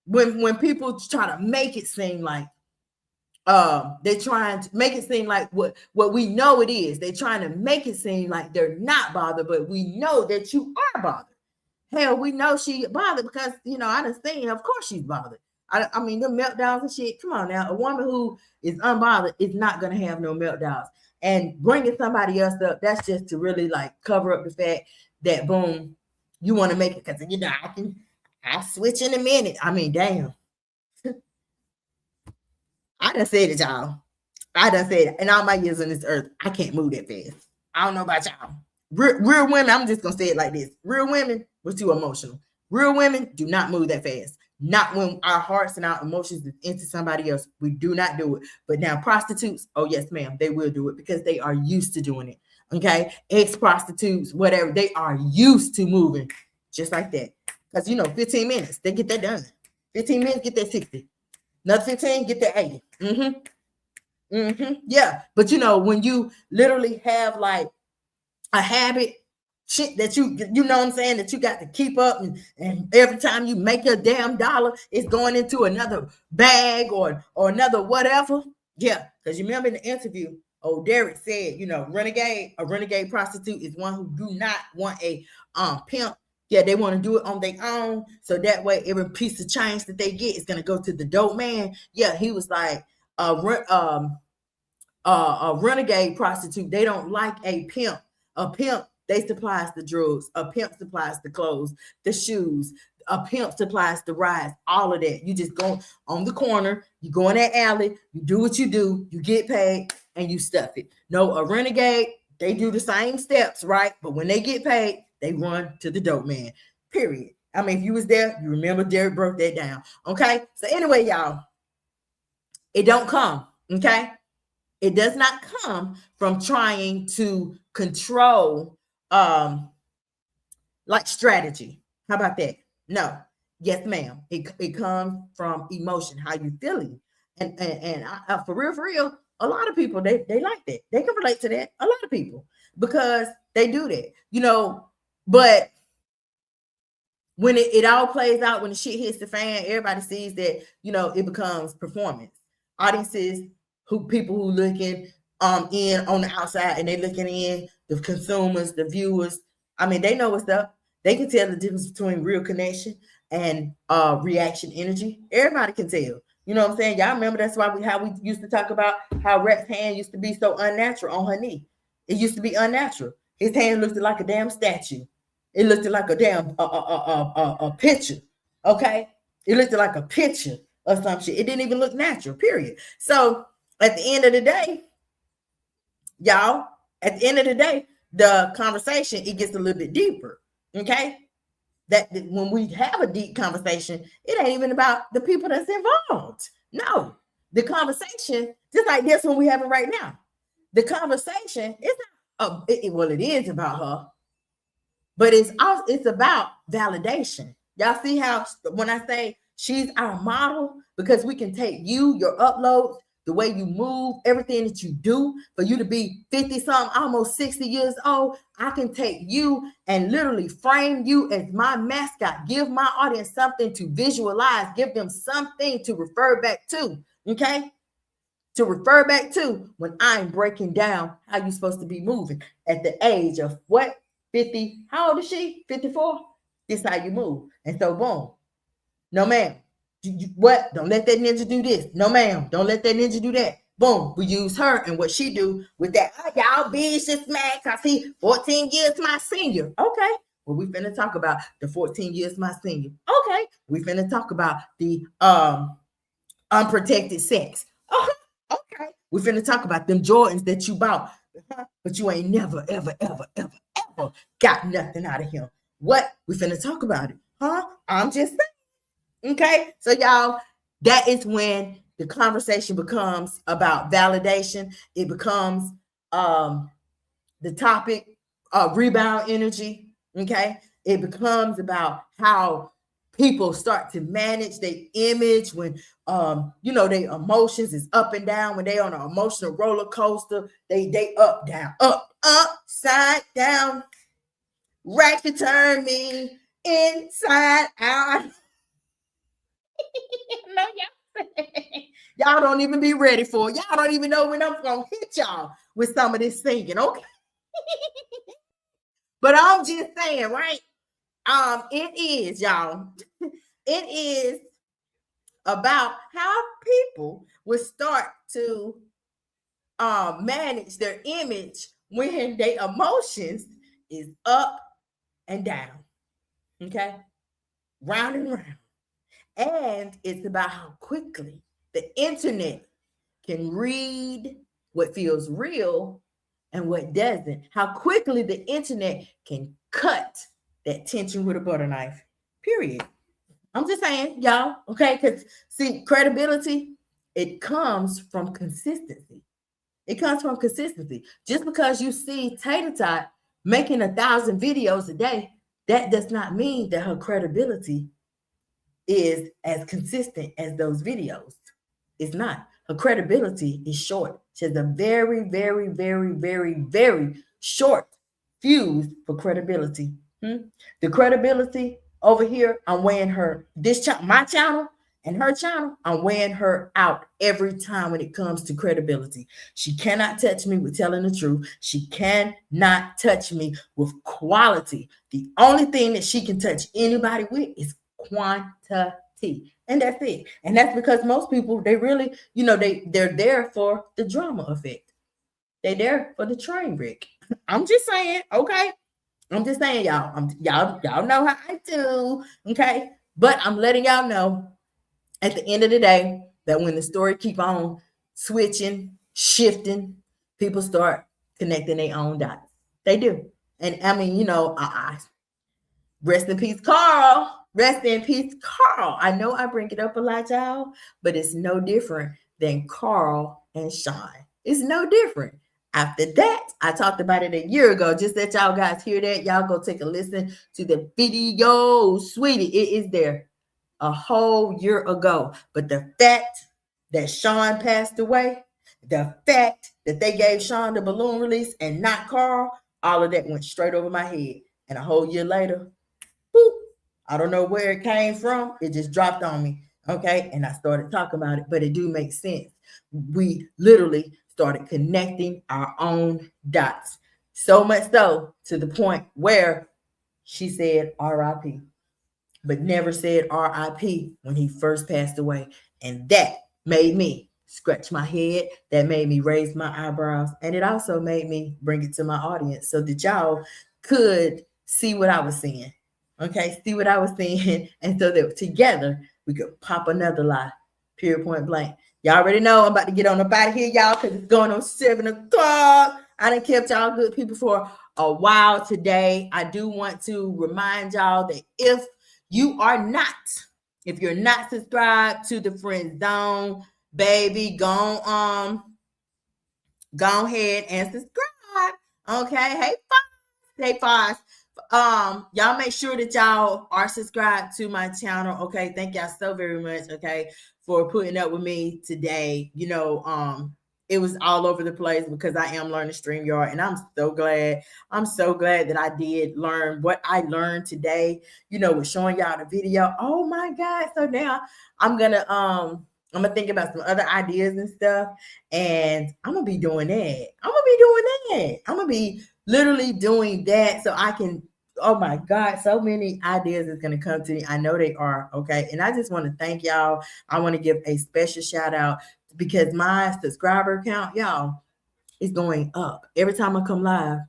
When people try to make it seem like they're trying to make it seem like what we know it is. They're trying to make it seem like they're not bothered, but we know that you are bothered. Hell, we know she bothered because, I done seen, of course she's bothered. I mean, the meltdowns and shit, come on now. A woman who is unbothered is not going to have no meltdowns. And bringing somebody else up, that's just to really like cover up the fact that, boom, you want to make it because, I'll switch in a minute. I mean, damn. I done said it, y'all. I done said it. And all my years on this earth, I can't move that fast. I don't know about y'all. Real women, I'm just going to say it like this. Real women, we're too emotional. Real women do not move that fast. Not when our hearts and our emotions is into somebody else. We do not do it. But now prostitutes, oh yes, ma'am, they will do it because they are used to doing it. Okay? Ex-prostitutes, whatever, they are used to moving just like that. Because, 15 minutes, they get that done. 15 minutes, get that 60. Another 15, get that 80. Yeah. But, when you literally have like a habit, shit that you know what I'm saying, that you got to keep up, and every time you make a damn dollar, it's going into another bag or another whatever. Yeah, because you remember in the interview, old Derek said, a renegade prostitute is one who do not want a pimp. Yeah, they want to do it on their own, so that way every piece of change that they get is gonna go to the dope man. Yeah, he was like a renegade prostitute. They don't like a pimp. A pimp, they supplies the drugs. A pimp supplies the clothes, the shoes. A pimp supplies the rides, all of that. You just go on the corner, you go in that alley, you do what you do, you get paid, and you stuff it. No, a renegade, they do the same steps, right? But when they get paid, they run to the dope man, period. I mean, if you was there, you remember Derek broke that down, okay? So anyway, y'all, it don't come, okay? It does not come from trying to control like strategy. How about that? No. Yes, ma'am. It comes from emotion, how you feeling. And for real, a lot of people, they like that. They can relate to that. A lot of people, because they do that, but when it all plays out, when the shit hits the fan, everybody sees that, it becomes performance. Audiences, people who looking in on the outside, and they looking in, the consumers, the viewers, I mean, they know what's up. They can tell the difference between real connection and reaction energy. Everybody can tell. You know what I'm saying? Y'all remember that's why how we used to talk about how Rex's hand used to be so unnatural on her knee. It used to be unnatural. His hand looked like a damn statue. It looked like a damn a picture. Okay? It looked like a picture or some shit. It didn't even look natural, period. So at the end of the day, y'all, at the end of the day, the conversation, it gets a little bit deeper. Okay? That when we have a deep conversation, it ain't even about the people that's involved. No, the conversation, just like this one we having right now, the conversation is not it is about her, but it's about validation. Y'all see how when I say she's our model, because we can take you, your uploads, the way you move, everything that you do, for you to be 50 something, almost 60 years old, I can take you and literally frame you as my mascot, give my audience something to visualize, give them something to refer back to, okay? To refer back to when I'm breaking down how you're supposed to be moving at the age of what? 50, how old is she? 54? This is how you move. And so boom, no ma'am. What? Don't let that ninja do this. No, ma'am. Don't let that ninja do that. Boom. We use her and what she do with that. Oh, y'all bitch just mad because he 14 years my senior. Okay. Well, we finna talk about the 14 years my senior. Okay. We finna talk about the unprotected sex. Okay. We finna talk about them Jordans that you bought, but you ain't never, ever got nothing out of him. What? We finna talk about it. I'm just saying. Okay, so y'all, that is when the conversation becomes about validation. It becomes the topic rebound energy. Okay, it becomes about how people start to manage their image when their emotions is up and down. When they on an emotional roller coaster, they up, down, up, upside down, ratchet turn me inside out. No, y'all don't even be ready for it. Y'all don't even know when I'm gonna hit y'all with some of this singing, okay? But I'm just saying, right? It is, y'all. It is about how people will start to manage their image when their emotions is up and down. Okay, round and round. And it's about how quickly the internet can read what feels real and what doesn't. How quickly the internet can cut that tension with a butter knife. Period. I'm just saying, y'all, okay? Because see, credibility, it comes from consistency. It comes from consistency. Just because you see TATOR TOT making 1,000 videos a day, that does not mean that her credibility is as consistent as those videos. It's not. Her credibility is short. She has a very, very, very, very, very short fuse for credibility. The credibility over here, I'm weighing her, my channel and her channel, I'm weighing her out every time when it comes to credibility. She cannot touch me with telling the truth. She cannot touch me with quality. The only thing that she can touch anybody with is quantity. And that's it. And that's because most people, they really, they're there for the drama effect. They're there for the train wreck. I'm just saying, okay? I'm just saying, y'all. Y'all know how I do, okay? But I'm letting y'all know at the end of the day that when the story keep on switching, shifting, people start connecting their own dots. They do. And I mean, rest in peace, Carl. Rest in peace, Carl. I know I bring it up a lot, y'all, but it's no different than Carl and Sean. It's no different. After that, I talked about it a year ago. Just that y'all guys hear that. Y'all go take a listen to the video, sweetie. It is there a whole year ago. But the fact that Sean passed away, the fact that they gave Sean the balloon release and not Carl, all of that went straight over my head. And a whole year later, boop, I don't know where it came from. It just dropped on me. Okay. And I started talking about it, but it do make sense. We literally started connecting our own dots. So much so to the point where she said RIP, but never said RIP when he first passed away. And that made me scratch my head. That made me raise my eyebrows. And it also made me bring it to my audience so that y'all could see what I was seeing. Okay, see what I was saying, and so that together we could pop another lie, period, point blank. Y'all already know I'm about to get on up out of here, y'all, because it's going on 7 o'clock. I done kept y'all good people for a while today. I do want to remind y'all that if you're not subscribed to the Friend Zone, baby, go ahead and subscribe. Okay, hey, Foz. Y'all make sure that y'all are subscribed to my channel. Okay, thank y'all so very much. Okay, for putting up with me today. It was all over the place because I am learning StreamYard, and I'm so glad that I did learn what I learned today. With showing y'all the video. Oh my God! So now I'm gonna think about some other ideas and stuff, and I'm gonna be doing that. I'm gonna be literally doing that so I can. Oh my God, so many ideas is going to come to me. I know they are. Okay. And I just want to thank y'all. I want to give a special shout out because my subscriber count, y'all, is going up every time I come live.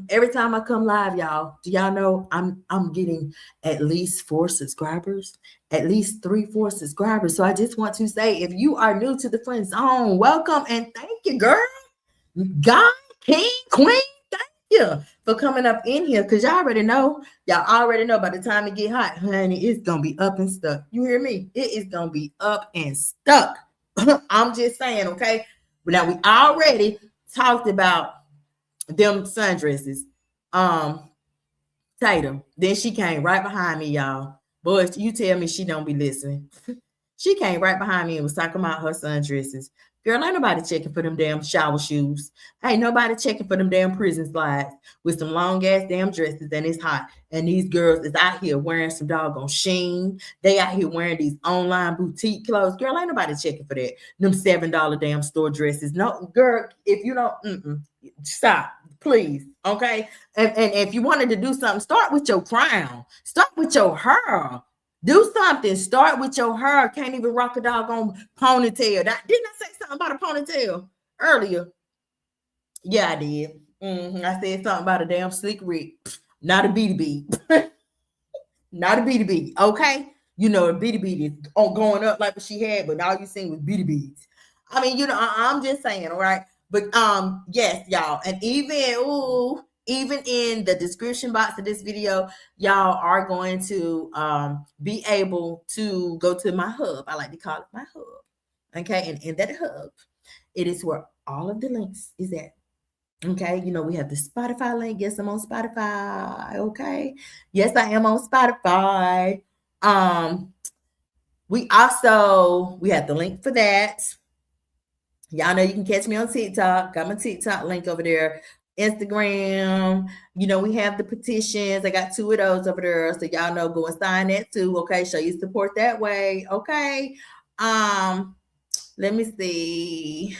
Every time I come live, y'all, do y'all know I'm getting at least 4 subscribers, at least 3-4 subscribers. So I just want to say, if you are new to the Friend Zone, welcome and thank you, girl. God, King, Queen. Yeah, for coming up in here, because y'all already know by the time it get hot, honey, it's gonna be up and stuck. You hear me? It is gonna be up and stuck. I'm just saying, okay. Now we already talked about them sundresses. Tatum. Then she came right behind me, y'all. Boy, you tell me she don't be listening. She came right behind me and was talking about her sundresses. Girl, ain't nobody checking for them damn shower shoes. Ain't nobody checking for them damn prison slides with some long ass damn dresses, and it's hot. And these girls is out here wearing some doggone Sheen. They out here wearing these online boutique clothes. Girl, ain't nobody checking for that. Them $7 damn store dresses. No, girl, if you don't, stop, please. Okay. And if you wanted to do something, start with your crown. Start with your hair. Do something. Start with your hair. Can't even rock a doggone ponytail. Didn't I say something about a ponytail earlier? Yeah, I did. I said something about a damn slick Rick. Not a BDB. Not a BDB. Okay. You know, a BDB is going up like what she had, but all you seen was BDBs. I mean, you know, I'm just saying, all right. But yes, y'all. And even in the description box of this video, y'all are going to be able to go to my hub. I like to call it my hub. Okay, and in that hub, it is where all of the links is at. Okay, you know, we have the Spotify link. Yes, I'm on Spotify. Okay, yes, I am on Spotify. We have the link for that. Y'all know you can catch me on TikTok. Got my TikTok link over there. Instagram, you know, we have the petitions. I got 2 of those over there. So y'all know, go and sign that too. Okay. Show your support that way. Okay. Let me see.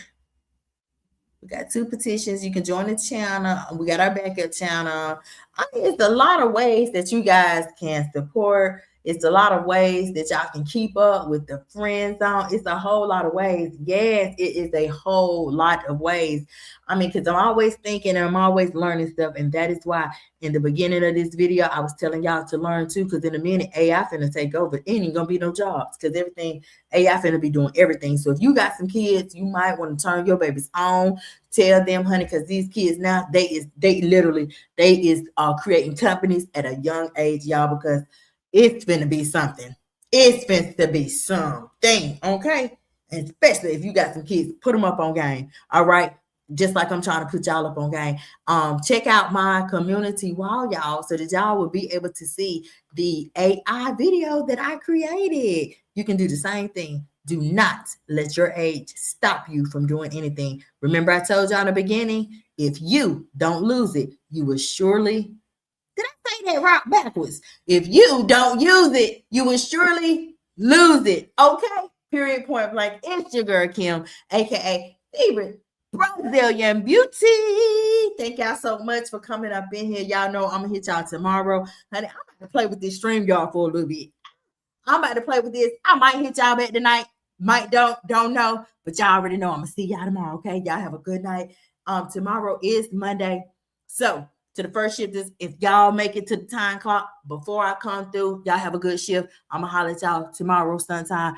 We got 2 petitions. You can join the channel. We got our backup channel. I mean, it's a lot of ways that you guys can support. It's a lot of ways that y'all can keep up with the friend zone. It's a whole lot of ways. Yes, it is a whole lot of ways. I mean, because I'm always thinking and I'm always learning stuff. And that is why in the beginning of this video, I was telling y'all to learn too, because in a minute, AI finna take over. Ain't even gonna be no jobs because everything, AI finna be doing everything. So if you got some kids, you might want to turn your babies on. Tell them, honey, because these kids now, they is creating companies at a young age, y'all, because it's finna be something. It's finna be something, okay? And especially if you got some kids, put them up on game, all right? Just like I'm trying to put y'all up on game. Check out my community wall, y'all, so that y'all will be able to see the AI video that I created. You can do the same thing. Do not let your age stop you from doing anything. Remember, I told y'all in the beginning, if you don't lose it, you will surely. Did I say that right backwards? If you don't use it, you will surely lose it. Okay? Period, point blank. It's your girl, Kim, aka favorite Brazilian beauty. Thank y'all so much for coming up in here. Y'all know I'm gonna hit y'all tomorrow. Honey, I'm about to play with this StreamYard for a little bit. I'm about to play with this. I might hit y'all back tonight. Might don't know, but y'all already know I'm gonna see y'all tomorrow. Okay, y'all have a good night. Tomorrow is Monday, so to the first shift, if y'all make it to the time clock before I come through, y'all have a good shift. I'm gonna holler at y'all tomorrow sometime.